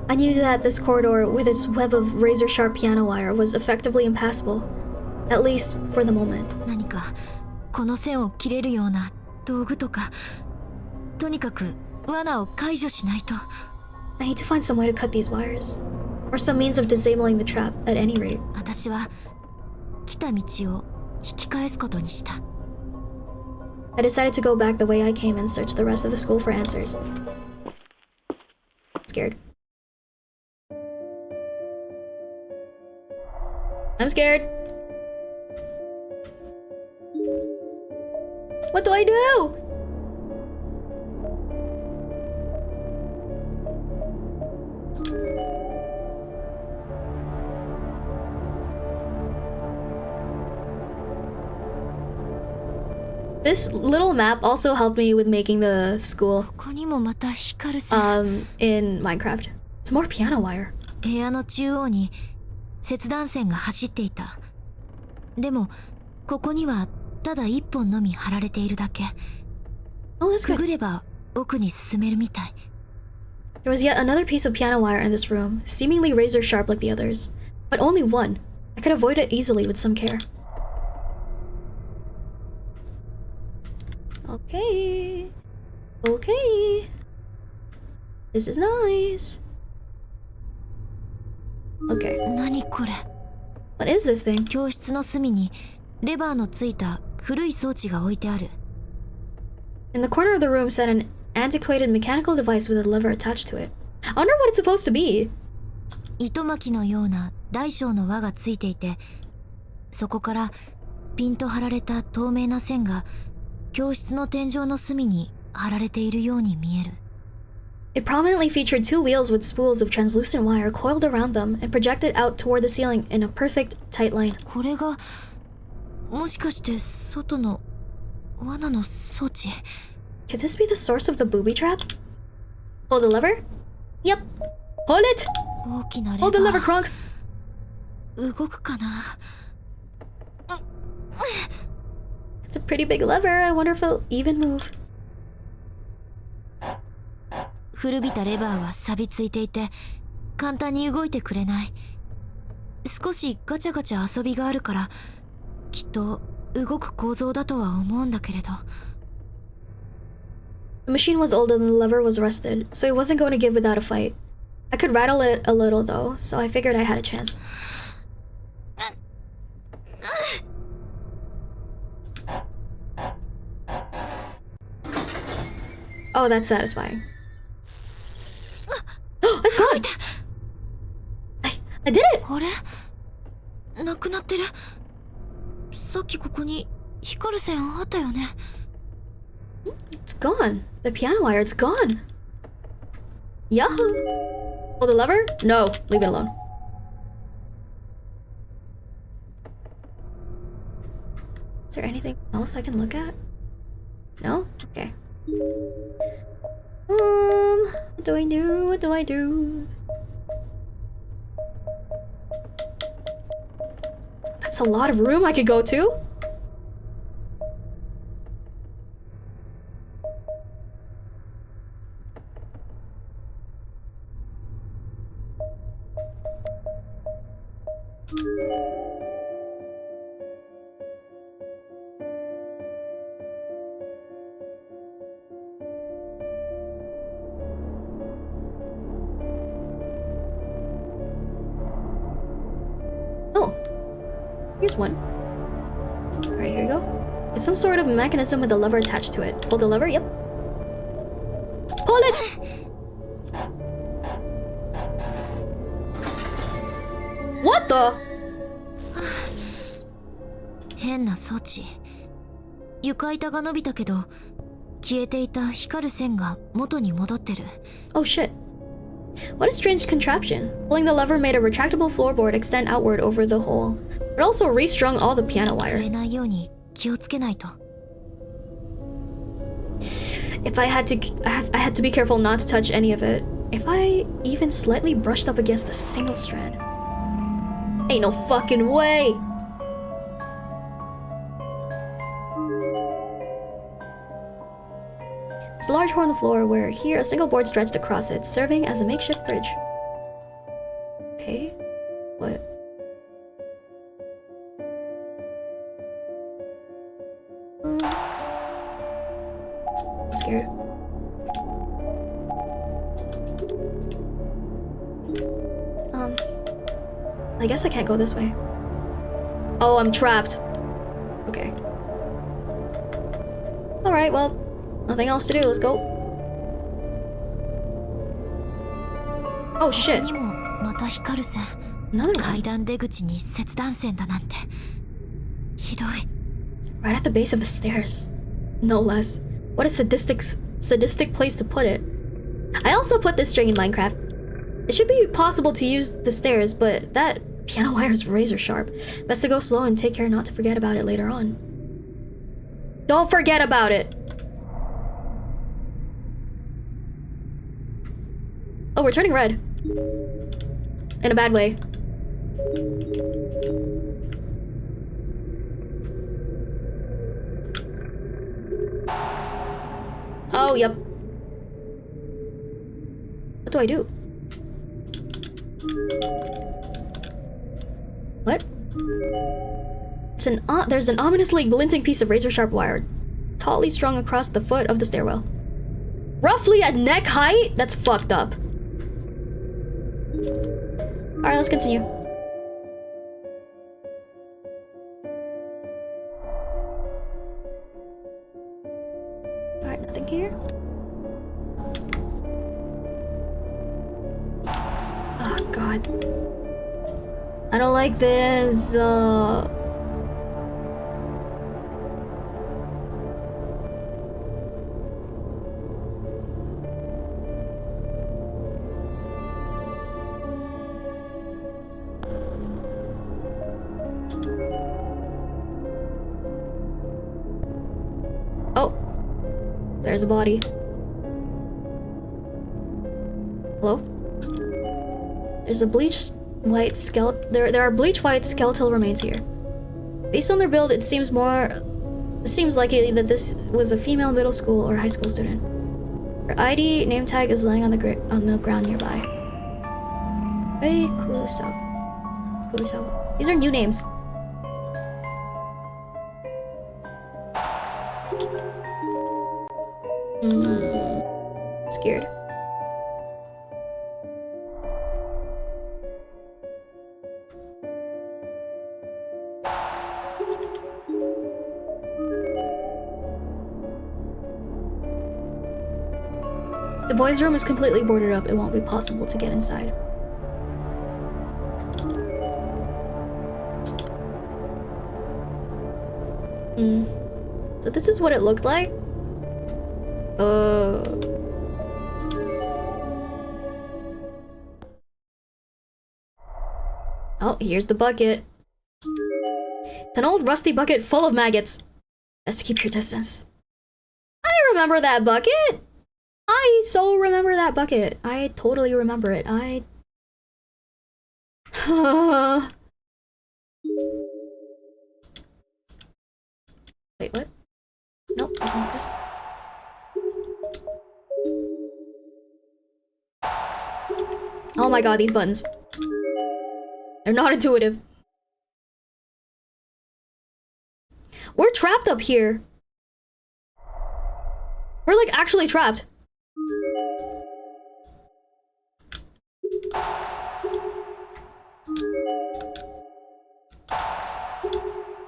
I knew that this corridor with its web of razor-sharp piano wire was effectively impassable, at least for the moment. 何かこの線を切れるような道具とかとにかく罠を解除しないと。 I need to find some way to cut these wires, or some means of disabling the trap at any rate. 私は来た道を引き返すことにした。 I decided to go back the way I came and search the rest of the school for answers. Scared. I'm scared. What do I do? This little map also helped me with making the school ここにもまた光る線。 in Minecraft. It's more piano wire. 部屋の中央に切断線が走っていた。でもここにはただ一本のみ張られているだけ。 Oh, that's く good. ぐれば奥に進めるみたい。 There was yet another piece of piano wire in this room, seemingly razor sharp like the others. But only one. I could avoid it easily with some care. Okay. Okay. This is nice. Okay. 何これ？ What is this thing? 教室の隅にレバーのついた古い装置が置いてある。 In the corner of the room sat an antiquated mechanical device with a lever attached to it. I wonder what it's supposed to be. 糸巻きのような大小の輪がついていて、そこからピンと張られた透明な線が教室の天井の隅に張られているように見える。 It prominently featured two wheels with spools of translucent wire coiled around them and projected out toward the ceiling in a perfect, tight line. これがもしかして外の罠の装置？ Could this be the source of the booby trap? Hold the lever? Yep. Hold it! 大きなレ Hold the バ lever, ー Kronk! 動くかな？ It's a pretty big lever. I wonder if it'll even move. 古びたレバーは錆びついていて簡単に動いてくれない。少しガチャガチャ遊びがあるからきっと動く構造だとは思うんだけれど。 The machine was old and the lever was rusted, so it wasn't going to give without a fight. I could rattle it a little though, so I figured I had a chance. Oh, that's satisfying. Oh, it's gone! I did it! あれ？なくなってる。さっきここに光る線あったよね。 It's gone. The piano wire, it's gone. Yahoo! Pull the lever? No, leave it alone. Is there anything else I can look at? No? Okay. What do I do? What do I do? That's a lot of room I could go to. Oh, here's one. Alright, here we go. It's some sort of mechanism with a lever attached to it. Pull the lever, yep. Pull it! What the? 変な装置。床板が伸びたけど、消えていた光る線が元に戻ってる。Oh shit. What a strange contraption. Pulling the lever made a retractable floorboard extend outward over the hole. It also restrung all the piano 触 wire. れないように気をつけないと。If I had to be careful not to touch any of it. If I even slightly brushed up against a single strand. Ain't no fucking way! There's a large hole in the floor where here a single board stretched across it, serving as a makeshift bridge. Okay. What? I'm scared. I guess I can't go this way. Oh, I'm trapped. Okay. Alright, well, nothing else to do. Let's go. Oh こ shit. こにもまた光る線。 Another one. 階段出口に切断線だなんて。ひどい。 Right at the base of the stairs. No less. What a sadistic place to put it. I also put this string in Minecraft. It should be possible to use the stairs, but that piano wire is razor sharp. Best to go slow and take care not to forget about it later on. Don't forget about it! Oh, we're turning red. In a bad way. Oh, yep. What do I do? What? There's an ominously glinting piece of razor-sharp wire, tautly strung across the foot of the stairwell. Roughly at neck height? That's fucked up. Alright, let's continue. Alright, nothing here. Oh, God. I don't like this, Oh! There's a body. Hello? There's a bleached white skeleton. There are bleached white skeletal remains here. Based on their build, it seems likely that this was a female middle school or high school student. Her ID name tag is lying on the ground nearby. Hey, Kurosawa. These are new names. Scared. The boys' room is completely boarded up. It won't be possible to get inside. So this is what it looked like? Oh, here's the bucket. It's an old rusty bucket full of maggots. Best to keep your distance. I remember that bucket! I so remember that bucket. I totally remember it. Wait, what? Nope, I don't like this. Oh my god, these buttons. They're not intuitive. We're trapped up here. We're like actually trapped.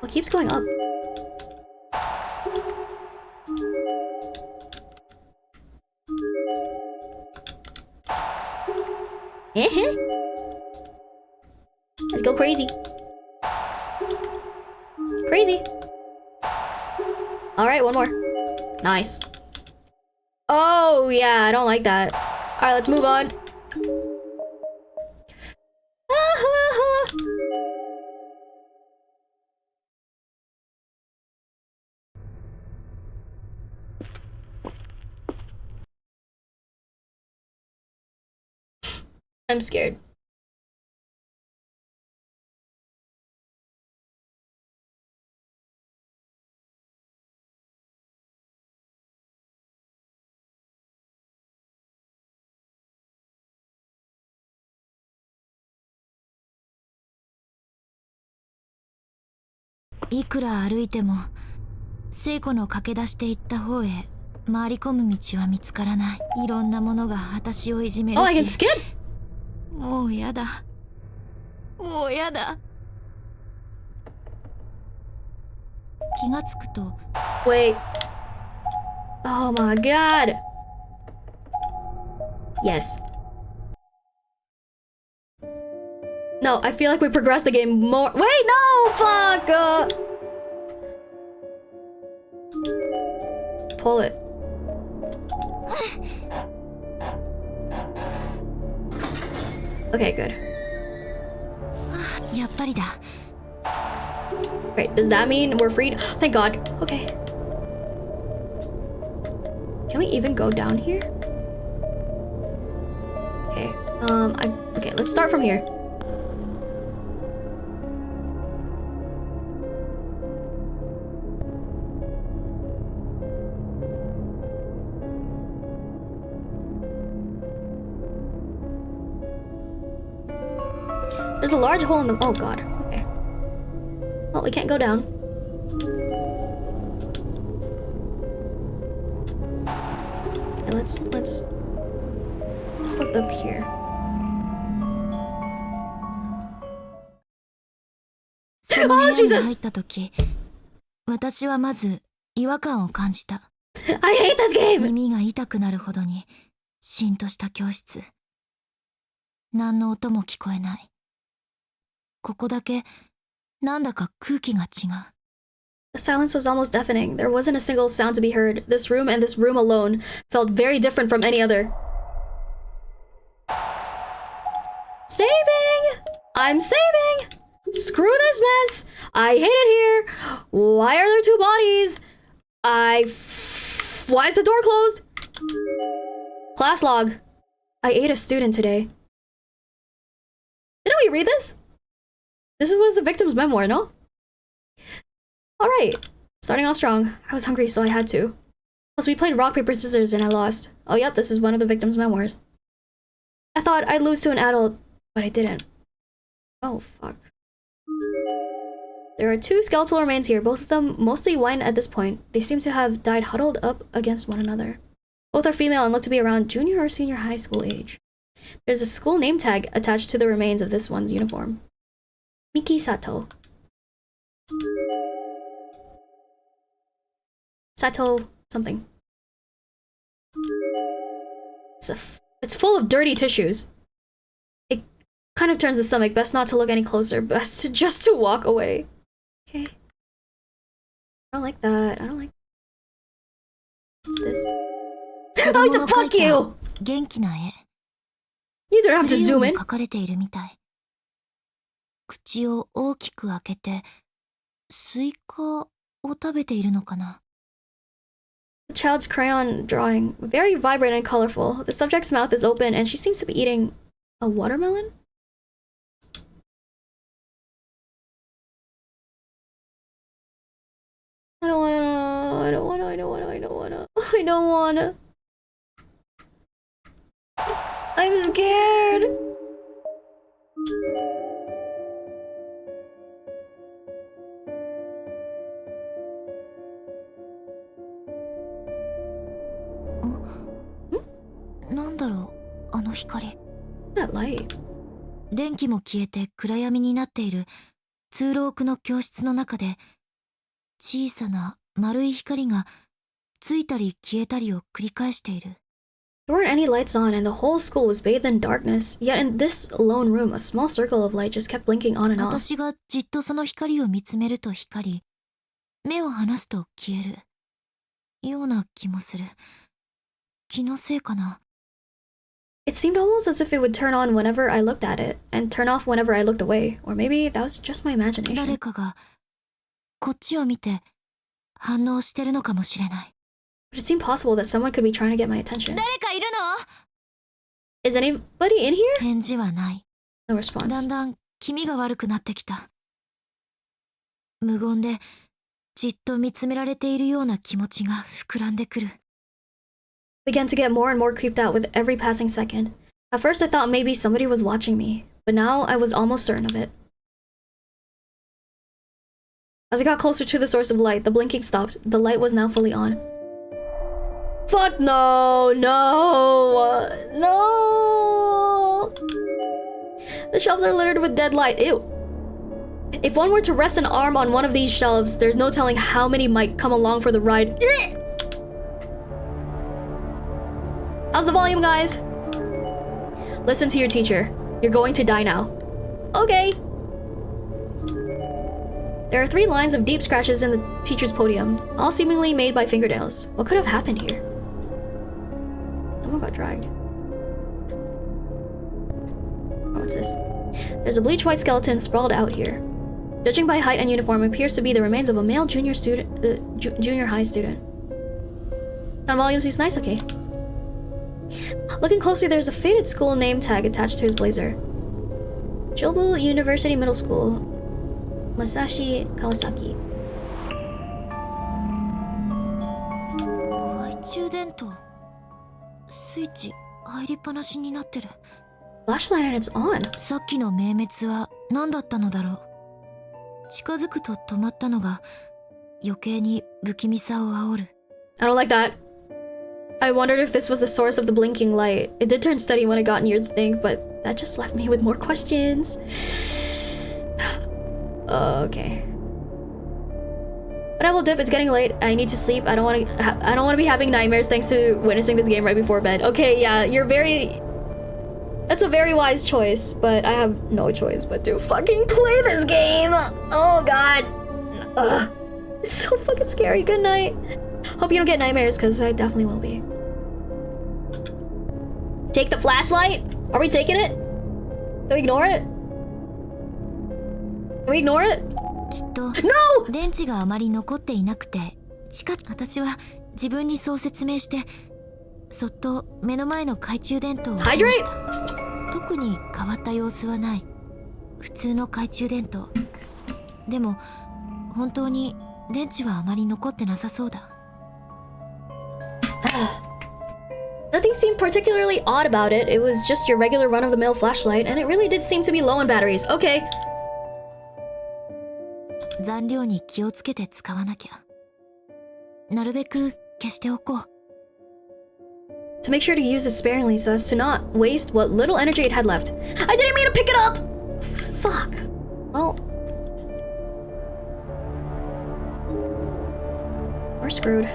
What keeps going up? Let's go crazy. Crazy. Alright, one more. Nice. Oh, yeah, I don't like that. Alright, let's move on. I'm scared.いくら歩いても聖子の駆け出していった方へ回り込む道は見つからない。いろんなものが私をいじめる Oh, I can し、 skip? もうやだ、もうやだ。気がつくと Wait. Oh my god. Yes. No, I feel like we progressed the game more. Wait, no! Fuck! Pull it. Okay, good. やっぱりだ。 Great. Does that mean we're freed? Thank God. Okay. Can we even go down here? Okay. Okay, let's start from here. There's a large hole in the— oh god. Okay. Well, we can't go down. Okay, let's look up here. その部屋に Jesus! 入った時、私はまず違和感を感じた。 I hate this game! 耳が痛くなるほどにしんとした教室。何の音も聞こえない。ここだけなんだか空気が違う。 The silence was almost deafening. There wasn't a single sound to be heard. This room and this room alone felt very different from any other. Saving! I'm saving! Screw this mess! I hate it here! Why are there two bodies? Why is the door closed? Class log. I ate a student today. Didn't we read this? This was a victim's memoir, no? Alright. Starting off strong. I was hungry, so I had to. Plus, we played rock, paper, scissors, and I lost. Oh, yep, this is one of the victim's memoirs. I thought I'd lose to an adult, but I didn't. Oh, fuck. There are two skeletal remains here, both of them mostly white at this point. They seem to have died huddled up against one another. Both are female and look to be around junior or senior high school age. There's a school name tag attached to the remains of this one's uniform. Miki Sato. Sato something. It's full of dirty tissues. It kind of turns the stomach. Best not to look any closer. Best to just to walk away. Okay. I don't like that. I don't like— what's this? Oh, fuck you! 元気な絵。 You don't have to レオ zoom に in. 描かれているみたい。口を大きく開けて、スイカを食べているのかな。 The child's crayon drawing, very vibrant and colorful. The subject's mouth is open and she seems to be eating a watermelon? I don't don't wanna. I'm scared. That light. 電気も消えて暗闇になっている通路奥の教室の中で、小さな丸い光がついたり消えたりを繰り返している。There weren't any lights on, and the whole school was bathed in darkness. Yet in this lone room, a small circle of light just kept blinking on and off. 私がじっとその光を見つめると光り、目を離すと消えるような気もする。気のせいかな。It seemed almost as if it would turn on whenever I looked at it, and turn off whenever I looked away. Or maybe that was just my 誰 imagination. かがこっちを見て反応してるのかもしれない。But it seemed possible that someone could be trying to get my attention. 誰かいるの？ Is anybody in here? 返事はない。 No だ response. んだん気味が悪くなってきた。無言でじっと見つめられているような気持ちが膨らんでくる。Began to get more and more creeped out with every passing second. At first I thought maybe somebody was watching me, but now I was almost certain of it. As I got closer to the source of light, the blinking stopped. The light was now fully on. Fuck no, no, no. The shelves are littered with dead light. Ew. If one were to rest an arm on one of these shelves, there's no telling how many might come along for the ride. How's the volume, guys? Listen to your teacher. You're going to die now. Okay. There are 3 lines of deep scratches in the teacher's podium, all seemingly made by fingernails. What could have happened here? Someone got dragged. Oh, what's this? There's a bleach white skeleton sprawled out here. Judging by height and uniform, it appears to be the remains of a male junior high student. Sound volume seems nice, okay. Looking closely, there's a faded school name tag attached to his blazer. Jobu University Middle School. Masashi Kawasaki. 懐中電灯。スイッチ入りっぱなしになってる。 Flashlight and it's on. さっきの明滅は何だったのだろう。近づくと止まったのが余計に不気味さを煽る。 I don't like that. I wondered if this was the source of the blinking light. It did turn steady when it got near the thing, but that just left me with more questions. Okay. But I will dip. It's getting late. I need to sleep. I don't want to be having nightmares thanks to witnessing this game right before bed. Okay, yeah, that's a very wise choice, but I have no choice but to fucking play this game. Oh god. Ugh. It's so fucking scary. Good night. Hope you don't get nightmares, because I definitely will be. Take the flashlight? Are we taking it? Can we ignore it? Can we ignore it? きっと No! 電池があまり残っていなくて、私は自分にそう説明して、そっと目の前の懐中電灯を手にした。特に変わった様子はない。普通の懐中電灯。でも本当に電池はあまり残ってなさそうだ。Nothing seemed particularly odd about it. It was just your regular run-of-the-mill flashlight, and it really did seem to be low on batteries. Okay. 残量に気をつけて使わなきゃ。なるべく消しておこう。To make sure to use it sparingly so as to not waste what little energy it had left. I didn't mean to pick it up! Fuck. Well... we're screwed.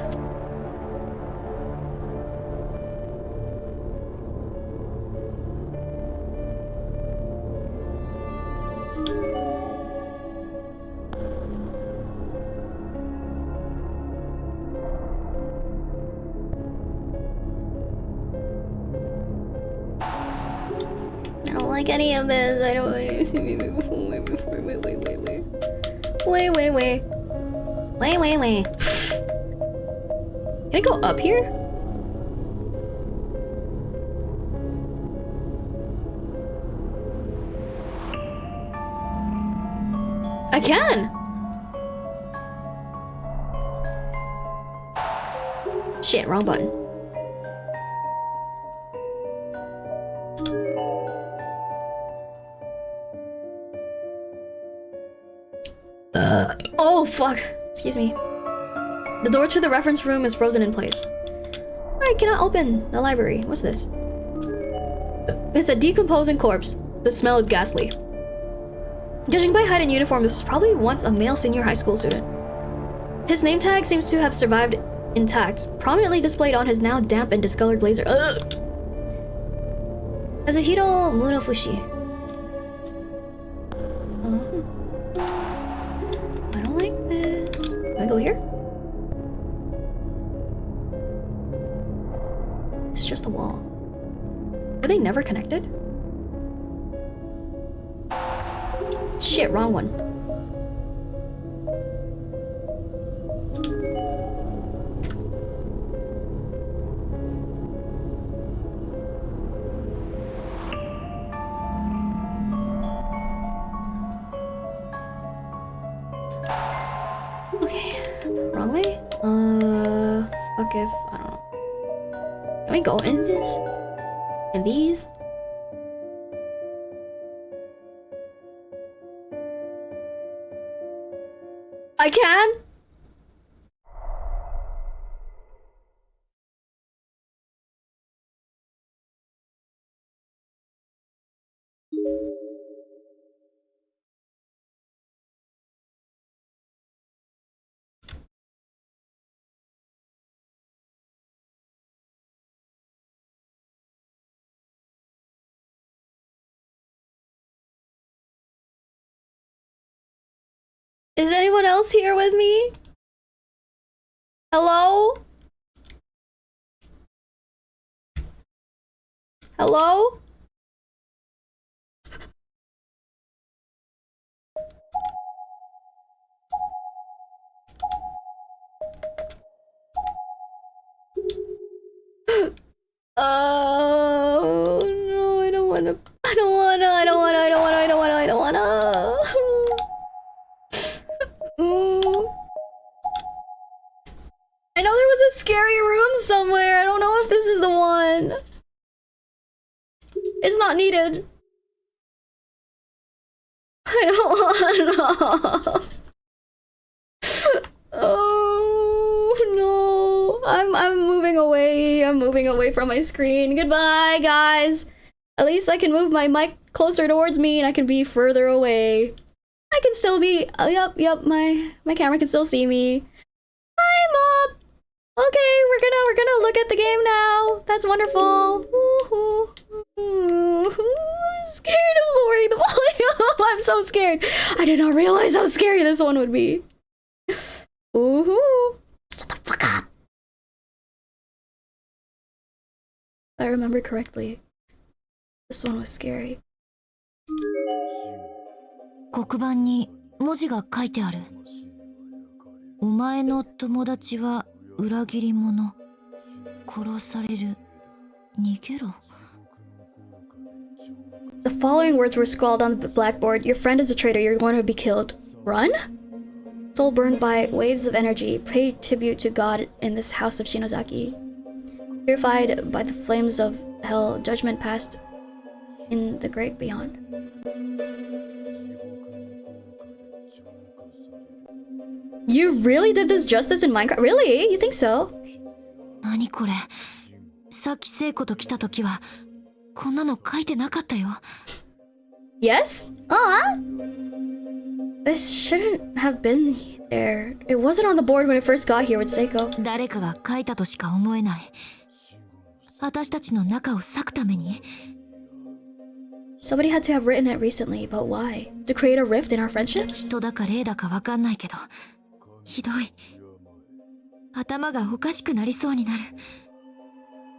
I don't like any of this. I don't. Wait. Can I go up here? I can. Shit, wrong button. Oh, fuck. Excuse me. The door to the reference room is frozen in place. I cannot open the library. What's this? It's a decomposing corpse. The smell is ghastly. Judging by height and uniform, this was probably once a male senior high school student. His name tag seems to have survived intact, prominently displayed on his now damp and discolored blazer. Kazuhiro Murofushi. I don't like this. Can I go here? It's just a wall. Were they never connected? Shit, wrong one. Okay, wrong way? Fuck if, I don't know. Can we go in this? In these? I can? Is anyone else here with me? Hello? Hello? Oh no, I don't wanna. I know there was a scary room somewhere. I don't know if this is the one. It's not needed. I don't want to. Oh no. I'm moving away. I'm moving away from my screen. Goodbye, guys. At least I can move my mic closer towards me and I can be further away. I can still be yep, my camera can still see me. I'm up. Okay, we're gonna look at the game now. That's wonderful. I'm scared of lowering the volume. I'm so scared. I did not realize how scary this one would be. Ooh. Shut the fuck up. If I remember correctly, this one was scary. 黒板に文字が書いてある。お前の友達は裏切り者。殺される。逃げろ。The following words were scrawled on the blackboard. Your friend is a traitor. You're going to be killed. Run? Soul burned by waves of energy. Pay tribute to God in this house of Shinozaki. Purified by the flames of hell, judgment passed in the great beyond. You really did this justice in Minecraft? Really? You think so? 何これ。さっき聖子と来た時はこんなの書いてなかったよ。Yes? This shouldn't have been there. It wasn't on the board when it first got here with Seiko. 誰かが書いたとしか思えない。私たちの仲を裂くために。Somebody had to have written it recently, but why? To create a rift in our friendship? 人だか霊だかわかんないけど、ひどい。頭がおかしくなりそうになる。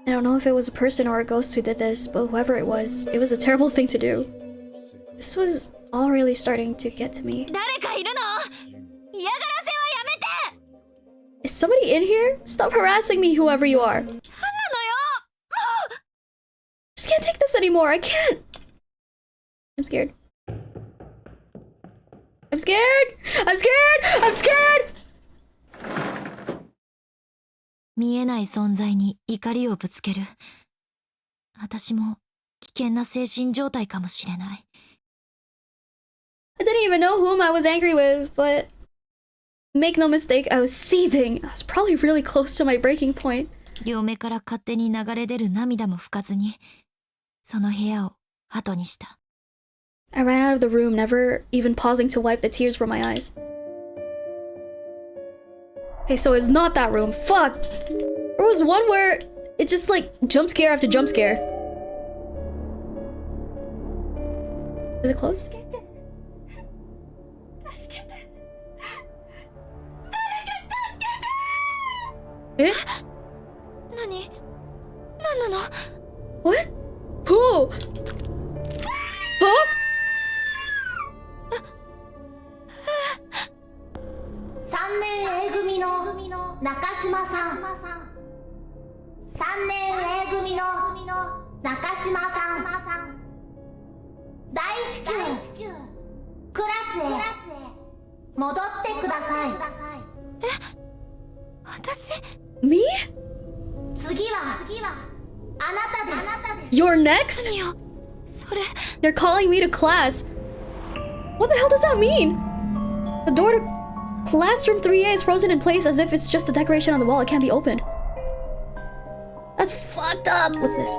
I don't know if it was a person or a ghost who did this, but whoever it was a terrible thing to do. This was all really starting to get to me. 誰かいるの？嫌がらせはやめて！ Is somebody in here? Stop harassing me, whoever you are. なんなのよ！ Just can't take this anymore. I can't. I'm scared. I'm scared! I'm scared! I'm scared! 見えない存在に怒りをぶつける。私も危険な精神状態かもしれない。I didn't even know whom I was angry with, but make no mistake, I was seething. I was probably really close to my breaking point. 両目から勝手に流れ出る涙も拭かずに、その部屋を後にした。I ran out of the room, never even pausing to wipe the tears from my eyes. Okay, so it's not that room. Fuck! There was one where it just like jump scare after jump scare. Is it closed? Eh? 何なの What? Who? Huh? 3年 A 組の中島さん。3年 A 組の中島さん。大至急クラスへ戻ってください。私 Me? 次はあなたです。 You're next? 何よそれ They're calling me to class. What the hell does that mean? The door to classroom 3A is frozen in place as if it's just a decoration on the wall. It can't be opened. That's fucked up. What's this?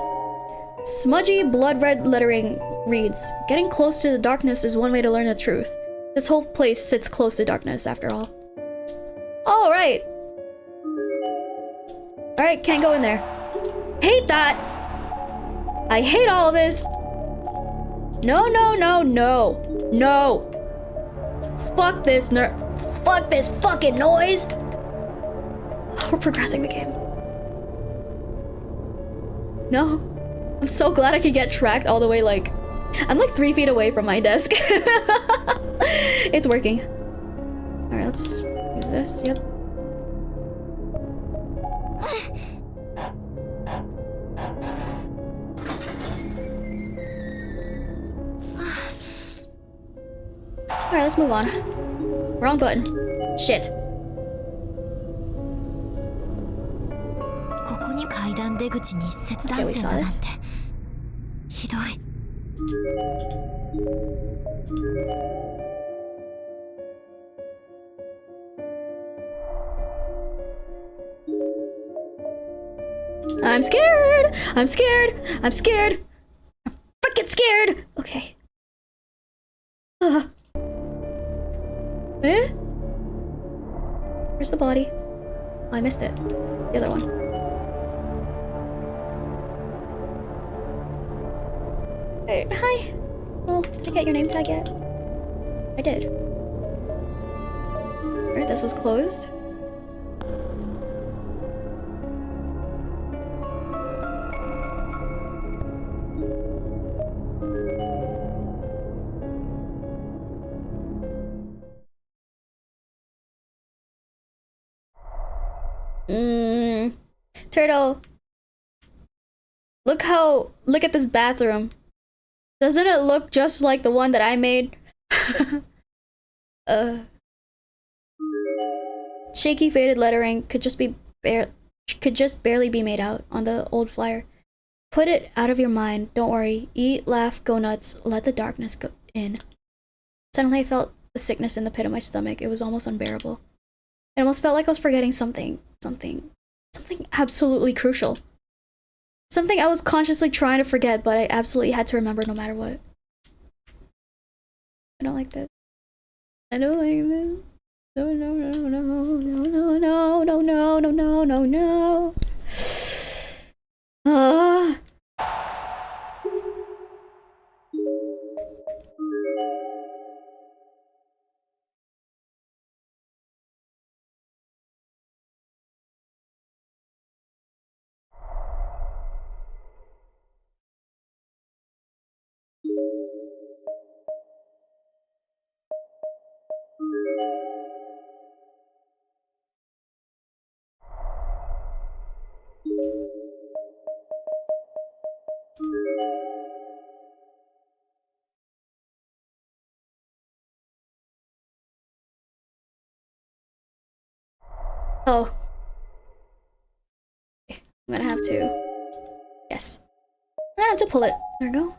Smudgy blood red lettering reads, "Getting close to the darkness is one way to learn the truth. This whole place sits close to darkness after all." All right. All right, can't go in there. Hate that. I hate all of this. No, no, no, no. No. Fuck this fuck this fucking noise. We're progressing the game. No. I'm so glad I could get tracked all the way, like... I'm like 3 feet away from my desk. It's working. Alright, let's use this. Yep. Alright, let's move on. Wrong button. Shit. ここに階段出口に切断 Okay, we 線 saw だなん this. てひどい I'm scared! I'm scared! I'm scared! I'm freaking scared! Okay. Eh? Where's the body? Oh, I missed it. The other one. Alright, hi. Oh, did I get your name tag yet? I did. Alright, this was closed. Turtle. Look at this bathroom. Doesn't it look just like the one that I made? Shaky faded lettering could just barely be made out on the old flyer. Put it out of your mind. Don't worry. Eat, laugh, go nuts. Let the darkness go in. Suddenly I felt a sickness in the pit of my stomach. It was almost unbearable. It almost felt like I was forgetting something absolutely crucial. Something I was consciously trying to forget, but I absolutely had to remember no matter what. I don't like this. I don't like this. No, no, no, no, no, no, no, no, no, no, no, no, no. Oh. I'm gonna have to. Yes. I'm gonna have to pull it. There we go.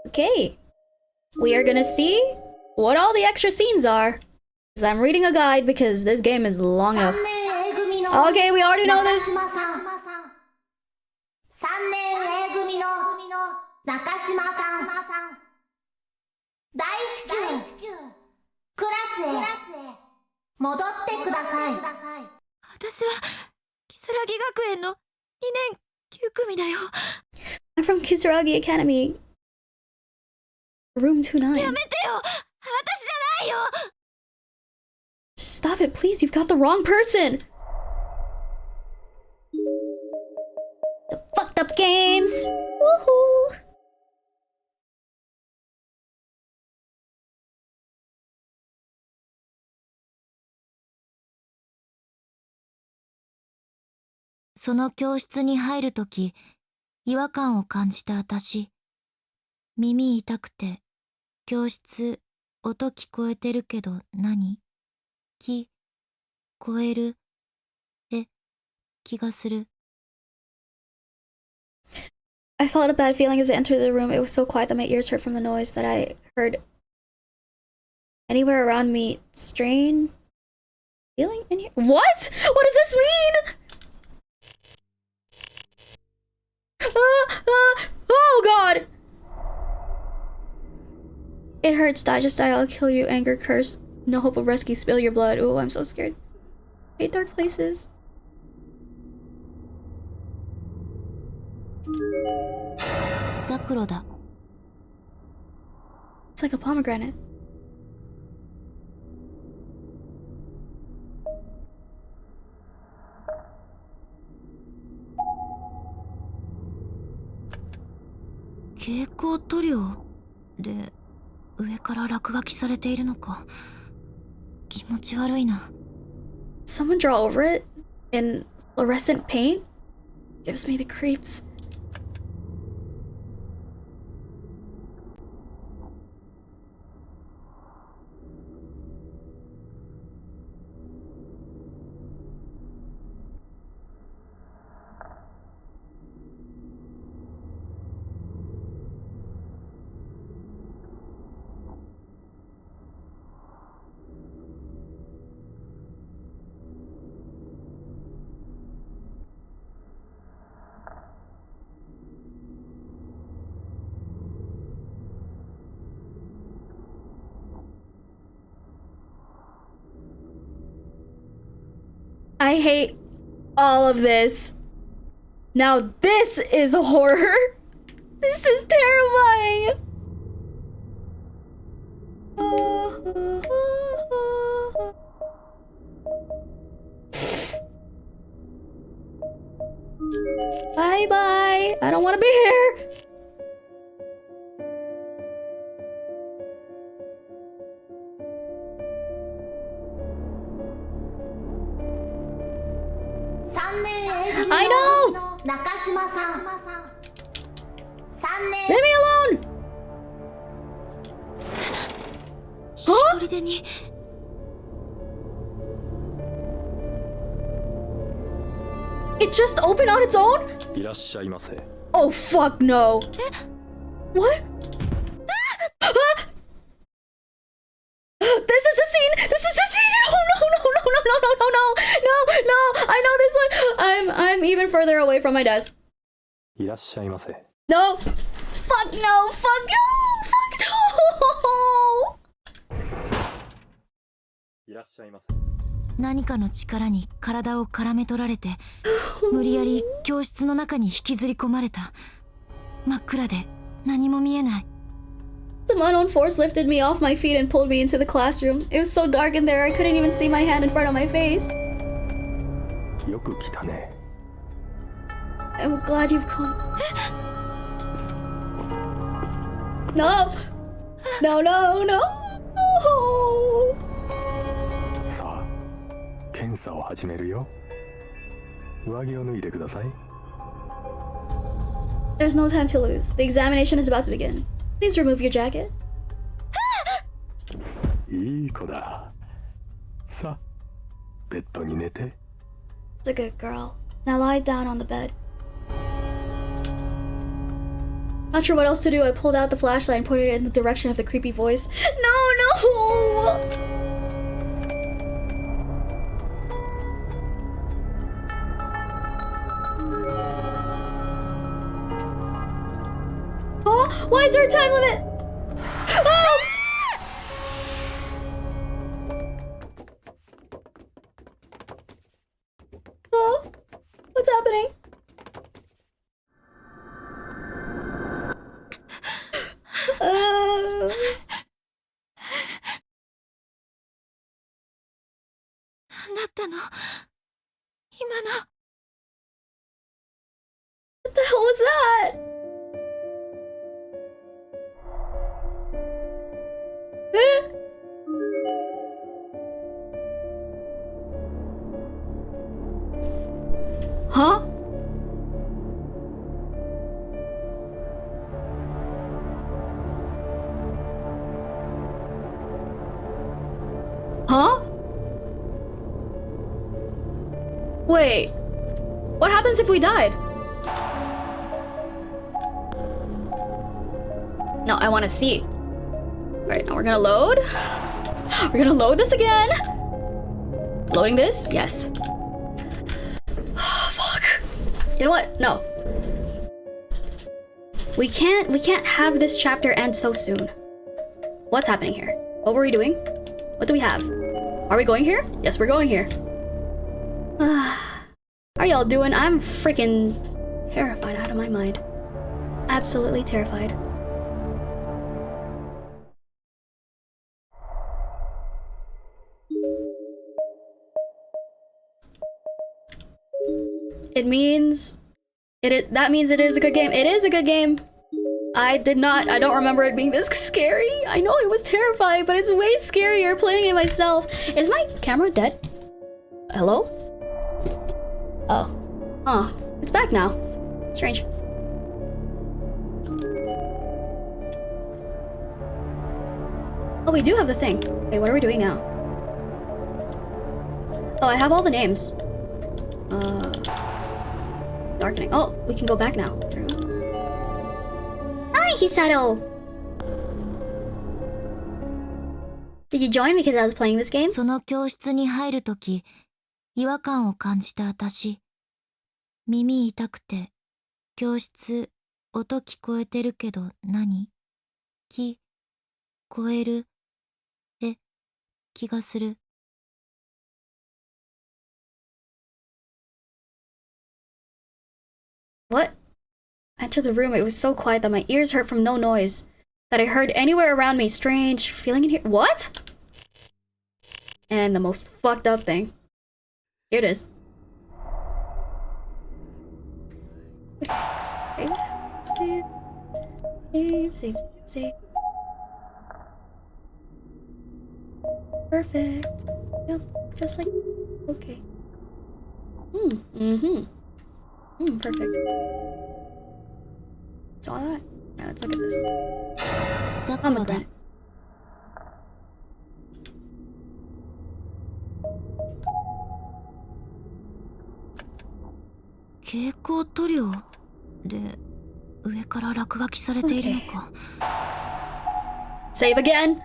Okay. We are gonna see what all the extra scenes are. Because I'm reading a guide because this game is long enough. Okay, we already know this. 3年 A 組の中島さん大至急クラスへ戻ってください。私は如月学園の2年9組だよ。 I'm from Kisaragi Academy. Room 29. やめてよ、私じゃないよ。 Stop it, please. You've got the wrong person. The fucked up games. Woohoo. "その教室に入るとき、違和感を感じた私。耳痛くて、教室、音聞こえてるけど何？聞こえるって気がする。I felt a bad feeling as I entered the room. It was so quiet that my ears hurt from the noise that I heard anywhere around me. Strain feeling in here? What? What does this mean? Oh god! It hurts. Die, just die. I'll kill you. Anger, curse. No hope of rescue. Spill your blood. Oh, I'm so scared. I hate dark places. Zakuro だ。 It's like a pomegranate.「蛍光塗料」で上から落書きされているのか。気持ち悪いな。 Someone draw over it in fluorescent paint? Gives me the creeps. I hate all of this. Now this is a horror. This is terrifying. Bye bye. I don't want to be here. I know. Leave me alone. Huh? 砦に It just opened on its own? いらっしゃいませ。 Oh fuck no. What? This is a scene. This is a scene. No, no, no, no, no, no, no, no, no, no. I know this one. I'm even further away from my desk. いらっしゃいませ。 No. Fuck no. Fuck no. Fuck no. いらっしゃいませ。何かの力に体を絡め取られて、無理やり教室の中に引きずり込まれた。真っ暗で何も見えない。 Some unknown force lifted me off my feet and pulled me into the classroom. It was so dark in there I couldn't even see my hand in front of my face. よく来たね。 I'm glad you've come. No. No, no, no. さあ、検査を始めるよ。上着を脱いでください。 There's no time to lose. The examination is about to begin. Please remove your jacket. いい子だ。さあ、ベッドに寝て。 It's a good girl. Now lie down on the bed. Not sure what else to do. I pulled out the flashlight and pointed it in the direction of the creepy voice. No! Oh, why is there a time limit? Oh! Oh, what's happening? Uh, 何だったの今の。 what the hell was that? Eh? Huh? Huh? Wait. What happens if we died? No, I want to see. Alright, now we're gonna load. We're gonna load this again. Loading this? Yes. Fuck. You know what? No. We can't have this chapter end so soon. What's happening here? What were we doing? What do we have? Are we going here? Yes, we're going here. How are y'all doing? I'm freaking terrified out of my mind. Absolutely terrified. That means it is a good game. It is a good game. I don't remember it being this scary. I know it was terrifying, but it's way scarier playing it myself. Is my camera dead? Hello? Oh. Huh. It's back now. Strange. Oh, we do have the thing. Okay, what are we doing now? Oh, I have all the names. Darkening. Oh, we can go back now. There we go. Hi, Hisato! Did you join because I was playing this game? その教室に入るとき、違和感を感じた私。耳痛くて、教室、音聞こえてるけど何？聞こえるって気がする。What? I entered the room. It was so quiet that my ears hurt from no noise. That I heard anywhere around me. Strange feeling in here. What? And the most fucked up thing. Here it is. Save. Perfect. Yep, just like... Okay. Perfect. Saw that? Yeah, let's look at this. ザク I'm ロ a だ。 granite. 蛍光塗料で上から落書きされているのか。Save again!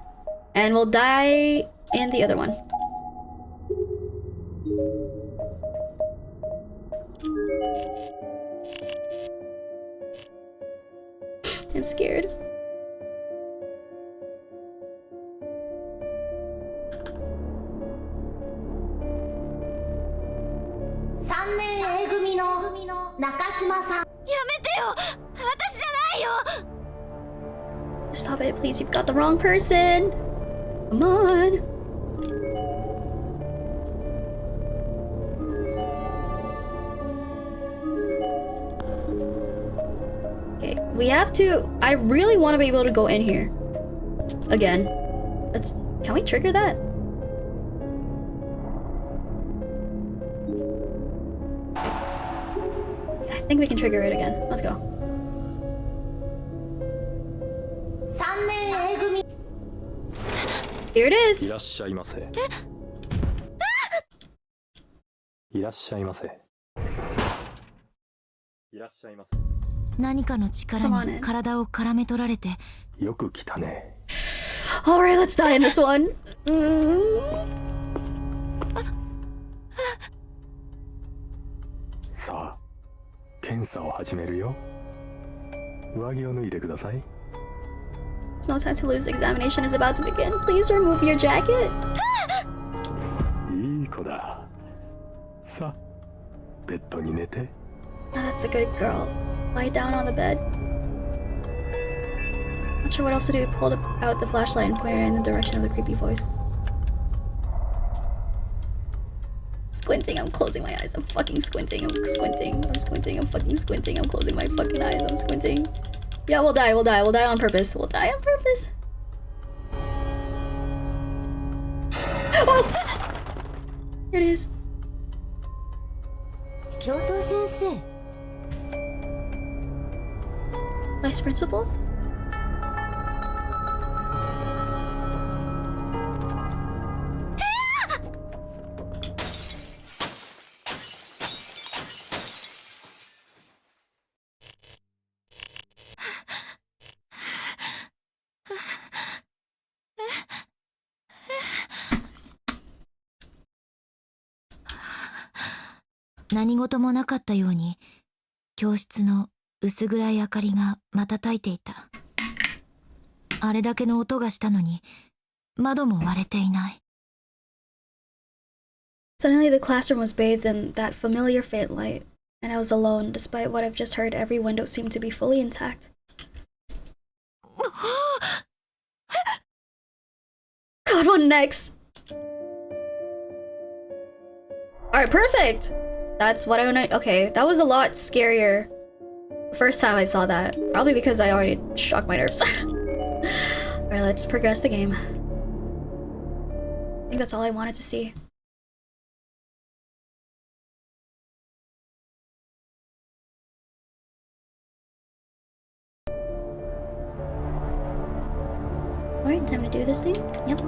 And we'll die in the other one. I'm scared. Stop it, please. You've got the wrong person. Come on. Okay, we have to... I really want to be able to go in here. Again. Can we trigger that? Okay. I think we can trigger it again. Let's go. Here it い is. らっしゃいませ。いらっしゃいませ。いらっしゃいませ。何かの力 Come on に in. 体を絡め取られて、よく来たね。 Alright, let's die in this one. Mm. さあ、検査を始めるよ。上着を脱いでください。 It's no time to lose. The examination is about to begin. Please remove your jacket. いい子だ。さあ、ベッドに寝て。 Oh, that's a good girl. Lie down on the bed. Not sure what else to do. Pulled out the flashlight and pointed it in the direction of the creepy voice. Squinting, I'm closing my eyes. I'm fucking squinting. I'm squinting. I'm squinting. I'm fucking squinting. I'm closing my fucking eyes. I'm squinting. Yeah, we'll die. We'll die. We'll die on purpose. We'll die on purpose. Oh! Here it is. 教頭先生、 Vice principal? 何事もなかったように教室の薄暗い明かりが瞬いていた。あれだけの音がしたのに窓も割れていない。 Suddenly, the classroom was bathed in that familiar faint light, and I was alone. Despite what I've just heard, every window seemed to be fully intact. God, what next? Alright, perfect! That's what I want to. Okay, that was a lot scarier the first time I saw that. Probably because I already shocked my nerves. Alright, let's progress the game. I think that's all I wanted to see. Alright, time to do this thing. Yep.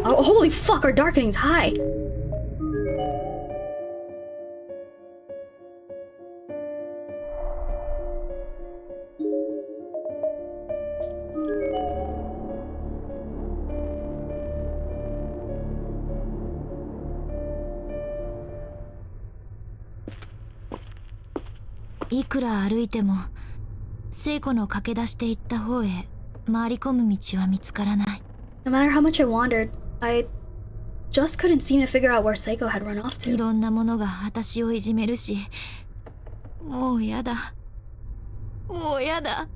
Oh, holy fuck, our darkening's high. I いくら歩いても聖子の駆け出していった方へ回り込む道は見つからない。 No matter how much I wandered, I just couldn't seem to figure out where Seiko had run off い to. ろんなものが私をいじめるし、もうやだ。もうやだ。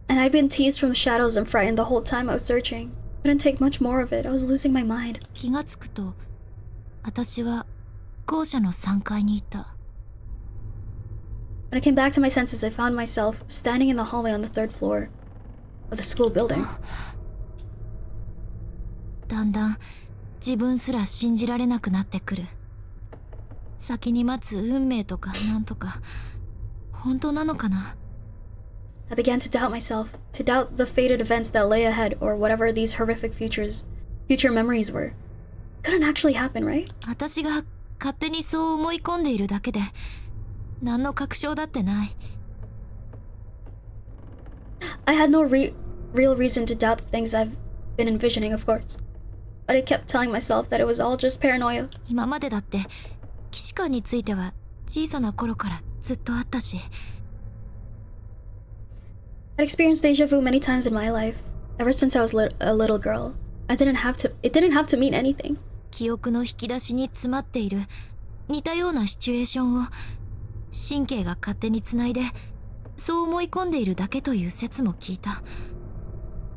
And I'd been teased from the shadows and frightened the whole time I was searching. Couldn't take much more of it. I was losing my mind. 気がつくと私は校舎の3階にいた。 When I came back to my senses, I found myself standing in the hallway on the third floor of the school building. だんだん自分すら信じられなくなってくる。先に待つ運命とかなんとか本当なのかな。 I began to doubt myself, to doubt the fated events that lay ahead or whatever these horrific future memories were. Couldn't actually happen, right? 私が勝手にそう思い込んでいるだけで何の確証だってない。 I had no real reason to doubt the things I've been envisioning, of course. But I kept telling myself that it was all just paranoia. 今までだって騎士官については小さな頃からずっとあったし。 I'd experienced deja vu many times in my life, ever since I was a little girl. It didn't have to mean anything. 記憶の引き出しに詰まっている似たようなシチュエーションを神経が勝手につないでそう思い込んでいるだけという説も聞いた。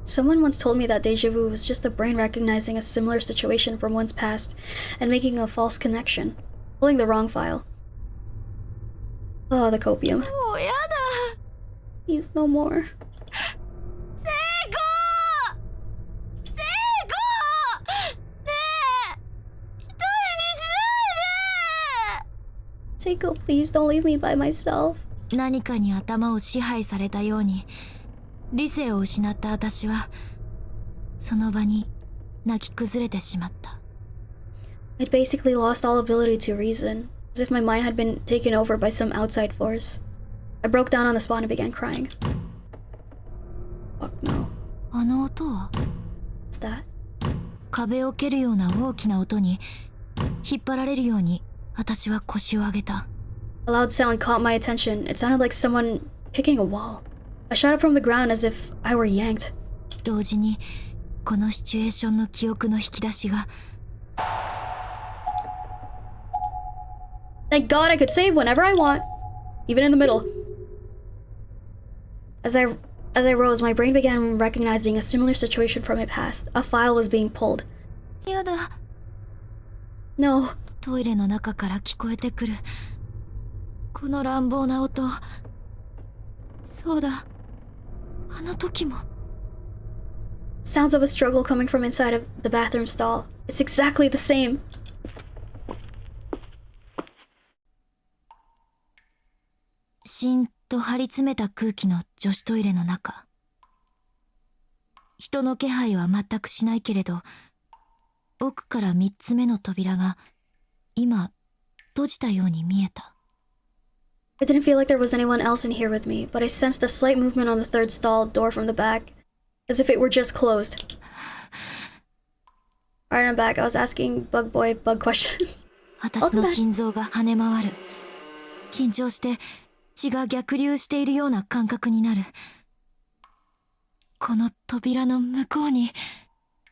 Someone once told me that deja vu was just the brain recognizing a similar situation from one's past and making a false connection, pulling the wrong file. Oh, the copium. もうやだ。 He's no more. Seiko, please don't leave me by myself. 何かに頭を支配されたように理性を失った私はその場に泣き崩れてしまった。 I'd basically lost all ability to reason, as if my mind had been taken over by some outside force. I broke down on the spot and began crying. Fuck no. あの音は What's that? 壁を蹴るような大きな音に引っ張られるように私は腰を上げた。 A loud sound caught my attention. It sounded like someone kicking a wall. I shot up from the ground as if I were yanked. 同時にこのシチュエーションの記憶の引き出しが Thank God I could save whenever I want, even in the middle. As I rose, my brain began recognizing a similar situation from my past. A file was being pulled. やだ。 No. トイレの中から聞こえてくるこの乱暴な音。そうだ、あの時も。 Sounds of a struggle coming from inside of the bathroom stall. It's exactly the same. しんと張り詰めた空気の女子トイレの中。人の気配は全くしないけれど、奥から3つ目の扉が今閉じたように見えた。 It didn't feel like there was anyone else in here with me, but I sensed a slight movement on the third stall door from the back, as if it were just closed. Alright, I'm back. I was asking Bug Boy bug questions. 私の心臓が跳ね回る。緊張して血が逆流しているような感覚になる。この扉の向こうに。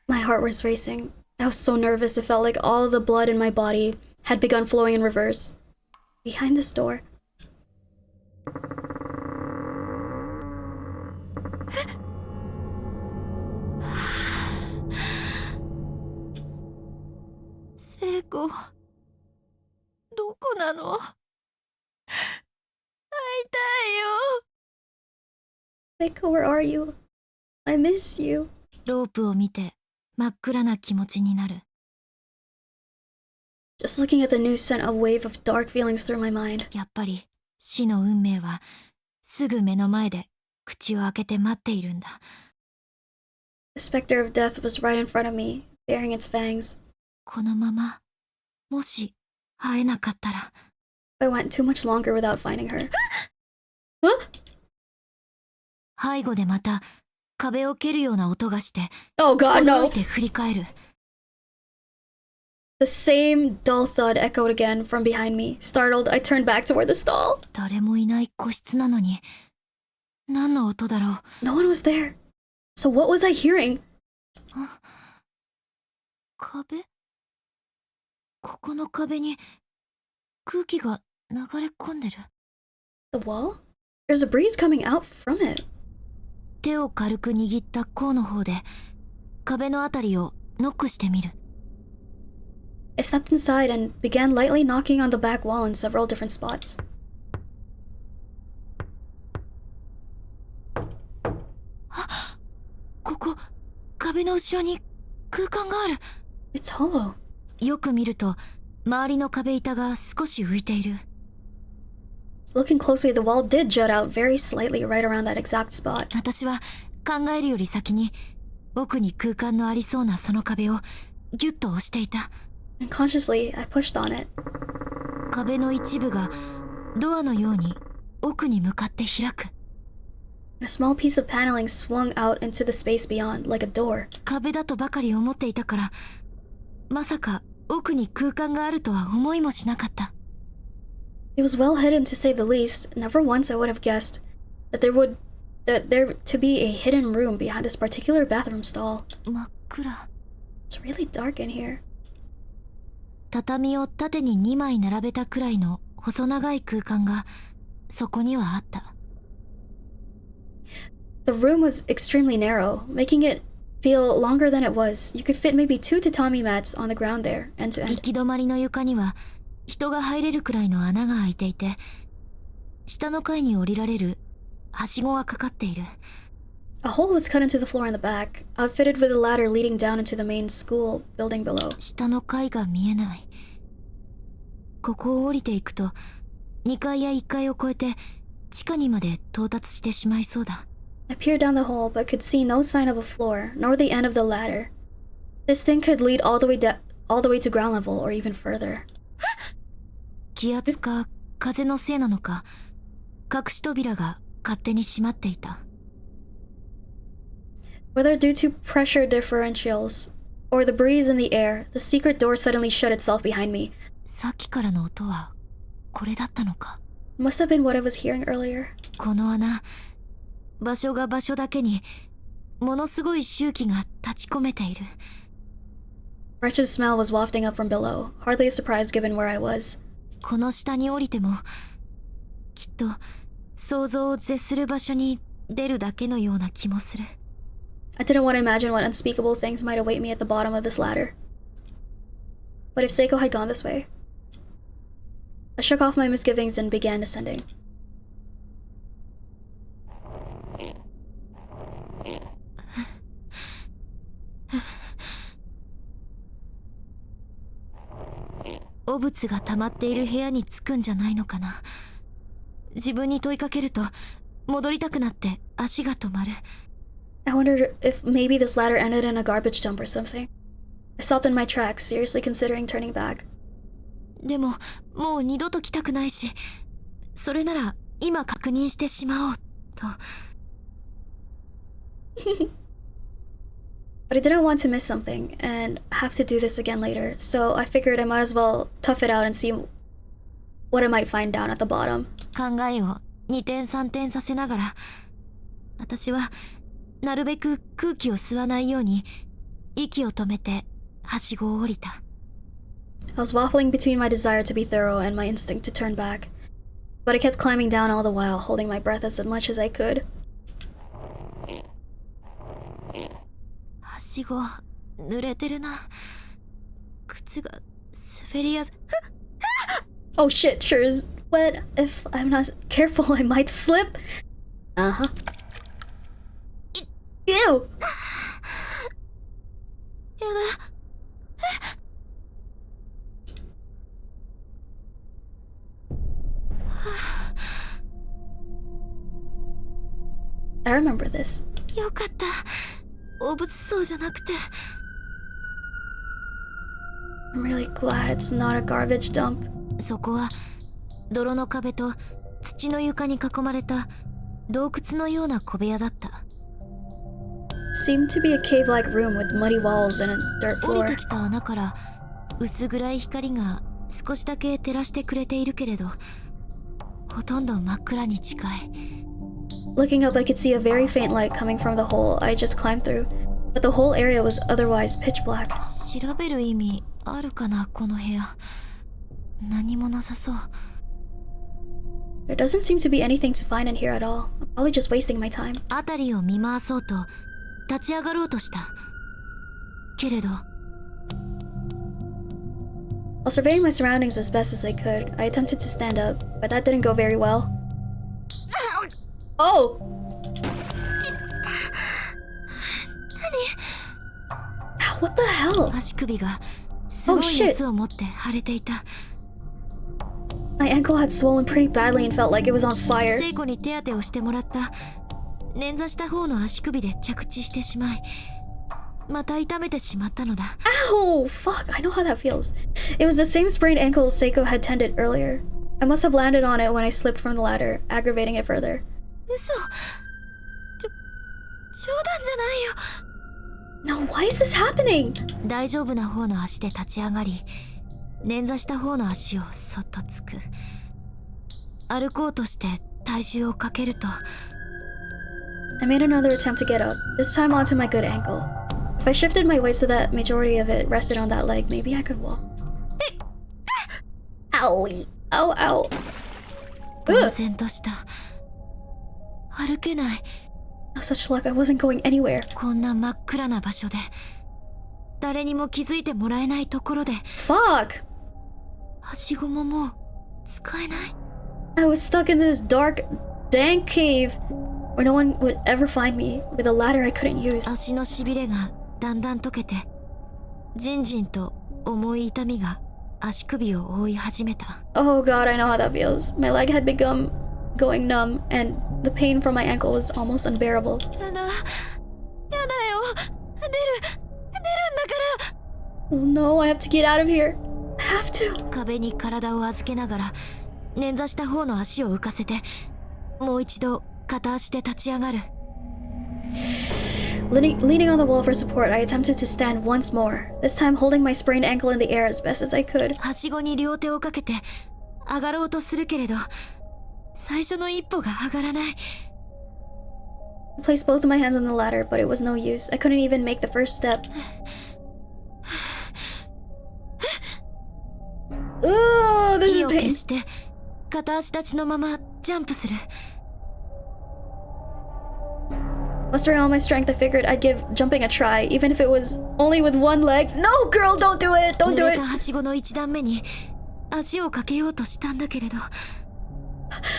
My heart was racing. I was so nervous it felt like all the blood in my body had begun flowing in reverse. Behind this door. Seiko, どこなの？会いたいよ。 Seiko, where are you? I miss you. ロープを見て真っ暗な気持ちになる。 Just looking at the news sent a wave of dark feelings through my mind. やっぱり死の運命はすぐ目の前で口を開けて待っているんだ。 The specter of death was right in front of me, baring its fangs. このままもし会えなかったら。 I went too much longer without finding her. Huh? 背後でまた壁を蹴るような音がして、 Oh god, 驚 no! いて振り返る。 The same dull thud echoed again from behind me. Startled, I turned back toward the stall. 誰もいない個室なのに何の音だろう。 No one was there. So what was I hearing? 壁？ここの壁に空気が流れ込んでる。 The wall? There's a breeze coming out from it. 手を軽く握った甲の方で壁のあたりをノックしてみる。 I stepped inside and began lightly knocking on the back wall in several different spots. あ、ここ壁の後ろに空間がある。 It's hollow. よく見ると周りの壁板が少し浮いている。 Looking closely, the wall did jut out very slightly right around that exact spot. 私は考えるより先に奥に空間のありそうなその壁をギュッと押していた。 Unconsciously, I pushed on it. 壁の一部がドアのように奥に向かって開く。 A small piece of paneling swung out into the space beyond, like a door. 壁だとばかり思っていたから、まさか奥に空間があるとは思いもしなかった。 It was well hidden to say the least. Never once I would have guessed that there to be a hidden room behind this particular bathroom stall. 真っ暗。 It's really dark in here. 畳を縦に2枚並べたくらいの細長い空間がそこにはあった。 The room was extremely narrow, making it feel longer than it was. You could fit maybe 2 tatami mats on the ground there, end to 行 end. き止まりの床には人が入れるくらいの穴が開いていて、下の階に降りられるはしごがかかっている。 A hole was cut into the floor in the back, outfitted with a ladder leading down into the main school building below. 下の階が見えない。ここを降りていくと2階や1階を越えて地下にまで到達してしまいそうだ。 I peered down the hole, but could see no sign of a floor, nor the end of the ladder. This thing could lead all the way to ground level, or even further. 気圧か風のせいなのか、隠し扉が勝手に閉まっていた。 Whether due to pressure differentials, or the breeze in the air, the secret door suddenly shut itself behind me. さっきからの音はこれだったのか。 Must have been what I was hearing earlier. この穴、場所が場所だけにものすごい臭気が立ち込めている。 Wretched smell was wafting up from below, hardly a surprise given where I was. この下に降りてもきっと想像を絶する場所に出るだけのような気もする。 I didn't want to imagine what unspeakable things might await me at the bottom of this ladder. What if Seiko had gone this way? I shook off my misgivings and began ascending.「汚物が溜まっている部屋に着くんじゃないのかな。自分に問いかけると戻りたくなって足が止まる。 I wondered if maybe this ladder ended in a garbage dump or something. I stopped in my tracks, seriously considering turning back. でももう二度と来たくないし、それなら今確認してしまおうと。 But I didn't want to miss something and have to do this again later, so I figured I might as well tough it out and see what I might find down at the bottom. 考えを二転三転させながら、私はなるべく空気を吸わないように息を止めてはしごを降りた。 I was waffling between my desire to be thorough and my instinct to turn back, but I kept climbing down all the while, holding my breath as much as I could. はしご濡れてるな。靴が滑りやす。 Oh shit, sure is wet. If I'm not careful, I might slip. Uh-huh. Ew! やだ。 I remember this. よかった。汚物層じゃなくて。 I'm really glad it's not a garbage dump. そこは泥の壁と土の床に囲まれた洞窟のような小部屋だった。 Seemed to be a cave-like room with muddy walls and a dirt 降り floor. てきた穴から薄暗い光が少しだけ照らしてくれているけれど、ほとんど真っ暗に近い。 Looking up, I could see a very faint light coming from the hole I just climbed through, but the whole area was otherwise pitch black. 調べる意味あるかな、この部屋。何もなさそう。 There doesn't seem to be anything to find in here at all. I'm probably just wasting my time. 辺りを見回そうと立ち上がろうとした。けれど While surveying my surroundings as best as I could, I attempted to stand up, but that didn't go very well. Oh! Ow, what the hell? 足首がすごい熱を持って腫れていた。 My ankle had swollen pretty badly and felt like it was on fire. 聖子に手当てをしてもらった捻挫した方の足首で着地してしまい、また痛めてしまったのだ。 Ow! Fuck, I know how that feels. It was the same sprained ankle Seiko had tended earlier. I must have landed on it when I slipped from the ladder, aggravating it further. 嘘。冗談じゃないよ。 No, why is this happening? 大丈夫な方の足で立ち上がり、捻挫した方の足をそっとつく。歩こうとして体重をかけると、 I made another attempt to get up, this time onto my good ankle. If I shifted my weight so that majority of it rested on that leg, maybe I could walk. Owie. Ow, ow. 呆然とした。歩けない。 No such luck, I wasn't going anywhere. こんな真っ暗な場所で、誰にも気づいてもらえないところで、 Fuck! はしごももう使えない。 I was stuck in this dark, dank cave where no one would ever find me, with a ladder I couldn't use. 足のしびれがだんだん溶けて、じんじんと重い痛みが足首を覆い始めた。 Oh god, I know how that feels. My leg had become going numb, and the pain from my ankle was almost unbearable. やだよ。出るんだか Oh no, I have to get out of here. I have to. ら。壁に体を預けながら捻挫した方の足を浮かせて、もう一度片足で立ち上がる。 Leaning on the wall for support, I attempted to stand once more, this time holding my sprained ankle in the air as best as I could. はしごに両手をかけて上がろうとするけれど、最初の一歩が上がらない。 I placed both of my hands on the ladder, but it was no use. I couldn't even make the first step. Ooh, this 意 is を決 pain. して片足立ちのままジャンプする。 Mustering all my strength, I figured I'd give jumping a try, even if it was only with one leg. No, girl, don't do it! Don't 濡 do れ it! たはしごの一段目に足をかけようとしたんだけれど、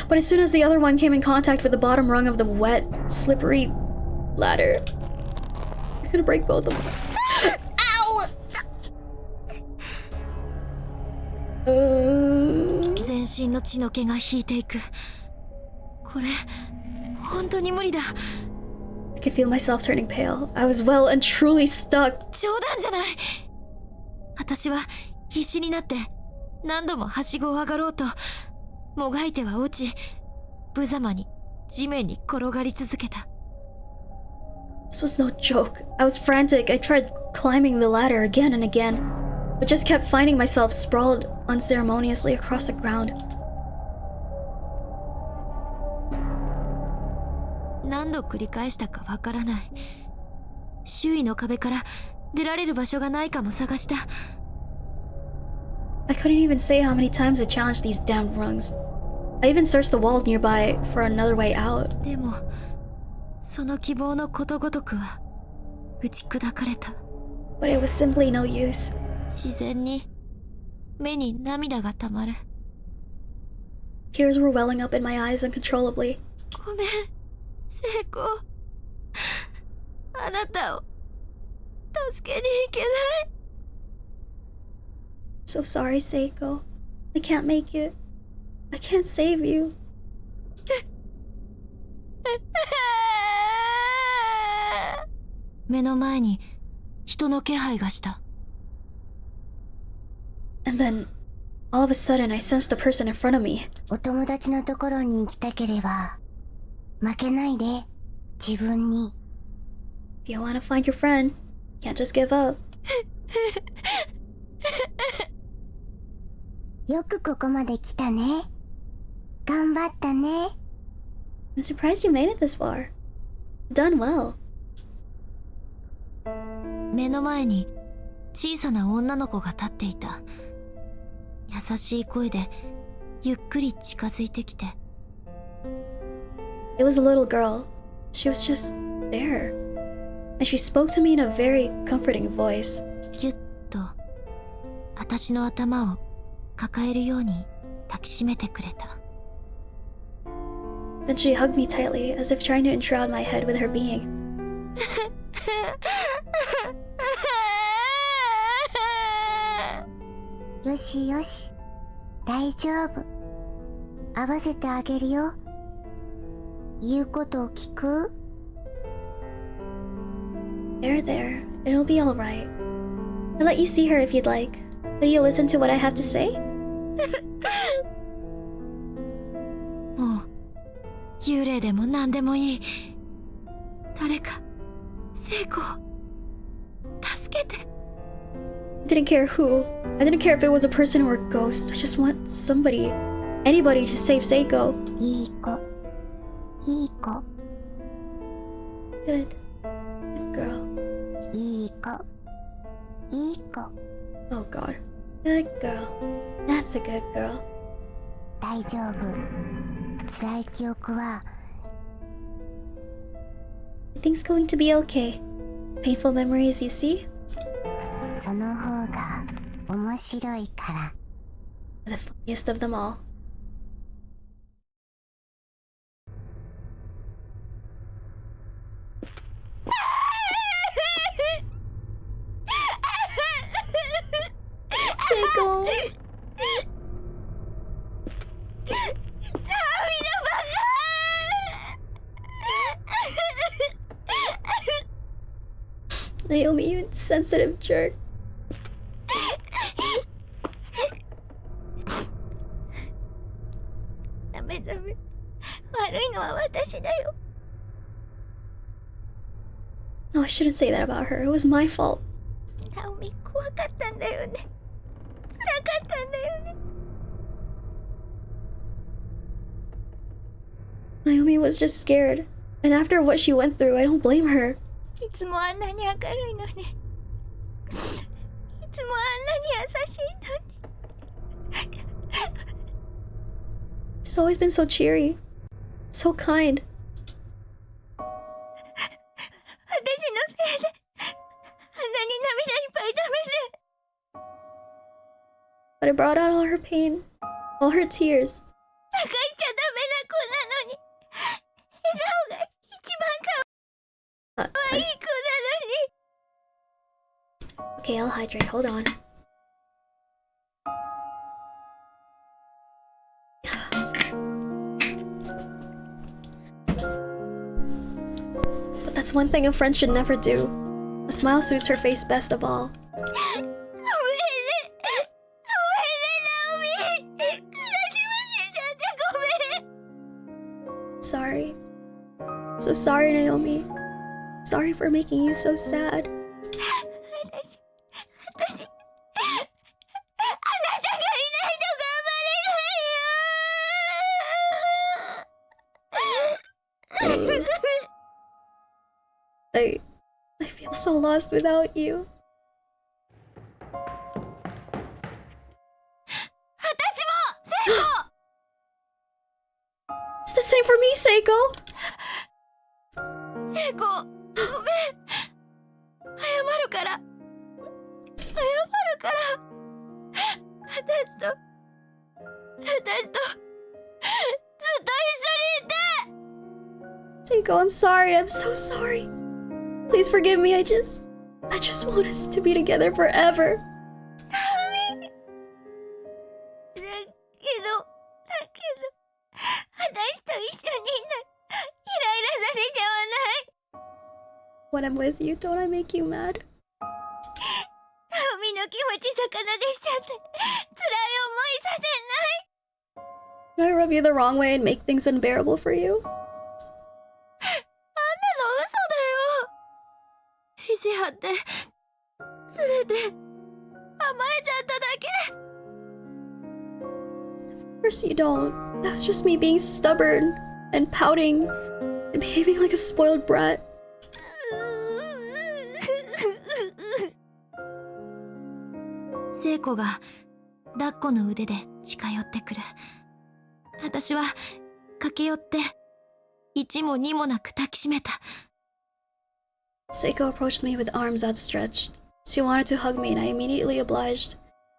But as soon as the other one came in contact with the bottom rung of the wet, slippery ladder, I'm gonna break both of them. Ow! 全身の血の気が引いていく。これ本当に無理だ。 I could feel myself turning pale. I was well and truly stuck. 冗談じゃない。私は必死になって何度もはしごを上がろうともがいては落ち、無様に地面に転がり続けた。 This was no joke. I was frantic. I tried climbing the ladder again and again, but just kept finding myself sprawled unceremoniously across the ground. 何度繰り返したかわからない。周囲の壁から出られる場所がないかも探した。 I couldn't even say how many times I challenged these damned rungs. I even searched the walls nearby for another way out. でもその希望のことごとくは打ち砕かれた。 But it was simply no use. 自然に目に涙がたまる。 Tears were welling up in my eyes uncontrollably. ごめん、聖子。あなたを助けに行けない。 So sorry, Seiko. I can't make it. I can't save you. 目の前に人の気配がした。 And then, all of a sudden, I sensed a person in front of me. お友達のところに行きたければ負けないで、自分に。 If you want to find your friend, can't just give up. よくここまで来たね。頑張ったね。 I'm surprised you made it this far. You've done well. 目の前に小さな女の子が立っていた。優しい声でゆっくり近づいてきて。 It was a little girl. She was just there. And she spoke to me in a very comforting voice. ぎゅっと私の頭を抱えるように抱きしめてくれた。 Then she hugged me tightly, as if trying to enshroud my head with her being. よしよし、大丈夫。合わせてあげるよ。言うことを聞く？ There. It'll be alright. I'll let you see her if you'd like. Will you listen to what I have to say? もう幽霊でも何でもいい。誰か聖子を助けて。 I didn't care who. I didn't care if it was a person or a ghost. I just want somebody, anybody to save Seiko. いい子、いい子、 Good girl. いい子、いい子。 Oh god. Good girl. That's a good girl. 大丈夫。辛い記憶は Everything's going to be okay. Painful memories, you see? その方が面白いから。 The funniest of them all. Seiko. Naomi, you insensitive jerk. ダメダメ、悪いのは私だよ。 No, I shouldn't say that about her. It was my fault. ナオミ怖かったんだよね。辛かったんだよね。 Naomi was just scared. And after what she went through, I don't blame her. いつもあんなに明るいのに、いつもあんなに優しいのに。 She's always been so cheery. So kind. 私のせいであんなに涙いっぱい溜めて。 But it brought out all her pain. All her tears. バカ言っちゃダメな子なのに、笑顔が一番可愛い子なのに。 Okay, I'll hydrate. Hold on. But that's one thing a friend should never do. A smile suits her face best of all. ごめんね、ごめんね、ナオミ。苦しませちゃってごめん。 Sorry. I'm so sorry, Naomi. Sorry for making you so sad. 私、あなたがいないと頑張れないよ。 I feel so lost without you. 私も、セイコ。 It's the same for me, Seiko. セイコ、ごめん。謝るから。謝るから。私とずっと一緒にいて。 Seiko, I'm sorry. I'm so sorry. Please forgive me. I just want us to be together forever. ナオミ。だけど、私と一緒にいたらイライラさせちゃわない。 When I'm with you, don't I make you mad? ナオミの気持ち逆なでしちゃって、辛い思いさせない。 Did I rub you the wrong way and make things unbearable for you? あんなの嘘だよ。意地張って全て甘えちゃっただけ。 Of course you don't. That was just me being stubborn and pouting and behaving like a spoiled brat. 聖子が抱っこの腕で近寄ってくる。私は駆け寄って一も二もなく抱きしめた。 Seiko approached me with arms outstretched. She wanted to hug me and I immediately obliged,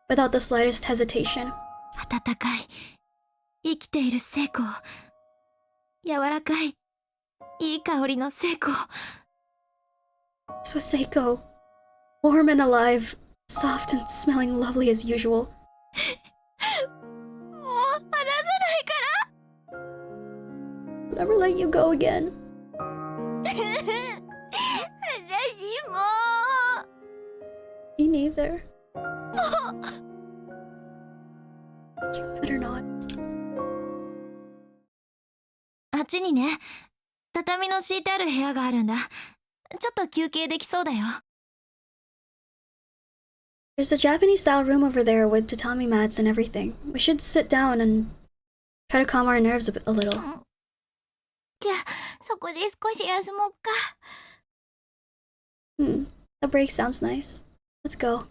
without the slightest hesitation. 温かい生きている聖子、柔らかいいい香りの聖子。 This was Seiko. Warm and alive, soft and smelling lovely as usual. もう離さないから。 I'll never let you go again. 私も Me neither. You better not. あっちにね、畳の敷いてある部屋があるんだ。ちょっと休憩できそうだよ。 There's a Japanese style room over there with tatami mats and everything. We should sit down and try to calm our nerves a little. じゃあそこで少し休もうか。 A break sounds nice. Let's go.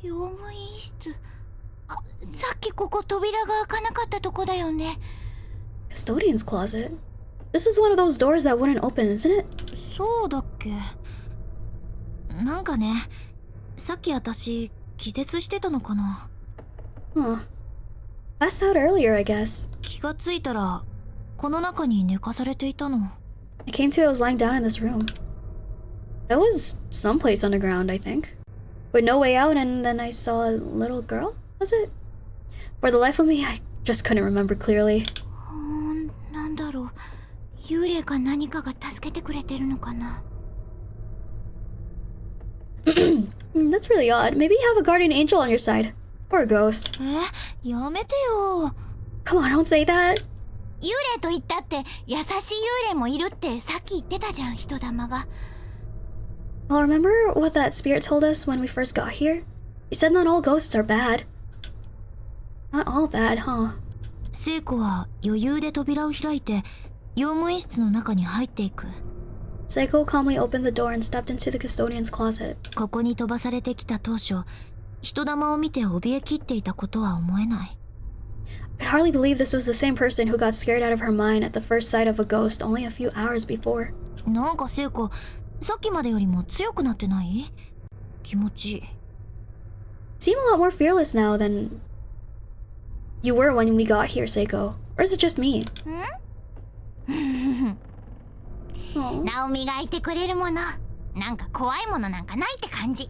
用務員室。あ、さっきここ扉が開かなかったとこだよね。 Custodian's closet. This is one of those doors that wouldn't open, isn't it? そうだっけ。なんかね、さっき私気絶してたのかな。 Huh. Passed out earlier, I guess. 気がついたらこの中に寝かされていたの。 I came to, I was lying down in this room. That was someplace underground, I think. With no way out, and then I saw a little girl? Was it? For the life of me, I just couldn't remember clearly. なんだろう。幽霊か何かが助けてくれてるのかな。That's really odd. Maybe you have a guardian angel on your side. Or a ghost. やめてよ。 Come on, don't say that. 幽霊と言ったって優しい幽霊もいるってさっき言ってたじゃん、人玉が。 Well, remember what that spirit told us when we first got here? He said not all ghosts are bad. Not all bad, huh? 聖子は余裕で扉を開いて用務員室の中に入っていく。 Seiko calmly opened the door and stepped into the custodian's closet. ここに飛ばされてきた当初、人玉を見て怯えきっていたことは思えない。 I could hardly believe this was the same person who got scared out of her mind at the first sight of a ghost only a few hours before. なんか聖子、さっきまでよりも強くなってない？気持ちいい。 Seem a lot more fearless now than you were when we got here, Seiko. Or is it just me? Aw. ナオミがいてくれるもの、なんか怖いものなんかないって感じ。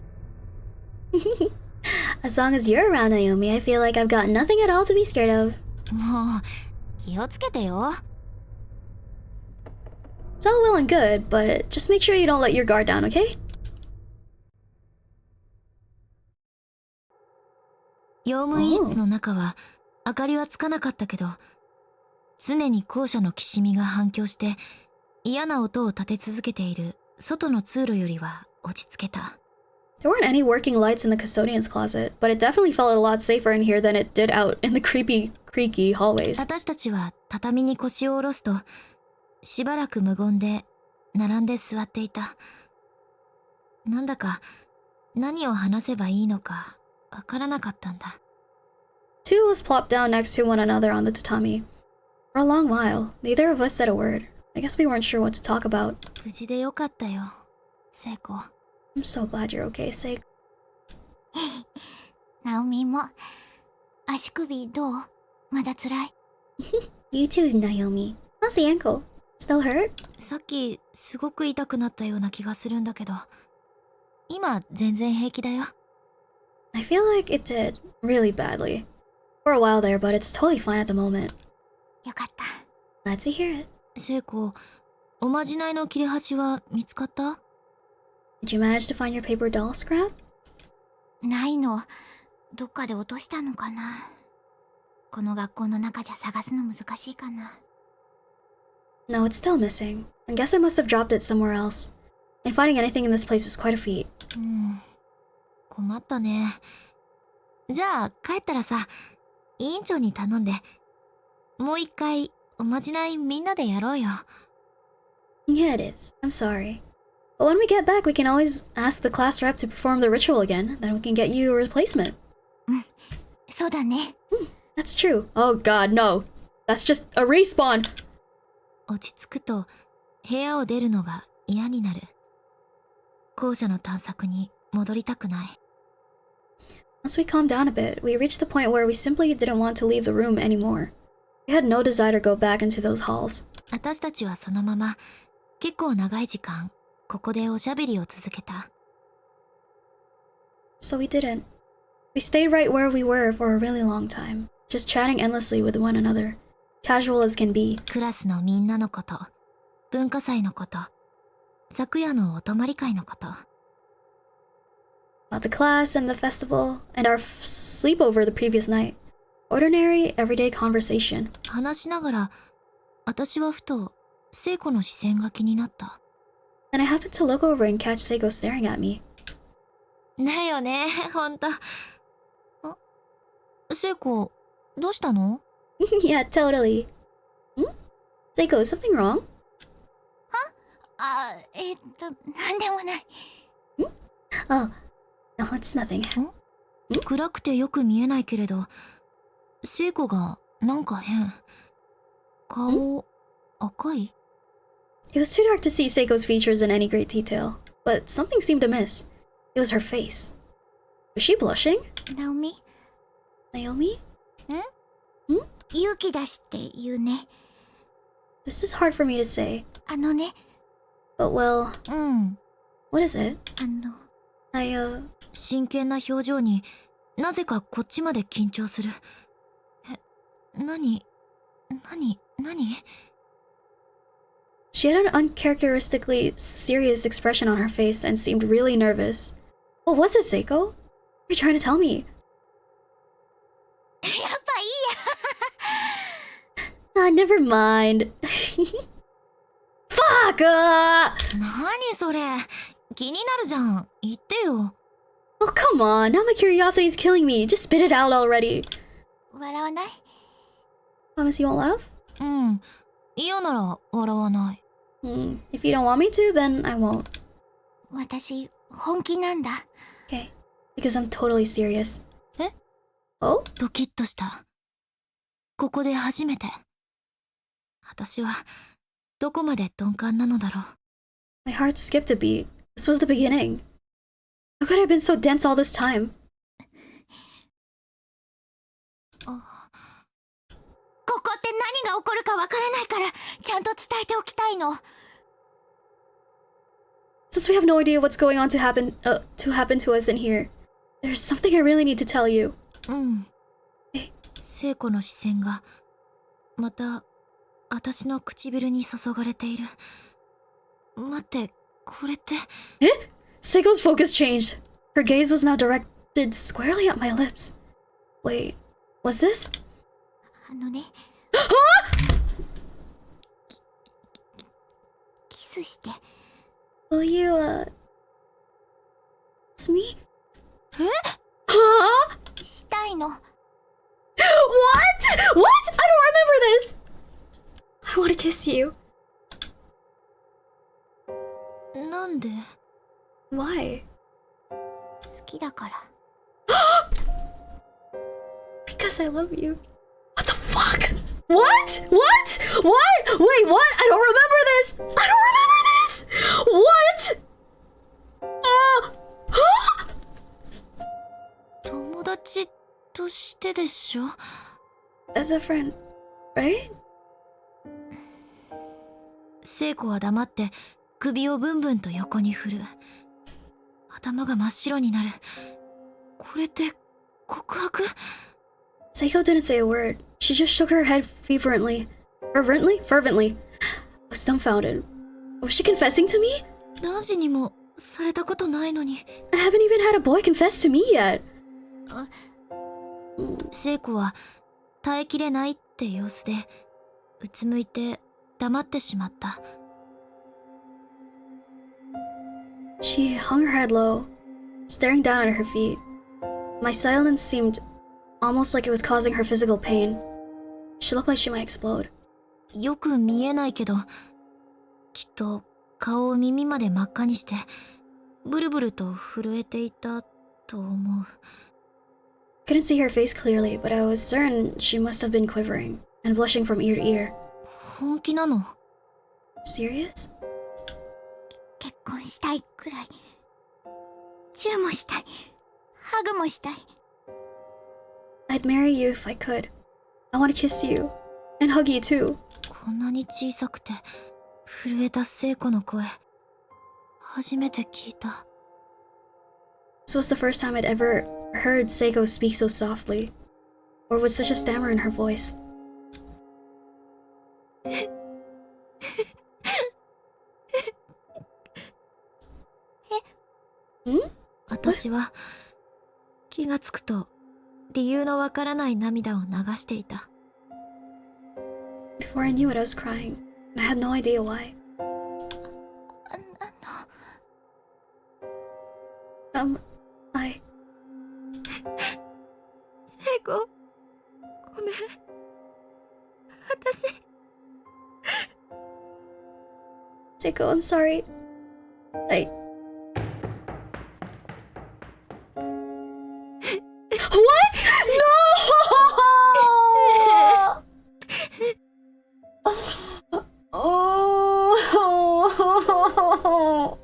As long as you're around, Naomi, I feel like I've got nothing at all to be scared of. もう気をつけてよ。 It's all well and good, but just make sure you don't let your guard down, okay? 用務員室の中は明かりはつかなかったけど、常に校舎のきしみが反響して嫌な音を立て続けている外の通路よりは落ち着けた。 There weren't any working lights in the custodian's closet, but it definitely felt a lot safer in here than it did out in the creaky hallways. 私たちは畳に腰を下ろすと、しばらく無言で並んで座っていた。なんだか何を話せばいいのかわからなかったんだ。 Two of us plopped down next to one another on the tatami. For a long while, neither of us said a word. I guess we weren't sure what to talk about. 無事でよかったよ、聖子。 I'm so glad you're okay, Seiko. ナオミも足首どう？まだ辛い？ You too, Naomi. How's the ankle? Still hurt? さっきすごく痛くなったような気がするんだけど、今全然平気だよ。 I feel like it did, really badly. For a while there, but it's totally fine at the moment. よかった。 Glad to hear it. 聖子、おまじないの切れ端は見つかった？ Did you manage to find your paper doll scrap? ないの。どっかで落としたのかな。この学校の中じゃ探すの難しいかな。 No, it's still missing. I guess I must have dropped it somewhere else. And finding anything in this place is quite a feat. 困ったね。じゃあ帰ったらさ、委員長に頼んで、もう一回おまじないみんなでやろうよ。 Yeah, it is. I'm sorry. But when we get back, we can always ask the class rep to perform the ritual again. Then we can get you a replacement. そうだね。 That's true. Oh god, no. That's just a respawn. 落ち着くと部屋を出るのが嫌になる。校舎の探索に戻りたくない。 Once we calmed down a bit, we reached the point where we simply didn't want to leave the room anymore. We had no desire to go back into those halls. 私たちはそのまま結構長い時間ここでおしゃべりを続けた。 So we didn't. We stayed right where we were for a really long time, just chatting endlessly with one another, casual as can be. クラスのみんなのこと、文化祭のこと、昨夜のお泊まり会のこと。 About the class and the festival, and our sleepover the previous night. Ordinary, everyday conversation. 話しながら私はふと聖子の視線が気になった。 And I happened to look over and catch Seiko staring at me. だよね、ほんと。あ、聖子、どうしたの？ Yeah, totally. Seiko, is something wrong? なんでもない。 Oh, no, it's nothing. 暗くてよく見えないけれど、聖子がなんか変。顔、赤い？ It was too dark to see Seiko's features in any great detail, but something seemed amiss. It was her face. Was she blushing? ナオミ、 Naomi? 勇気出しって言うね。 This is hard for me to say. ね。 But well, うん。 what is it? I, 真剣な表情になぜかこっちまで緊張する。何 She had an uncharacteristically serious expression on her face and seemed really nervous. What was it, Seiko? What are you trying to tell me? やっぱいいや Never mind. Fuck! 何それ気になるじゃん言ってよ Oh, come on. Now my curiosity is killing me. Just spit it out already. 笑わない Promise you won't laugh? うん嫌なら笑わない If you don't want me to, then I won't. 私本気なんだ Okay. Because I'm totally serious. え Oh? ドキッとしたここで初めて私はどこまで鈍感なのだろう My heart skipped a beat. This was the beginning. How could I have been so dense all this time? ここって何が起こるかわからないからちゃんと伝えておきたいの Since we have no idea what's going on to happen to us in here, there's something I really need to tell you. うんえ聖子の視線がまた私の唇に注がれている待ってこれって Seiko's focus changed. Her gaze was now directed squarely at my lips. Wait, was this? あのねキスして Will you, kiss me? え Huh? したいの What? What? I don't remember this! I want to kiss you. なんで Why? 好きだから Because I love you. What the fuck? What? What? What? Wait, what? I don't remember this! I don't remember this! What? Huh? 友達としてでしょ As a friend, right? 聖子は黙って首をブンブンと横に振る頭が真っ白になるこれって告白 Seiko didn't say a word. She just shook her head fervently. Fervently? I was dumbfounded. Was she confessing to me? 男子にもされたことないのに I haven't even had a boy confess to me yet. 聖子は耐えきれないって様子でうつむいて黙ってしまった She hung her head low, staring down at her feet. My silence seemed almost like it was causing her physical pain. She looked like she might explode. よく見えないけどきっと顔を耳まで真っ赤にしてブルブルと震えていたと思う Couldn't see her face clearly, but I was certain she must have been quivering and blushing from ear to ear. 本気なの Serious? 結婚したいくらいチューもしたいハグもしたい I'd marry you if I could. I want to kiss you. And hug you too. こんなに小さくて震えた聖子の声初めて聞いた This was the first time I'd ever heard Seiko speak so softly, or with such a stammer in her voice. 私は気がつくと理由のわからない涙を流していた Before I knew it, I was crying. I had no idea why. I... 聖子ごめん私 Seiko, I'm sorry. What? No! Oh.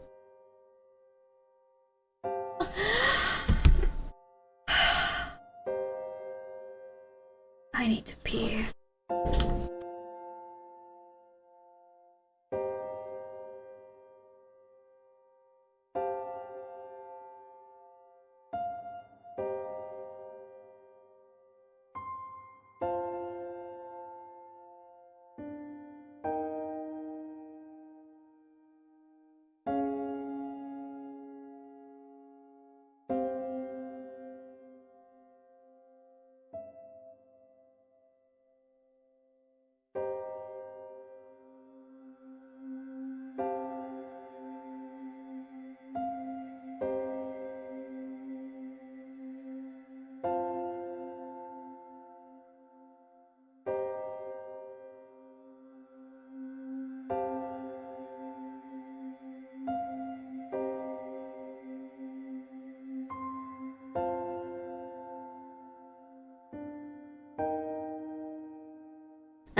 I need to pee.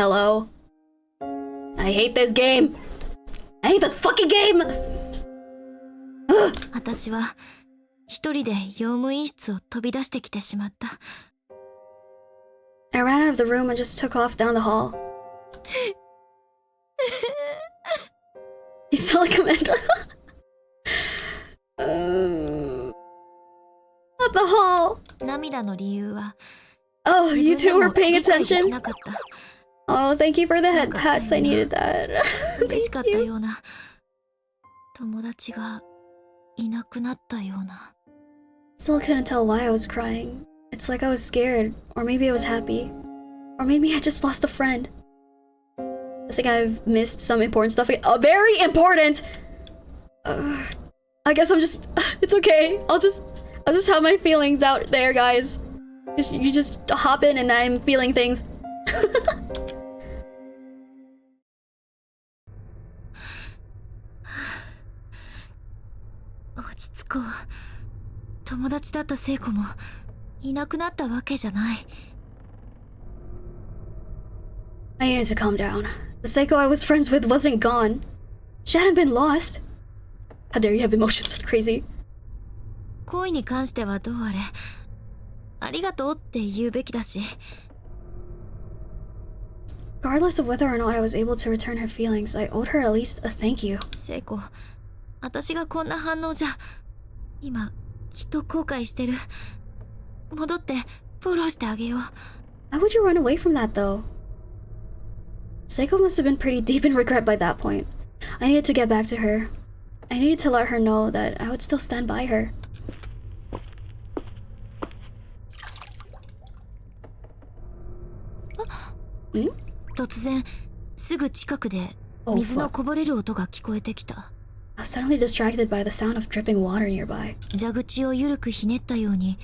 Hello? I hate this game! I hate this fucking game! 私は一人で用務員室を飛び出してきてしまった。I ran out of the room and just took off down the hall. You sound like Amanda. Not the hall. 涙の理由は Oh, you two were paying 自分でも理解でき attention? なかった。 Oh, thank you for the head pats. I needed that. 嬉しかっ Thank た you. ような、友達がいなくなったような。 Still couldn't tell why I was crying. It's like I was scared, or maybe I was happy. Or maybe I just lost a friend. It's like I've missed some important stuff. Very important! I guess I'm just... It's okay. I'll just have my feelings out there, guys. You just hop in and I'm feeling things. 落ち着こう。友達だった聖子もいなくなったわけじゃない。 I needed to calm down. The Seiko I was friends with wasn't gone. She hadn't been lost. How dare you have emotions? That's crazy. 恋に関してはどうあれ、ありがとうって言うべきだし。 Regardless of whether or not I was able to return her feelings, I owed her at least a thank you. 聖子、私がこんな反応じゃ、今きっと後悔してる。戻ってフォローしてあげよう。 Why would you run away from that, though? Seiko must have been pretty deep in regret by that point. I needed to get back to her. I needed to let her know that I would still stand by her. 突然、すぐ近くで水のこぼれる音が聞こえてきた。 I was suddenly distracted by the sound of dripping water nearby. 蛇口を緩くひねったように、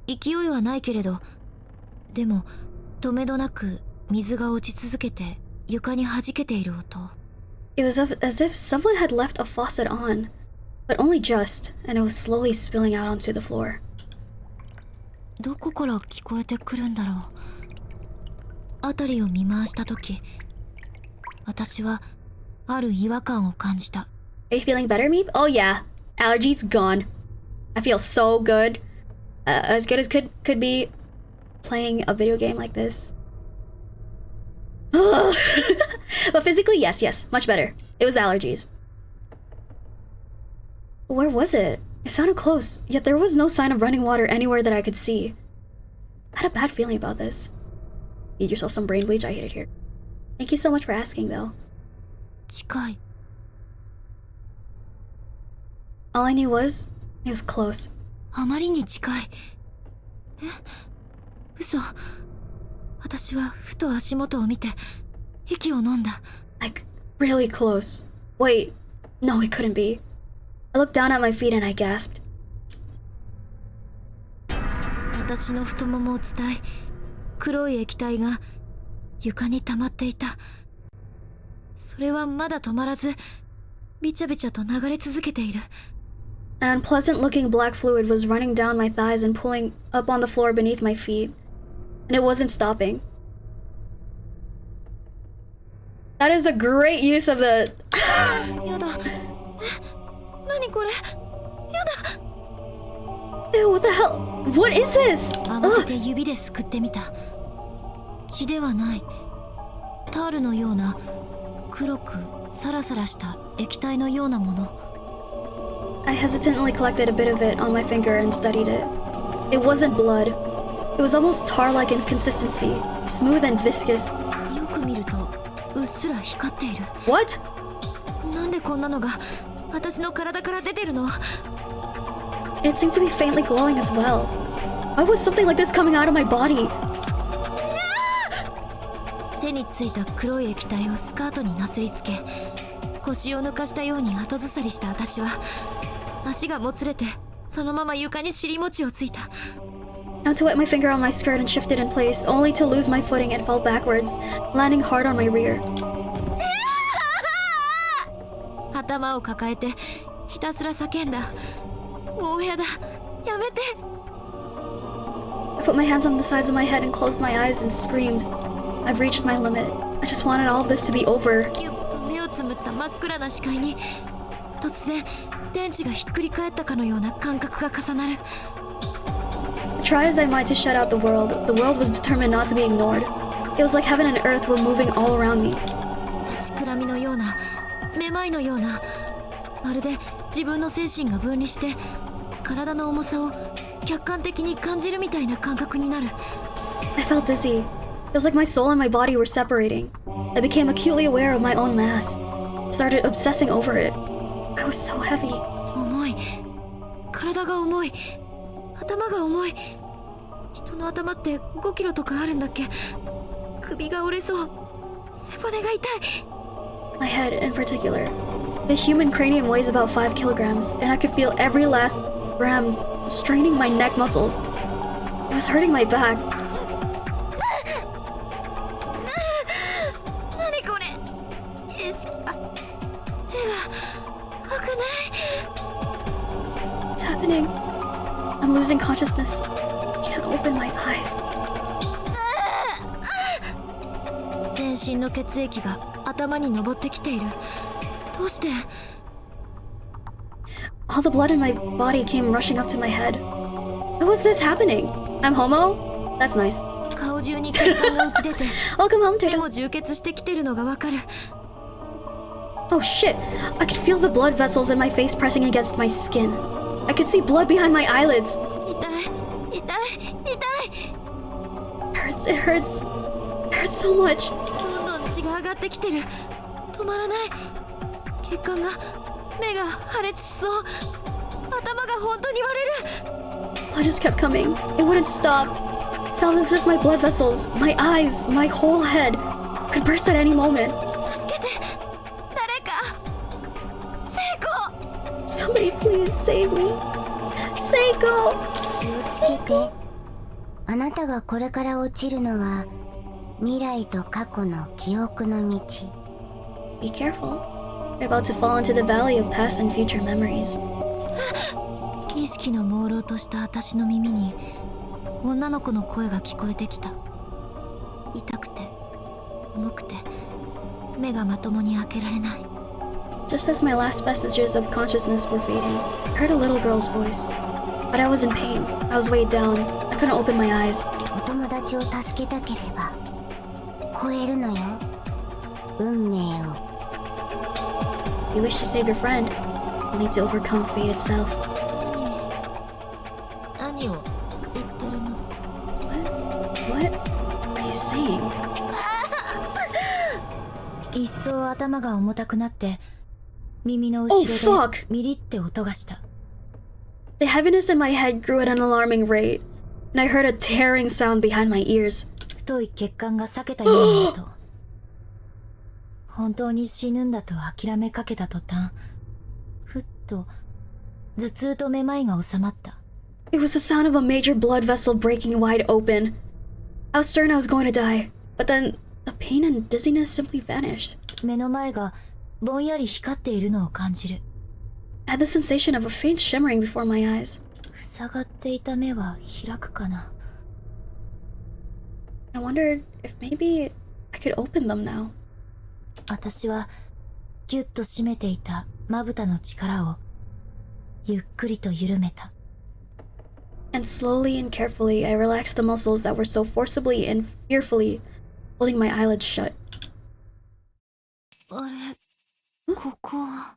勢いはないけれど、でも止めどなく水が落ち続けて床に弾けている音。 It was as if someone had left a faucet on, but only just, and it was slowly spilling out onto the floor. どこから聞こえてくるんだろう。辺りを見回したとき、私はある違和感を感じた。 Are you feeling better, Meep? Oh yeah, allergies gone. I feel so good. As good as could be playing a video game like this. But physically, yes, much better. It was allergies. Where was it? It sounded close, yet there was no sign of running water anywhere that I could see. I had a bad feeling about this. Eat yourself some brain bleach, I hate it here. Thank you so much for asking, though. 近い。 All I knew was, it was close. あまりに近い。え、嘘。私はふと足元を見て息を飲んだ。 Like, really close. Wait, no, it couldn't be. I looked down at my feet and I gasped. 私の太ももを伝い、黒い液体が床に溜まっていた。それはまだ止まらず、びちゃびちゃと流れ続けている。 An unpleasant-looking black fluid was running down my thighs and pulling up on the floor beneath my feet. And it wasn't stopping. That is a great use of the... やだ。え、何これ。やだ。 Ew, what the hell? What is this? 慌てて指ですくってみた。血ではない。タールのような黒くサラサラした液体のようなもの。 I hesitantly collected a bit of it on my finger and studied it. It wasn't blood. It was almost tar-like in consistency, smooth and viscous. よく見るとうっすら光っている。 What? なんでこんなのが私の体から出てるの？ It seemed to be faintly glowing as well. Why was something like this coming out of my body? 手についた黒い液体をスカートになすりつけ、腰を抜かしたように後ずさりした私は足がもつれてそのまま床に尻餅をついた。 Now to wet my finger on my skirt and shift it in place, only to lose my footing and fall backwards, landing hard on my rear. 頭を抱えてひたすら叫んだ。もうやだ、やめて。 I put my hands on the sides of my head and closed my eyes and screamed. I've reached my limit. I just wanted all of this to be over. ぎゅっと目をつむった真っ暗な視界に突然天地がひっくり返ったかのような感覚が重なる。 Try as I might to shut out the world was determined not to be ignored. It was like heaven and earth were moving all around me. 立ちくらみのような、めまいのような、まるで自分の精神が分離して体の重さを客観的に感じるみたいな感覚になる。 I felt dizzy. It was like my soul and my body were separating. I became acutely aware of my own mass. Started obsessing over it. I was so heavy. 重い、体が重い、頭が重い。人の頭って5キロとかあるんだっけ。首が折れそう。背骨が痛い。 My head, in particular. The human cranium weighs about 5 kilograms, and I could feel every last gram straining my neck muscles. It was hurting my back. 何これ。意識が、目が開かない。 What's happening? I'm losing consciousness. I can't open my eyes. 全身の血液が頭に上ってきている。どうして。 All the blood in my body came rushing up to my head. How is this happening? I'm homo? That's nice. 顔中に血管が浮き出て Welcome home, 目 Tato. も充血してきてるのがわかる。 Oh shit! I could feel the blood vessels in my face pressing against my skin. I could see blood behind my eyelids. 痛い、痛い、痛い。 It hurts. It hurts so much. どんどん血が上がってきてる。止まらない。血管が、目が破裂しそう。頭が本当に割れる。 Blood just kept coming. It wouldn't stop. Felt as if my blood vessels, my eyes, my whole head could burst at any moment. 助けて、誰か。聖子。 Somebody please save me. Seiko! 気をつけて。あなたがこれから落ちるのは未来と過去の記憶の道。 Be careful. You're about to fall into the valley of past and future memories. 意識の朦朧とした私の耳に女の子の声が聞こえてきた。痛くて重くて目がまともに開けられない。 Just as my last vestiges of consciousness were fading, I heard a little girl's voice. But I was in pain. I was weighed down. I couldn't open my eyes. お友達を助けたければ超えるのよ、運命を。 You wish to save your friend. You need to overcome fate itself. 何を言ってるの。 What are you saying? 一層頭が重たくなって耳の後ろ Oh, で fuck! ミリって音がした。 The heaviness in my head grew at an alarming rate, and I heard a tearing sound behind my ears. 太い血管が裂けたような音。本当に死ぬんだと諦めかけた途端、ふっと頭痛とめまいが収まった。 It was the sound of a major blood vessel breaking wide open. I was certain I was going to die, but then the pain and dizziness simply vanished. 目の前がぼんやり光っているのを感じる。 I had the sensation of a faint shimmering before my eyes. 塞がっていた目は開くかな。 I wondered if maybe I could open them now. 私はギュッと締めていたまぶたの力をゆっくりと緩めた。 And slowly and carefully I relaxed the muscles that were so forcibly and fearfully holding my eyelids shut. あれ、ここは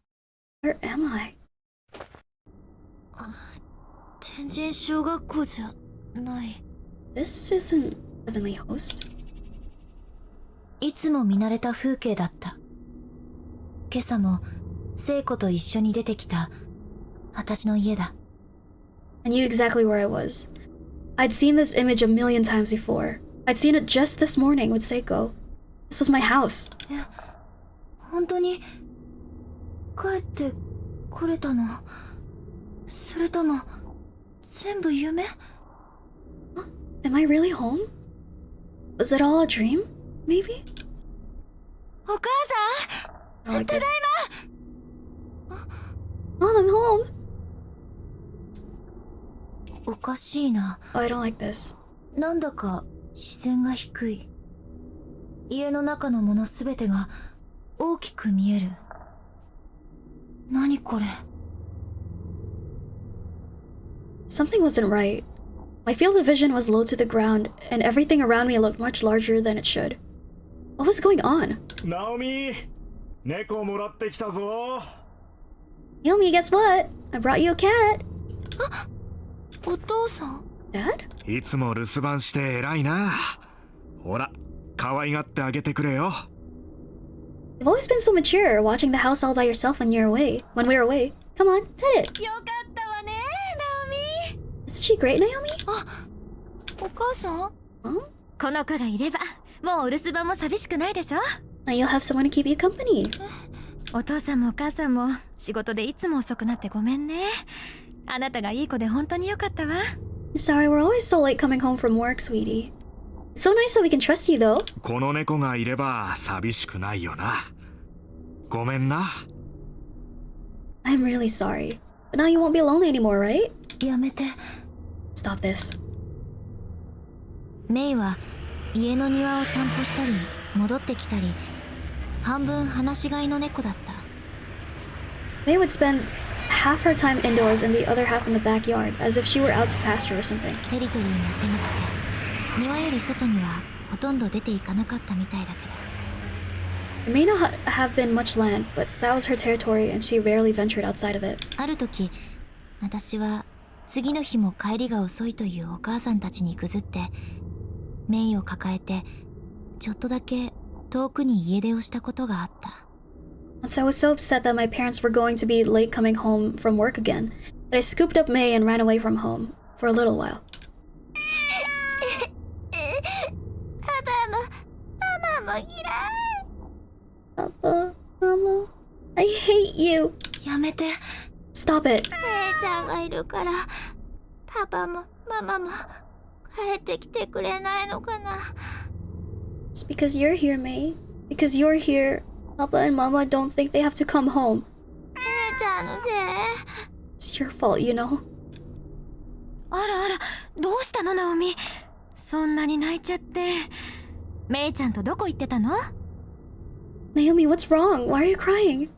Where am I? 天神小学校じゃない。 This isn't Heavenly Host. いつも見慣れた風景だった。今朝も聖子と一緒に出てきた私の家だ。 I knew exactly where I was. I'd seen this image a million times before. I'd seen it just this morning with Seiko. This was my house. 本当に帰ってこれたの？それとも全部夢？ Am I really home? Was it all a dream? Maybe? お母さん、 I don't like た this. だいま。 Mom, I'm home. おかしいな。 Oh, I don't like this. なんだか視線が低い。家の中のものすべてが大きく見える。何これ。 Something wasn't right. My field of vision was low to the ground, and everything around me looked much larger than it should. What was going on? ナオミ、猫もらってきたぞ。 Naomi, guess what? I brought you a cat. お父さん。 Dad? いつも留守番して偉いな。ほら、可愛がってあげてくれよ。 You've always been so mature, watching the house all by yourself when you're away. When we're away. Come on, pet it. よかったわね、ナオミ。 Isn't she great, Naomi? お母さん。 Huh? この子がいればもうお留守番も寂しくないでしょ。 Now you'll have someone to keep you company. お父さんもお母さんも仕事でいつも遅くなってごめんね。あなたがいい子で本当によかったわ。 Sorry, we're always so late coming home from work, sweetie. It's so nice that we can trust you, though. この猫がいれば寂しくないよな。ごめんな。 I'm really sorry. But now you won't be lonely anymore, right? やめて。 Stop this. メイは家の庭を散歩したり戻ってきたり、半分放し飼いの猫だった。 May would spend half her time indoors and the other half in the backyard, as if she were out to pasture or something. テリトリーが狭くて庭より外にはほとんど出ていかなかったみたいだけど、 It may not have been much land, but that was her territory and she rarely ventured outside of it. ある時私は次の日も帰りが遅いというお母さんたちにぐずってメイを抱えてちょっとだけ遠くに家出をしたことがあった。 Once I was so upset that my parents were going to be late coming home from work again, that I scooped up May and ran away from home for a little while. パパもママも嫌い。 Papa, Mama, I hate you. やめて。 Stop it. 姉ちゃんがいるからパパもママも帰ってきてくれないのかな。 It's because you're here, May. Because you're here, Papa and Mama don't think they have to come home. 姉ちゃんのせい。 It's your fault, you know. あらあら、どうしたのナオミ。そんなに泣いちゃって。メイちゃんとどこ行ってたの？ Naomi, what's wrong? Why are you crying?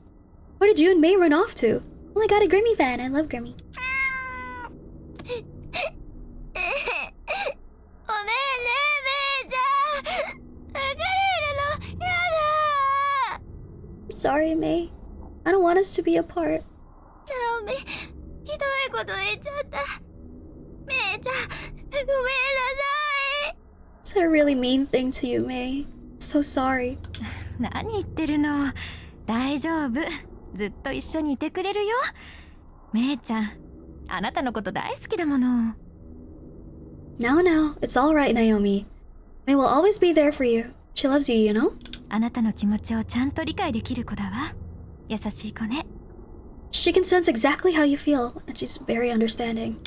Where did you and May run off to? Oh my god, a Grammy fan. I love Grammy. ごめんねメイちゃん。別れるのやだ。 I'm sorry, May. I don't want us to be apart. ナオミ、ひどいこと言っちゃった。メイちゃん、ごめんなさい。 Said a really mean thing to you, May. So sorry. 何言ってるの。大丈夫。ずっと一緒にいてくれるよ。メイちゃん、あなたのこと大好きだもの。 Now, it's all right, Naomi. May will always be there for you. She loves you, you know? あなたの気持ちをちゃんと理解できる子だわ。優しい子ね。 She can sense exactly how you feel, and she's very understanding.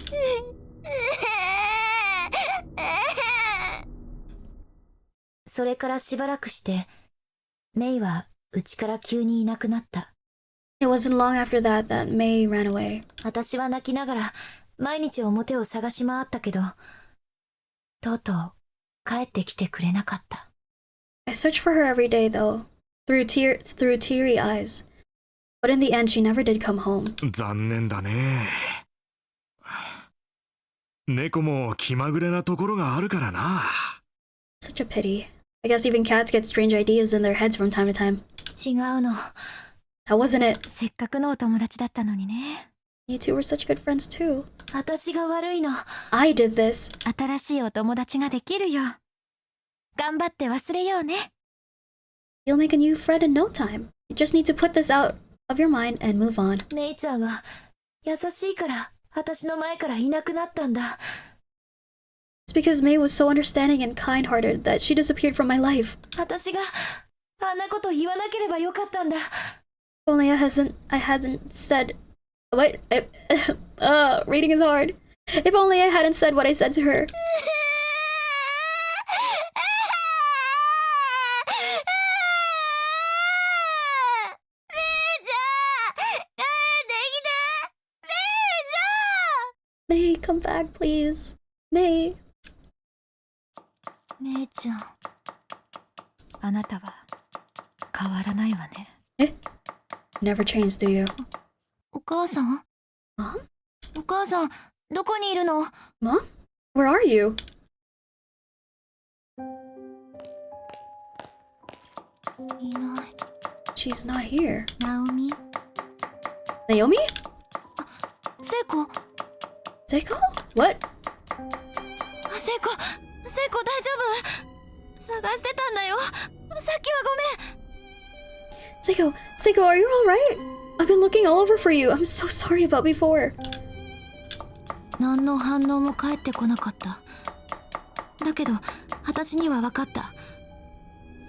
それからしばらくしてメイは家から急にいなくなった。 It wasn't long after that that May ran away. 私は泣きながら毎日表を探し回ったけど、とうとう帰ってきてくれなかった。 I searched for her every day, though, through teary eyes. But in the end, she never did come home. 残念だね。猫も気まぐれなところがあるからな。 Such a pity. I guess even cats get strange ideas in their heads from time to time. 違うの。 That wasn't it. せっかくのお友達だったのにね。 You two were such good friends, too. 私が悪いの。 I did this. 新しいお友達ができるよ。頑張って忘れようね。 You'll make a new friend in no time. You just need to put this out of your mind and move on. メイちゃんは優しいから私の前からいなくなったんだ。 It's because May was so understanding and kind-hearted that she disappeared from my life. 私があんなこと言わなければよかったんだ。 If only I hadn't said... What? Reading is hard. If only I hadn't said what I said to her. メイちゃん、帰ってきて。メイちゃん。 May, come back, please. May. メイちゃん。あなたは変わらないわね。Never changed, do you? お母さん Mom? お母さん、どこにいるの？ Mom? Where are you? いない。 She's not here. ナオミ？ Naomi? セイコ？ Seiko? What? セイコ大丈夫？探してたんだよ。さっきはごめん。 Seiko, are you alright? I've been looking all over for you. I'm so sorry about before. 何の反応も返ってこなかった。だけど、私には分かった。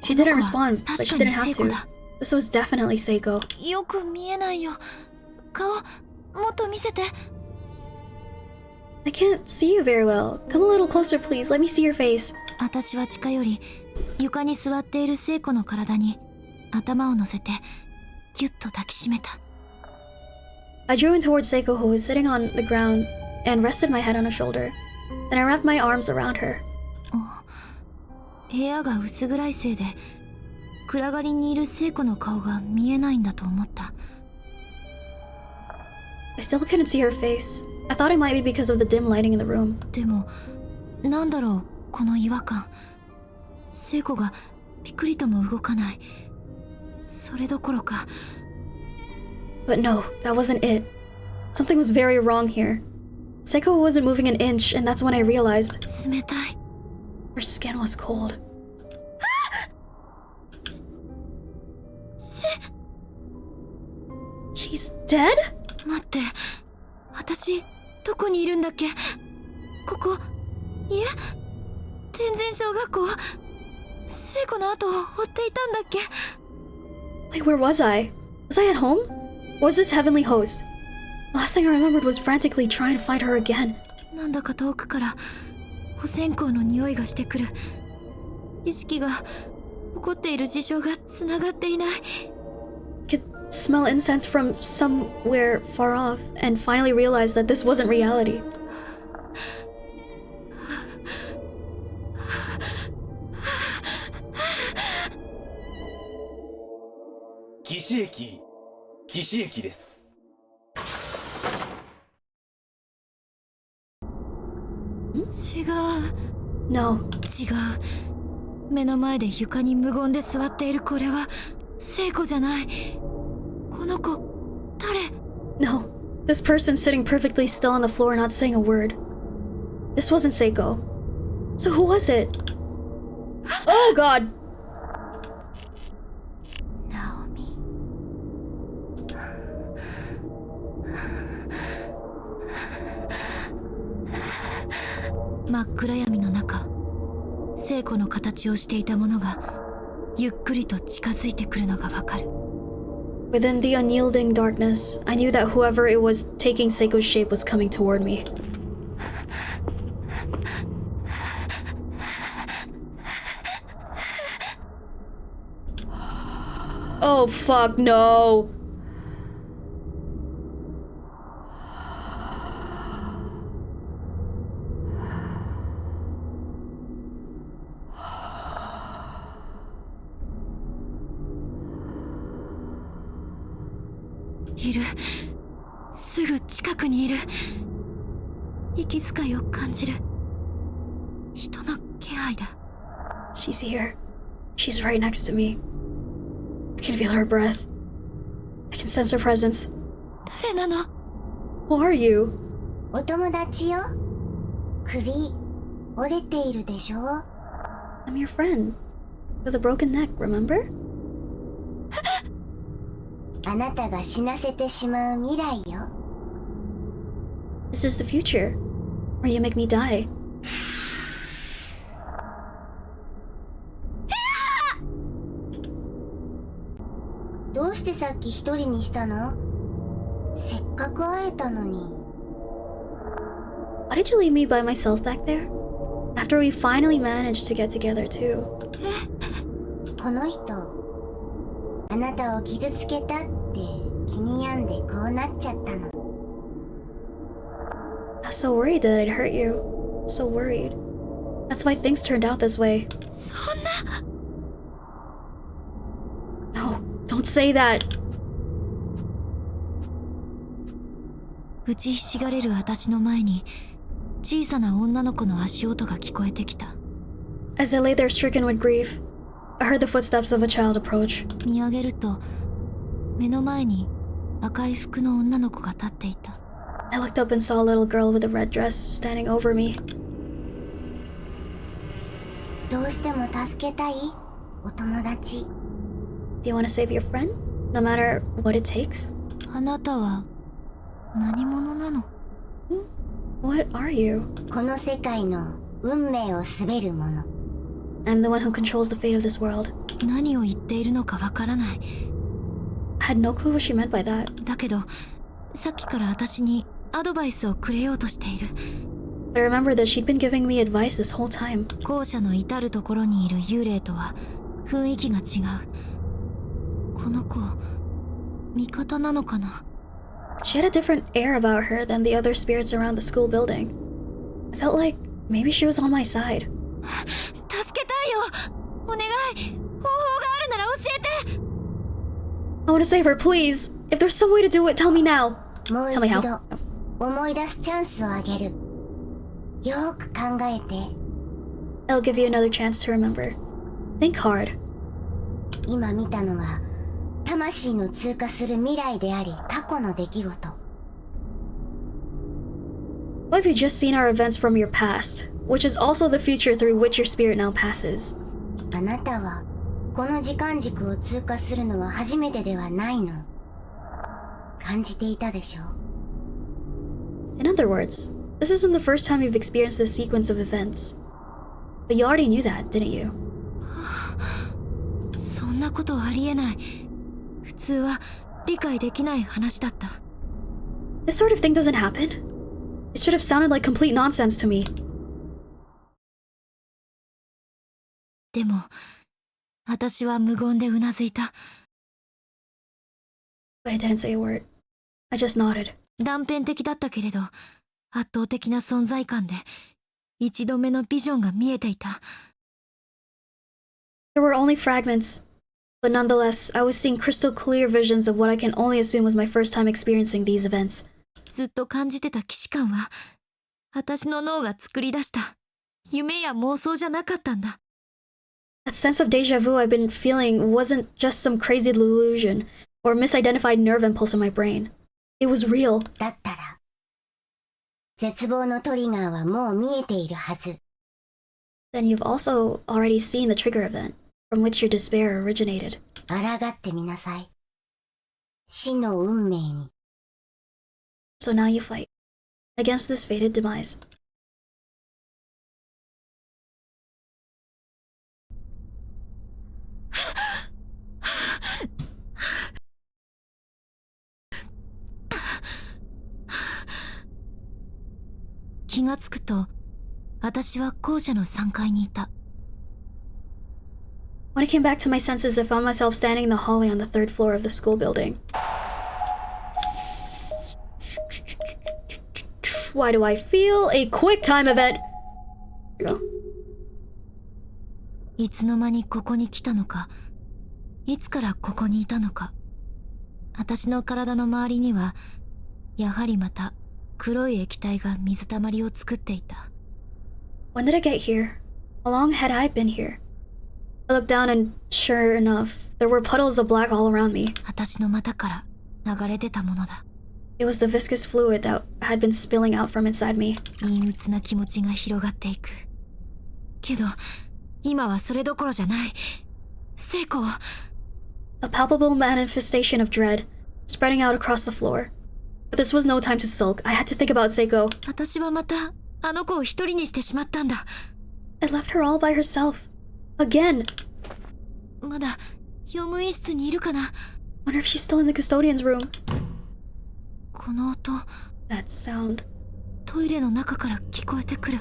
She didn't respond, but she 確かに didn't have セイコ to. だ。 This was definitely Seiko. よく見えないよ。顔、もっと見せて。 I can't see you very well. Come a little closer, please. Let me see your face. 私は近寄り、床に座っている聖子の体に頭を乗せてギュッと抱きしめた。 I drew in towards Seiko, who was sitting on the ground, and rested my head on her shoulder. Then I wrapped my arms around her. 部屋が薄暗いせいで暗がりにいる聖子の顔が見えないんだと思った。 I still couldn't see her face. I thought it might be because of the dim lighting in the room. でもなんだろう、この違和感。聖子がピクリとも動かない。それどころか。 But no, that wasn't it. Something was very wrong here. Seiko wasn't moving an inch, and that's when I realized 冷たい。 her skin was cold. し She's dead? 待って、私どこにいるんだっけ？ここ、いえ、天神小学校。聖子の後を追っていたんだっけ？ Like, where was I? Was I at home? Or was this heavenly host? The last thing I remembered was frantically trying to find her again. なんだか遠くから汚染香の匂いがしてくる。意識が起こっている事象がつながっていない。 Could smell incense from somewhere far off, and finally realized that this wasn't reality. 騎士駅です。 違う。 No, 違う。目の前で床に無言で座っているこれは聖子じゃない。この子誰？ no. This person sitting perfectly still on the floor, not saying a word. This wasn't Seiko. So who was it? Oh god! ナオミ。真っ暗闇の中、聖子の形をしていたものがゆっくりと近づいてくるのがわかる。 Within the unyielding darkness, I knew that whoever it was taking Seiko's shape was coming toward me. Oh fuck no!いる。すぐ近くにいる。息遣いを感じる。人の気配だ。 She's here. She's right next to me. I can feel her breath. I can sense her presence. 誰なの？ Who are you? お友達よ。首折れているでしょ。 I'm your friend. With a broken neck, remember? あなたが死なせてしまう未来よ。 This is the future. Or you make me die. どうしてさっき一人にしたの？せっかく会えたのに。 Why did you leave me by myself back there? After we finally managed to get together too. この人、あなたを傷つけたって気に病んでこうなっちゃったの。 I was so worried that I'd hurt you. So worried. That's why things turned out this way. そんな。Don't say that. 打ちひしがれる私の前に小さな女の子の足音が聞こえてきた。 As I lay there stricken with grief, I heard the footsteps of a child approach. 見上げると目の前に赤い服の女の子が立っていた。 I looked up and saw a little girl with a red dress standing over me. どうしても助けたいお友達。 Do you want to save your friend? No matter what it takes? あなたは何者なの？ What are you? この世界の運命を滑る者。 I'm the one who controls the fate of this world. 何を言っているのかわからない。 I had no clue what she meant by that. だけどさっきから私にアドバイスをくれようとしている。 But I remembered that she'd been giving me advice this whole time. 校舎の至るところにいる幽霊とは雰囲気が違う。この子味方なのかな？ She had a different air about her than the other spirits around the school building. I felt like maybe she was on my side. 助けたいよ。お願い。方法があるなら教えて。 I want to save her, please. If there's some way to do it, tell me now. もう Tell me 一 how. 度思い出すチャンスをあげる。よーく考えて。 I'll give you another chance to remember. Think hard. 今見たのは魂の通過する未来であり過去の出来事。 What if you just seen our events from your past, which is also the future through which your spirit now passes? あなたはこの時間軸を通過するのは初めてではないの。感じていたでしょう。 In other words, this isn't the first time you've experienced this sequence of events. But you already knew that, didn't you? そんなことありえない。普通は理解できない話だった。 This sort of thing doesn't happen. It should have sounded like complete nonsense to me. でも私は無言でうなずいた。 But I didn't say a word. I just nodded. 断片的だったけれど圧倒的な存在感で一度目のビジョンが見えていた。 There were only fragments. But nonetheless, I was seeing crystal clear visions of what I can only assume was my first time experiencing these events. ずっと感じてた既視感は私の脳が作り出した夢や妄想じゃなかったんだ。 That sense of deja vu I've been feeling wasn't just some crazy delusion or misidentified nerve impulse in my brain. It was real. だったら絶望のトリガーはもう見えているはず。 Then you've also already seen the trigger event from which your despair originated. 抗ってみなさい。死の運命に。 So now you fight against this fated demise. 気がつくと私は校舎の3階にいた。 When I came back to my senses, I found myself standing in the hallway on the third floor of the school building. Why do I feel a quick time event? Here you go. いつの間にここに来たのか、いつからここにいたのか。私の体の周りにはやはりまた黒い液体が水たまりを作っていた。 When did I get here? How long had I been here? I looked down and sure enough, there were puddles of black all around me. 私の股から流れ出たものだ。 It was the viscous fluid that had been spilling out from inside me. 陰鬱な気持ちが広がっていく。けど今はそれどころじゃない。聖子。 A palpable manifestation of dread, spreading out across the floor. But this was no time to sulk. I had to think about Seiko. 私はまたあの子を一人にしてしまったんだ。 I left her all by herself. Again. まだ用務員室にいるかな。 Wonder if she's still in the custodian's room. この音、 That sound. トイレの中から聞こえてくる。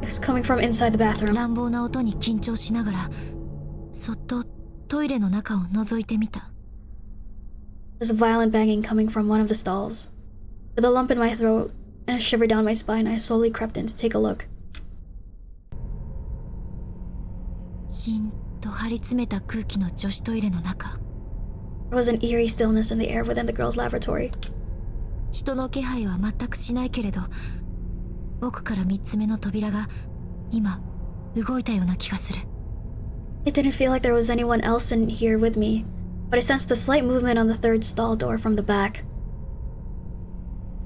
It was coming from inside the bathroom. 乱暴な音に緊張しながらそっとトイレの中を覗いてみた。 There's a violent banging coming from one of the stalls. With a lump in my throat and a shiver down my spine, I slowly crept in to take a look. しんと張り詰めた空気の女子トイレの中、There was an eerie stillness in the air within the girl's laboratory. 人の気配は全くしないけれど、奥から3つ目の扉が今動いたような気がする。 It didn't feel like there was anyone else in here with me, but I sensed a slight movement on the third stall door from the back.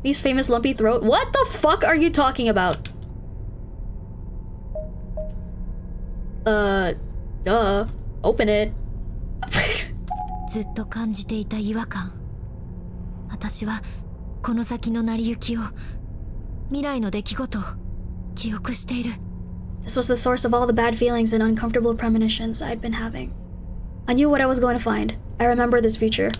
Meep's famous lumpy throat? What the fuck are you talking about? Duh. Open it. ずっと感じていた違和感。私はこの先の成り行きを、未来の出来事を記憶している。 This was the source of all the bad feelings and uncomfortable premonitions I'd been having. I knew what I was going to find. I remember this future.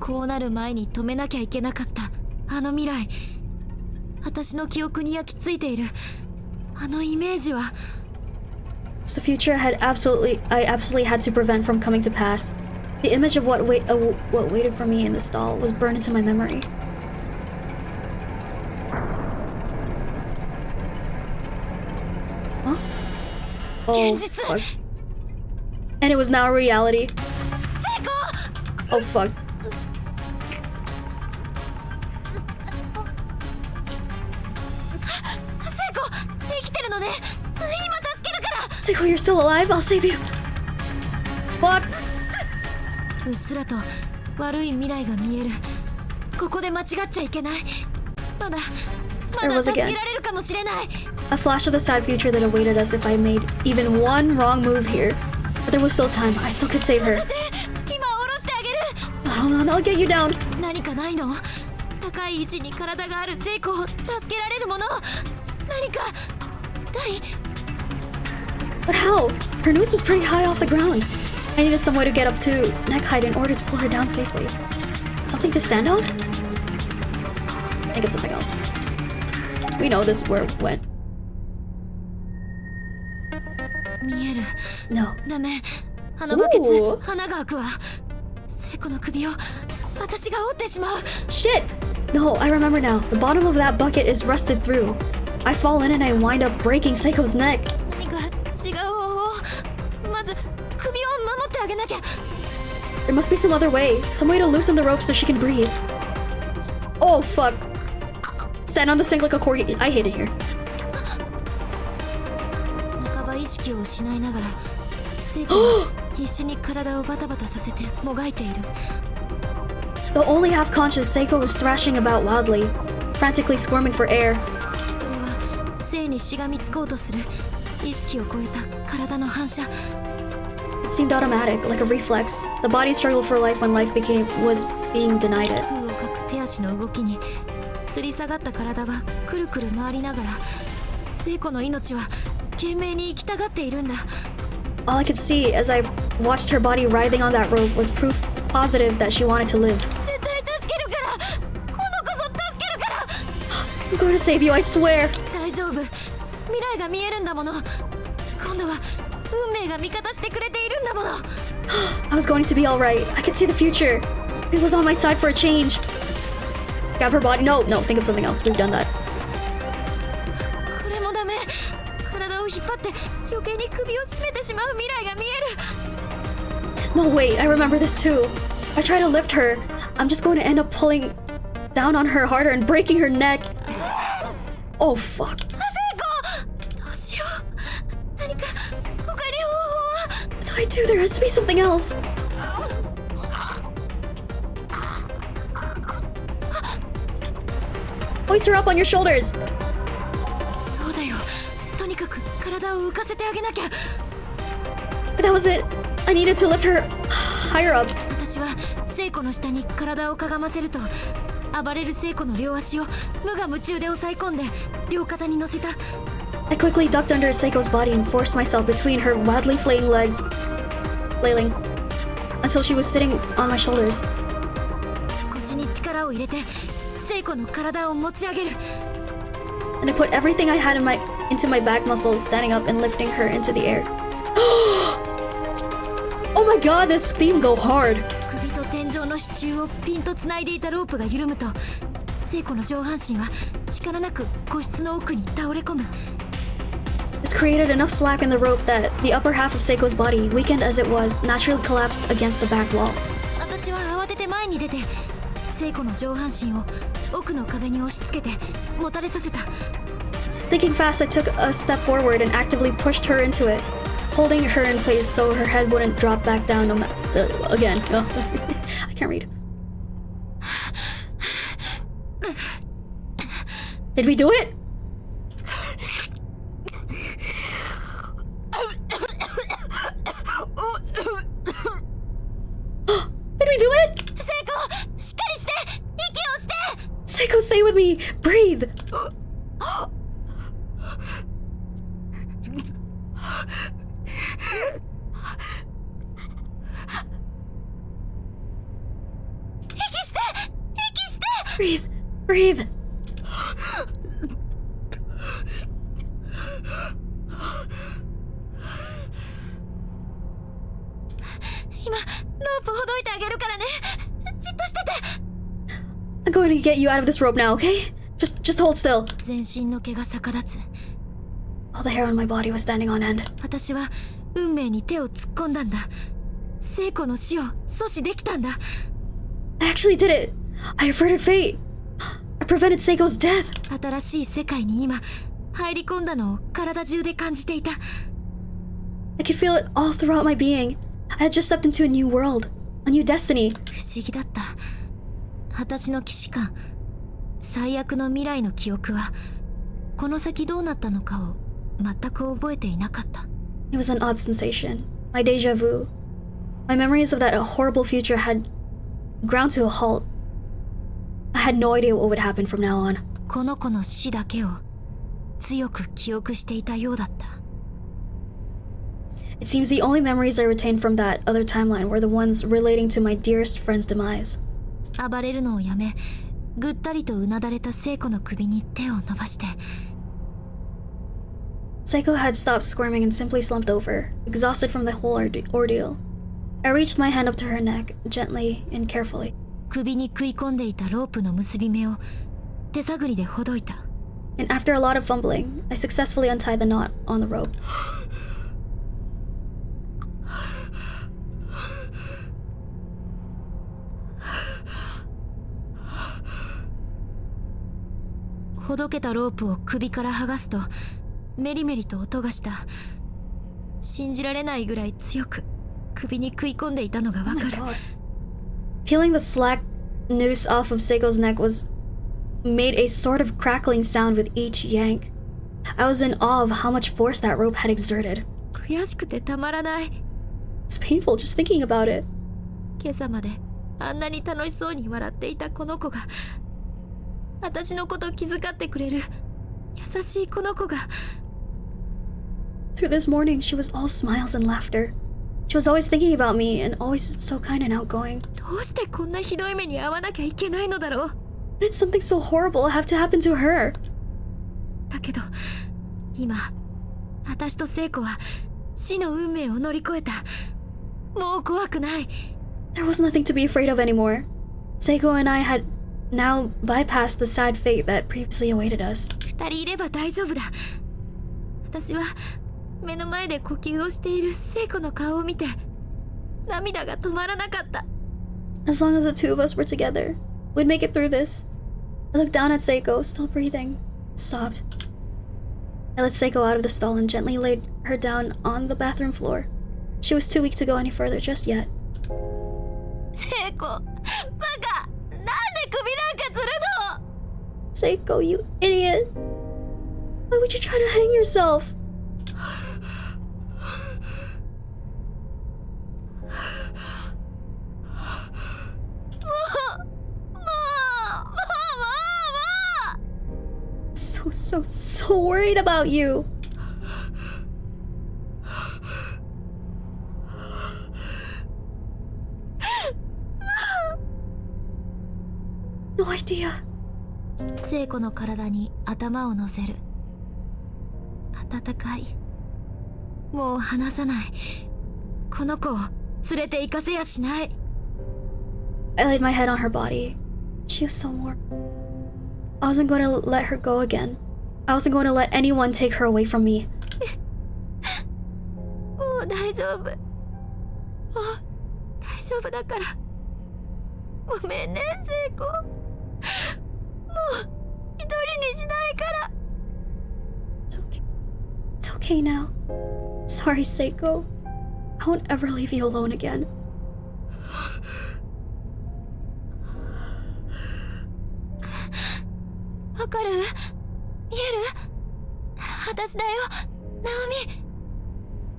こうなる前に止めなきゃいけなかったあの未来。私の記憶に焼き付いているあのイメージは。 It's the future I absolutely had to prevent from coming to pass. The image of what waited for me in the stall was burned into my memory. Huh? Oh, fuck. And it was now a reality. Oh, fuck. Seiko, you're still alive? I'll save you. Fuck. うっすらと悪い未来が見える。ここで間違っちゃいけない。まだ助けられるかもしれない。 A flash of the sad future that awaited us if I made even one wrong move here. But there was still time. I still could save her. 今下ろしてあげる。 Hold on, I'll get you down. 何かないの？高い位置に体がある聖子を助けられるもの。何かない？ But how? Her noose was pretty high off the ground. I needed some way to get up to neck height in order to pull her down safely. Something to stand on? Think of something else. We know this is where it went. 見える。 No. ダメ。あのバケツ、穴が開くわ。聖子の首を私が折ってしまう。 Shit! No, I remember now. The bottom of that bucket is rusted through. I fall in and I wind up breaking Seiko's neck. 何か違う方法。まず首を守ってあげなきゃ。 There must be some other way. Some way to loosen the rope so she can breathe. Oh, fuck. Stand on the sink like a corgi. I hate it here. 半ば意識を失いながら、聖子は必死に体をバタバタさせてもがいている。 The only half-conscious Seiko was thrashing about wildly, frantically squirming for air. それは生にしがみつこうとする意識を超えた体の反射。 It seemed automatic, like a reflex. The body struggled for life when life was being denied it. 空をかく手足の動きに吊り下がった体はくるくる回りながら、聖子の命は懸命に生きたがっているんだ。 All I could see as I watched her body writhing on that rope was proof positive that she wanted to live. 絶対助けるから。今度こそ助けるから。 I'm going to save you, I swear. 大丈夫。未来が見えるんだもの。今度は運命が味方してくれているんだもの。 I was going to be alright. I could see the future. It was on my side for a change. Grab her body. No, think of something else. We've done that. これもダメ。体を引っ張って余計に首を絞めてしまう未来が見える。 No, wait, I remember this too. I try to lift her. I'm just going to end up pulling down on her harder and breaking her neck. Oh, fuck. 聖子、どうしよう。何か他に方法は。 What do I do? There has to be something else. Hoist her up on your shoulders. そうだよ。とにかく体を浮かせてあげなきゃ。 That was it. I needed to lift her higher up. 私は聖子の下に体をかがませると、暴れる聖子の両足を無我夢中で押さえ込んで両肩に乗せた。 I quickly ducked under Seiko's body and forced myself between her wildly flailing legs, until she was sitting on my shoulders. 腰に力を入れて聖子の体を持ち上げる。 And I put everything I had into my back muscles, standing up and lifting her into the air. Oh my god, this theme go hard. 首と天井の支柱をピンとつないでいたロープが緩むと、聖子の上半身は力なく個室の奥に倒れ込む。 This force created enough slack in the rope that the upper half of Seiko's body, weakened as it was, naturally collapsed against the back wall. 私は慌てて前に出て聖子の上半身を奥の壁に押し付けてもたれさせた。 Thinking fast, I took a step forward and actively pushed her into it, holding her in place so her head wouldn't drop back down again. I can't read. Did we do it? Did we do it? 聖子、しっかりして、息をして。 Seiko, stay with me. Breathe. Breathe. Breathe. 今、ロープほどいてあげるからね。じっとしてて。 I'm going to get you out of this rope now, okay? Just hold still. 全身の毛が逆立つ。 All the hair on my body was standing on end. 私は運命に手を突っ込んだんだ。聖子の死を阻止できたんだ。 I actually did it. I averted fate. I prevented Seiko's death. 新しい世界に今入り込んだのを体中で感じていた。 I could feel it all throughout my being. I had just stepped into a new world, a new destiny. 不思議だった。私の既視感、最悪の未来の記憶はこの先どうなったのかを全く覚えていなかった。 It was an odd sensation, my deja vu. My memories of that horrible future had ground to a halt. I had no idea what would happen from now on. この子の死だけを強く記憶していたようだった。 It seems the only memories I retained from that other timeline were the ones relating to my dearest friend's demise. 暴れるのをやめ、ぐったりとうなだれた聖子の首に手を伸ばして。 Seiko had stopped squirming and simply slumped over, exhausted from the whole ordeal. I reached my hand up to her neck, gently and carefully. 首に食い込んでいたロープの結び目を手探りでほどいた。 And after a lot of fumbling, I successfully untied the knot on the rope. ほどけたロープを首から剥がすとメリメリと音がした。信じられないぐらい強く首に食い込んでいたのがわかる。 Peeling the slack noose off of Seiko's neck made a sort of crackling sound with each yank. I was in awe of how much force that rope had exerted. 悔しくてたまらない。 It's painful just thinking about it. 今朝まであんなに楽しそうに笑っていたこの子が、私のこと気遣ってくれる優しいこの子が。 Through this morning, she was all smiles and laughter. She was always thinking about me and always so kind and outgoing. どうしてこんなひどい目に遭わなきゃいけないのだろう。 Why did something so horrible have to happen to her? だけど今私と聖子は死の運命を乗り越えた。もう怖くない。 There was nothing to be afraid of anymore. Seiko and I had now bypassed the sad fate that previously awaited us. 二人いれば大丈夫だ。私は目の前で呼吸をしている聖子の顔を見て涙が止まらなかった。 As long as the two of us were together, we'd make it through this. I looked down at Seiko, still breathing, sobbed. I let Seiko out of the stall and gently laid her down on the bathroom floor. She was too weak to go any further just yet. 聖子、バカ、なんで首なんかするの？ Seiko, you idiot. Why would you try to hang yourself? もう So worried about you. No idea. 聖子の体に頭を乗せる。温かい。もう離さない。この子を連れて行かせやしない。 I laid my head on her body. She was so warm. I wasn't going to let her go again. I wasn't going to let anyone take her away from me. う大丈夫。もう大丈夫だから。ごめんね、聖子。もう一人にしないから。 It's okay. It's okay now. Sorry, Seiko. I won't ever leave you alone again. わかる？見える？私だよ、ナオミ。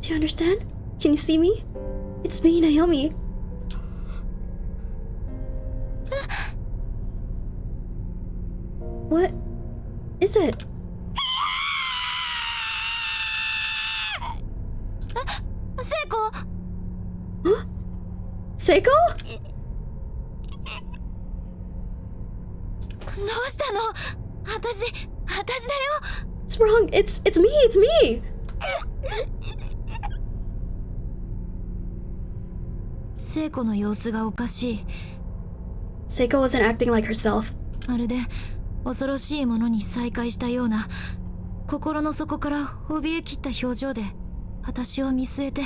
Do you understand? Can you see me? It's me, Naomi. What is it? 聖子？ Huh? Seiko? どうしたの？私だよ。 What's wrong? It's me, it's me! 聖子の様子がおかしい。 Seiko wasn't acting like herself. まるで恐ろしいものに再会したような、心の底から怯えきった表情で私を見据えて。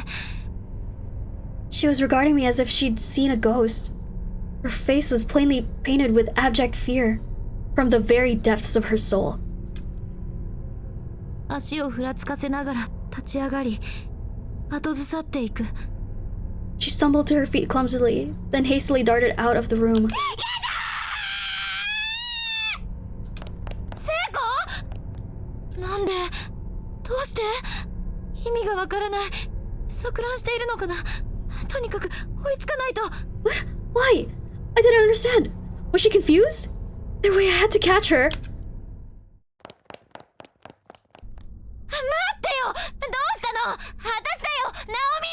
She was regarding me as if she'd seen a ghost. Her face was plainly painted with abject fear from the very depths of her soul. 足をふらつかせながら立ち上がり、後ずさっていく。 She stumbled to her feet clumsily, then hastily darted out of the room. 聖子？なんで？どうして？意味がわからない。錯乱しているのかな？とにかく追いつかないと。 Why? I didn't understand. Was she confused? There way I had to catch her. 待ってよ！どうしたの？私だよ、ナオミ！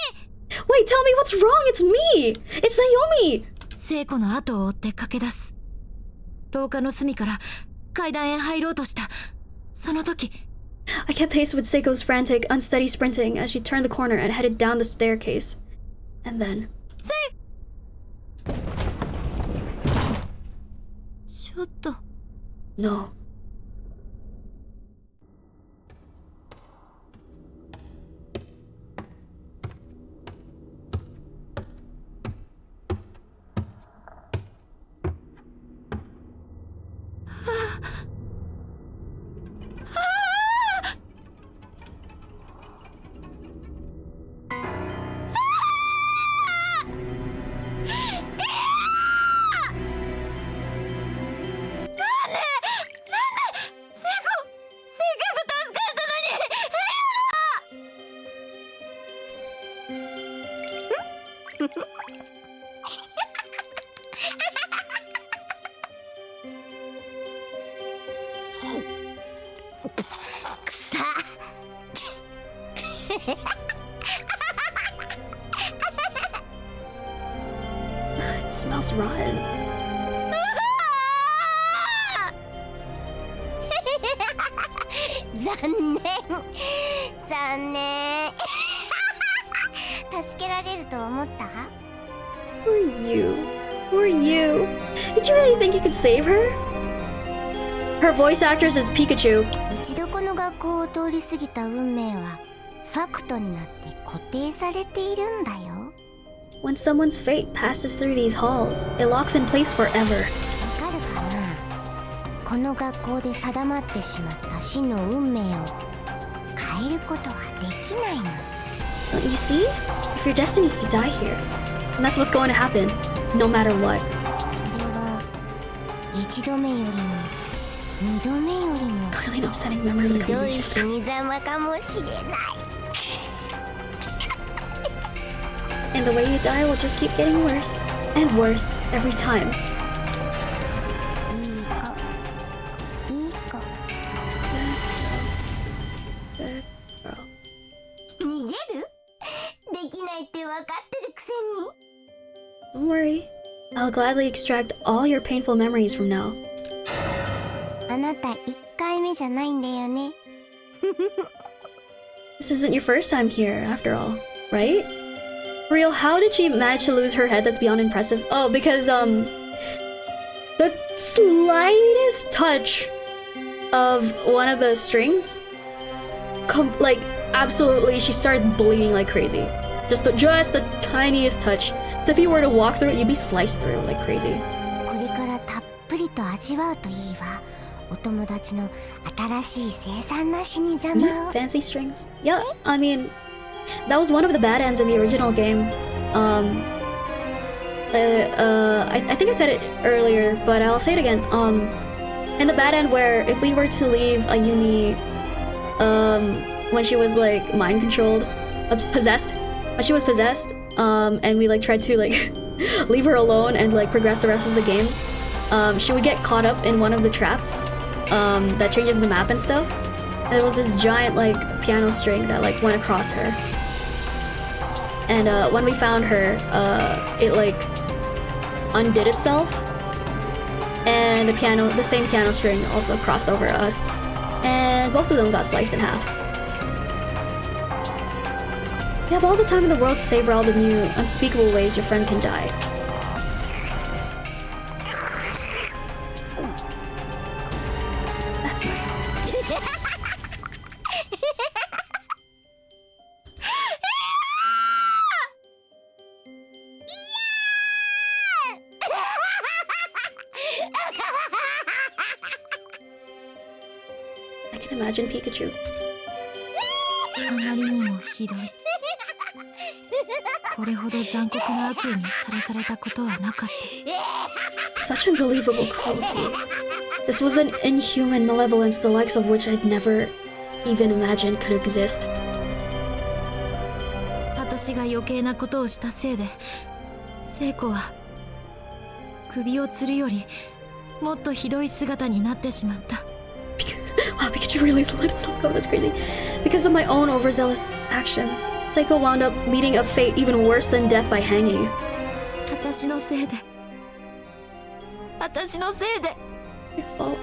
Wait, tell me what's wrong. It's me. It's Naomi. 聖子の後を追って駆け出す。廊下の隅から階段へ入ろうとした。その時、 I kept pace with Seiko's frantic, unsteady sprinting as she turned the corner and headed down the staircase. And then... ちょっと。 No. It smells rotten. 残念助けられると思った？ Who are you? Who are you? Did you really think you could save her? Her voice actress is Pikachu. 一度この学校を通り過ぎた運命はファクトになって固定されているんだよ。 When someone's fate passes through these halls, it locks in place forever. わかるかな？この学校で定まってしまった死の運命を変えることはできないの。 Don't you see? If your destiny is to die here, and that's what's going to happen, no matter what. それは一度目よりも二度目よりも Clearly an upsetting memory of the ひど community い described. 死に様かもしれない。 And the way you die will just keep getting worse and worse every time. いい子。 Good girl. 逃げる？できないって分かってるくせに。 Don't worry. I'll gladly extract all your painful memories from now. あなた1回目じゃないんだよね。 This isn't your first time here, after all, right? For real, how did she manage to lose her head? That's beyond impressive. Oh, because, the slightest touch of one of the strings, absolutely, she started bleeding like crazy. Just the tiniest touch. So if you were to walk through it, you'd be sliced through like crazy. これからたっぷりと味わうといいわ。お友達の新しい生産なしにざま Neat を。 fancy strings. Yeah, I mean, that was one of the bad ends in the original game. I think I said it earlier, but I'll say it again. In the bad end where if we were to leave Ayumi, when she was like mind controlled, possessed, when she was possessed, and we like tried to like leave her alone and like progress the rest of the game, she would get caught up in one of the traps, that changes the map and stuff. And there was this giant like piano string that like went across her. And when we found her, it like undid itself, and the same piano string also crossed over us, and both of them got sliced in half. You have all the time in the world to savor all the new, unspeakable ways your friend can die. That's nice. I can imagine Pikachu. あまりにもひどい。これほど残酷な悪意にさらされたことはなかった。 Such unbelievable cruelty. This was an inhuman malevolence the likes of which I'd never even imagined could exist. 私が余計なことをしたせいで、聖子は首を吊るよりもっとひどい姿になってしまった。 Wow, Pikachu really let itself go. That's crazy. Because of my own overzealous actions, Seiko wound up meeting a fate even worse than death by hanging. 私のせいで。私のせいで。 My fault.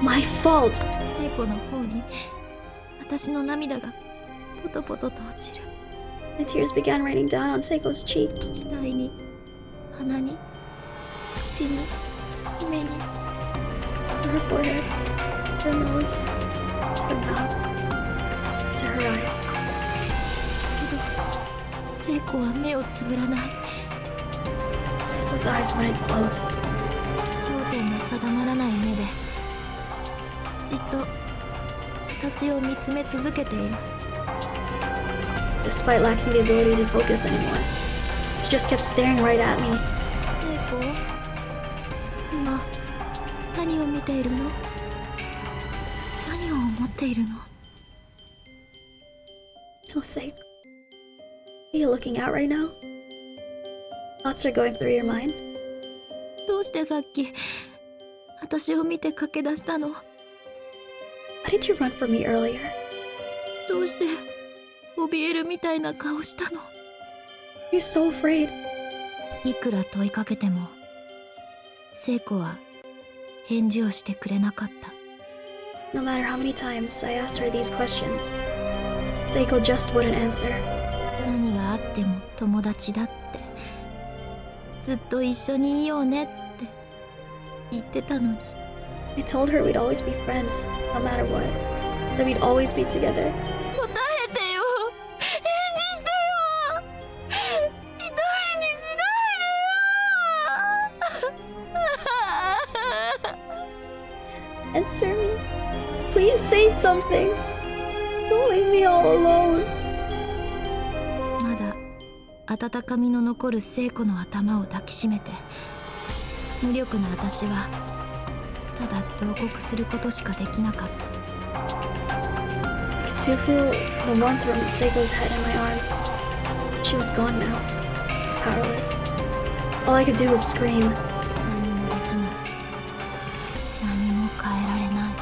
My fault. 聖子の方に私の涙がポトポトと落ちる。 My tears began raining down on Seiko's cheek. 額に、鼻に、口に、目に。 To her forehead, to her nose, to her mouth, to her eyes. けど、聖子は目をつぶらない。 Seiko's eyes wouldn't close. 焦点の定まらない目で、じっと私を見つめ続けている。 Despite lacking the ability to focus anymore, she just kept staring right at me. 聖子、今何を見ているの？何を思っているの？ Oh, Seiko. Are you looking out right now? Thoughts are going through your mind? どうしてさっき私を見て駆け出したの？ Why did you run from me earlier? どうして怯えるみたいな顔したの？ You're so afraid. いくら問いかけても聖子は返事をしてくれなかった。 No matter how many times I asked her these questions, Seiko just wouldn't answer. 何があっても友達だって、ずっと一緒にいようねって言ってたのに。 I told her we'd always be friends, no matter what. That we'd always be together. 答えてよ、返事してよ、一人にしないでよ。 Answer me. Please say something. Don't leave me all alone. まだ温かみの残る聖子の頭を抱きしめて、無力な私はただ同国することしかできなかった。 I could still feel the warmth from Seiko's head in my arms. She was gone now. I was powerless. All I could do was scream. 何もできない。何も変えられない。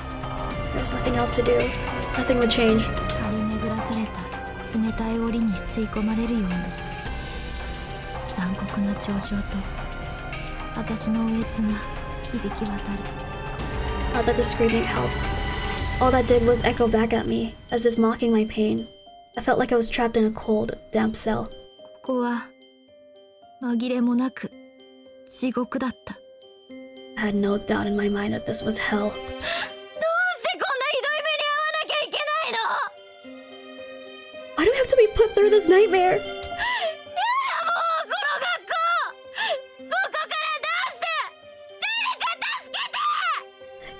There was nothing else to do. Nothing would change. 張り巡らされた冷たい檻に吸い込まれるように、残酷な嘲笑と私の嗚咽が響き渡る。 Not that the screaming helped. All that did was echo back at me, as if mocking my pain. I felt like I was trapped in a cold, damp cell. ここは紛れもなく地獄だった。 I had no doubt in my mind that this was hell. どうしてこんなひどい目に遭わなきゃいけないの？ put through this nightmare.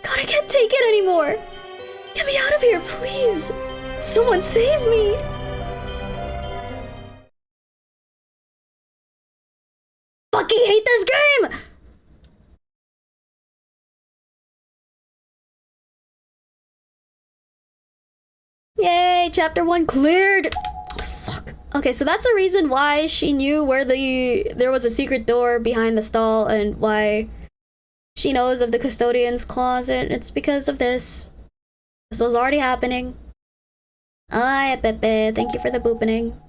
God, I can't take it anymore. Get me out of here, please. Someone save me. Fucking hate this game. Yay, chapter 1 cleared. Fuck. Okay, so that's the reason why she knew where there was a secret door behind the stall and why she knows of the custodian's closet. It's because of this. This was already happening. Ay, Pepe, thank you for the boopening.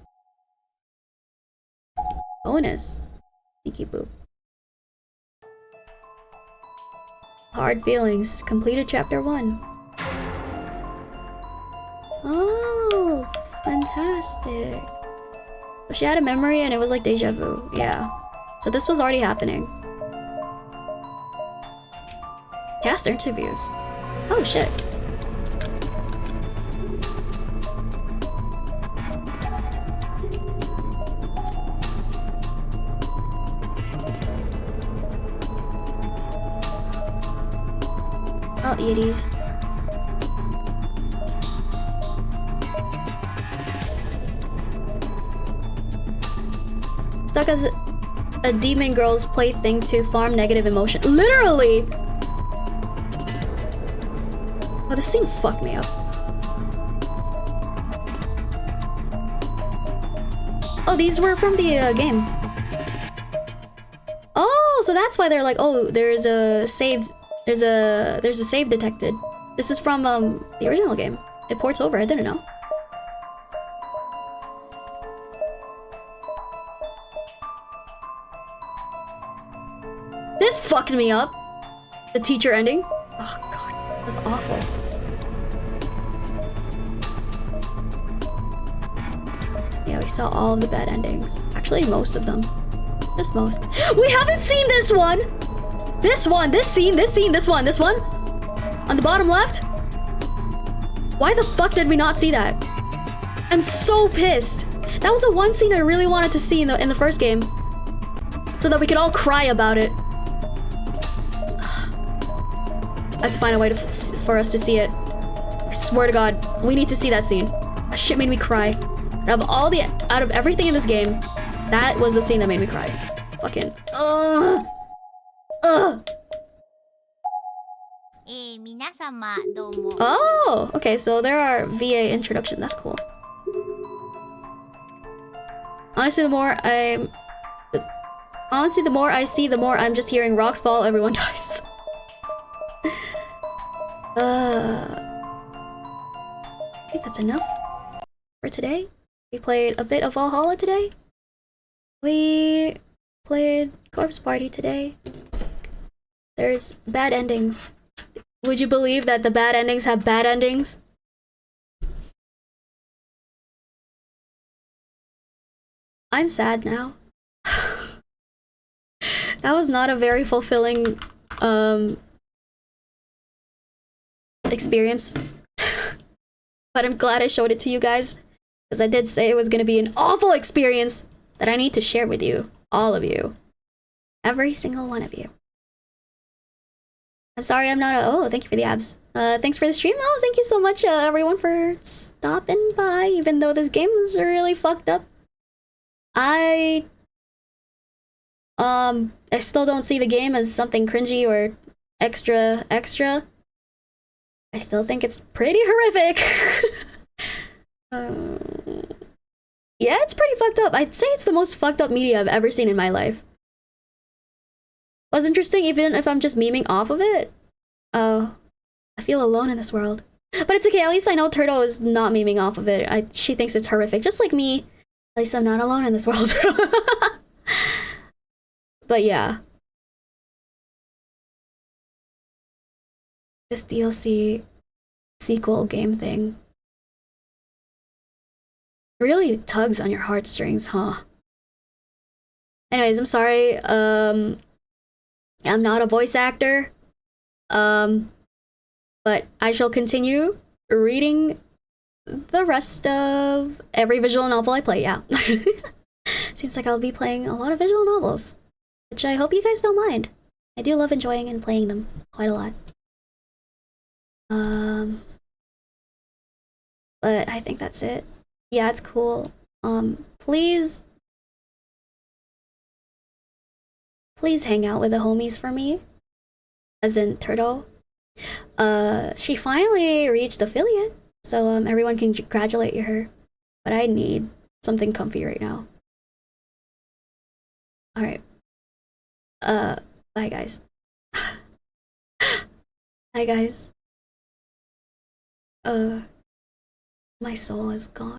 Bonus. Sneaky boop. Hard feelings. Completed chapter 1. Oh, fantastic. So she had a memory and it was like deja vu. Yeah. So this was already happening. Cast interviews. Oh shit. Oh, Edie's. Stuck as a demon girl's plaything to farm negative emotion. Literally! Oh, this scene fucked me up. Oh, these were from the game. Oh, so that's why they're like, oh, there's a save. There's a save detected. This is from the original game. It ports over. I didn't know. This fucked me up. The teacher ending. Oh god, that was awful. Yeah, we saw all of the bad endings. Actually, most of them. Just most. We haven't seen this one! This one, this scene, this one. On the bottom left? Why the fuck did we not see that? I'm so pissed. That was the one scene I really wanted to see in the first game. So that we could all cry about it. I have to find a way for us to see it. I swear to God, we need to see that scene. That shit made me cry. Out of everything in this game, that was the scene that made me cry. Fucking. Ugh. Oh, okay, so there are VA introduction. That's cool. Honestly, the more I see, the more I'm just hearing rocks fall, everyone dies. I think that's enough for today. We played a bit of Valhalla today. We played Corpse Party today. There's bad endings. Would you believe that the bad endings have bad endings? I'm sad now. That was not a very fulfilling experience. But I'm glad I showed it to you guys, because I did say it was gonna be an awful experience that I need to share with you. All of you. Every single one of you. I'm sorry I'm not oh, thank you for the abs. Thanks for the stream. Oh, thank you so much, everyone, for stopping by, even though this game was really fucked up. I still don't see the game as something cringy or extra. I still think it's pretty horrific. Yeah, it's pretty fucked up. I'd say it's the most fucked up media I've ever seen in my life. What's interesting, even if I'm just memeing off of it, I feel alone in this world. But it's okay, at least I know Turtle is not memeing off of it. She thinks it's horrific, just like me. At least I'm not alone in this world. But yeah. This DLC sequel game thing really tugs on your heartstrings, huh? Anyways, I'm sorry. I'm not a voice actor. But I shall continue reading the rest of every visual novel I play, yeah. Seems like I'll be playing a lot of visual novels, which I hope you guys don't mind. I do love enjoying and playing them quite a lot. But I think that's it. Yeah, it's cool. Please hang out with the homies for me. As in Turtle. She finally reached affiliate, so everyone can congratulate her. But I need something comfy right now. Alright. Bye guys. Bye guys. My soul is gone.